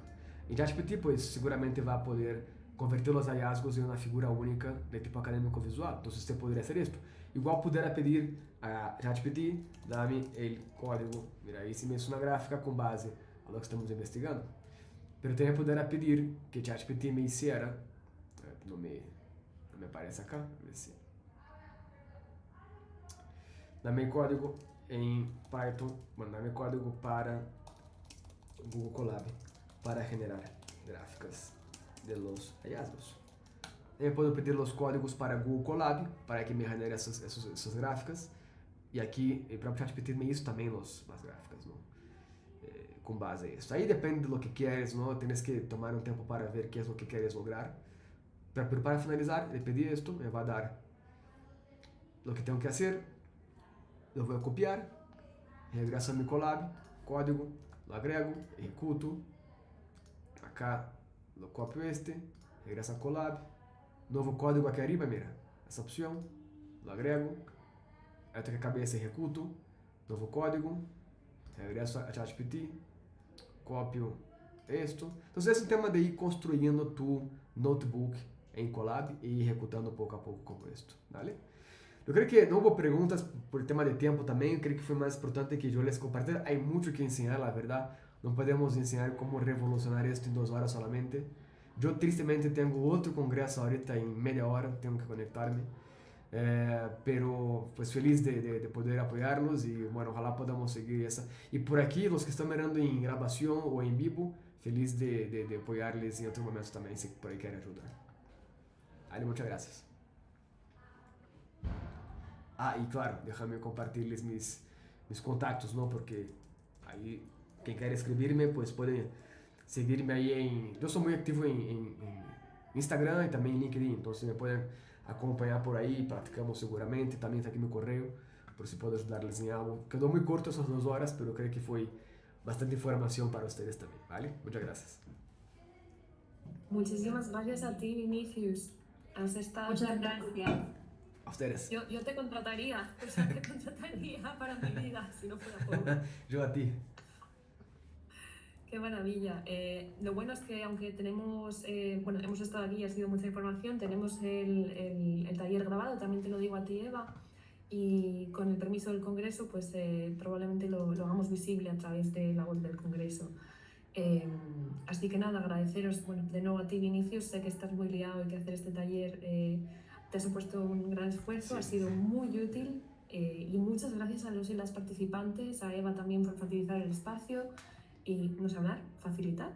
En ChatGPT, pues seguramente va a poder convertir los hallazgos en una figura única de tipo académico visual. Entonces usted podría hacer esto. Igual pudiera pedir a ChatGPT, dame el código, mira, ahí se me hizo una gráfica con base a lo que estamos investigando. Pero también pudiera pedir que ChatGPT me hiciera, no me aparece acá, a ver si. Dame el código en Python, bueno, dame el código para Google Colab para generar gráficas de los hallazgos. Eu puedo pedir los códigos para Google Colab para que me genere essas gráficas. E aqui, o próprio ChatGPT me hizo também las gráficas, ¿no? Com base a isso. Aí depende do que queres, ¿no? Tienes que tomar um tempo para ver qué es lo que quieres lograr. Pero para finalizar, le pedí esto, me va a dar lo que tengo que hacer. Lo voy a copiar, regreso a mi Colab, código, lo agrego, ejecuto. Acá lo copio regreso a Colab, novo código aqui arriba, mira, essa opção, lo agrego, otra que cabeça ejecuto, novo código, regreso a ChatGPT, copio esto. Entonces es un tema de ir construyendo tu notebook en Colab y ir ejecutando poco a poco como esto, ¿vale? Yo creo que no hubo preguntas por el tema de tiempo también, creo que fue más importante que yo les compartiera. Hay mucho que enseñar, la verdad. No podemos enseñar cómo revolucionar esto en 2 horas solamente. Yo tristemente tengo otro congreso ahorita en media hora, tengo que conectarme. Pero pues feliz de poder apoyarlos y bueno, ojalá podamos seguir esa. Y por aquí, los que están mirando en grabación o en vivo, feliz de apoyarles en otro momento también, si por ahí quieren ayudar. Vale, muchas gracias. Ah, y claro, déjame compartirles mis contactos, ¿no? Porque ahí, quien quiera escribirme, pues puede seguirme ahí en... Yo soy muy activo en Instagram y también en LinkedIn, entonces me pueden acompañar por ahí, practicamos seguramente, también está aquí mi correo, por si puedo ayudarles en algo. Quedó muy corto esas 2 horas, pero creo que fue bastante información para ustedes también, ¿vale? Muchas gracias. Muchísimas gracias a ti, Vinicius. Has estado... Muchas gracias. A ustedes. Yo te contrataría, o sea, te contrataría para mi vida, si no fuera por... Yo a ti. Qué maravilla. Lo bueno es que aunque tenemos, bueno, hemos estado aquí y ha sido mucha información, tenemos el taller grabado, también te lo digo a ti, Eva, y con el permiso del Congreso, pues probablemente lo hagamos visible a través de la web del Congreso. Así que nada, agradeceros, bueno, de nuevo a ti, Vinicius, sé que estás muy liado y que hacer este taller te ha supuesto un gran esfuerzo, Sí. Ha sido muy útil y muchas gracias a los y las participantes, a Eva también por facilitar el espacio y nos hablar, facilitar.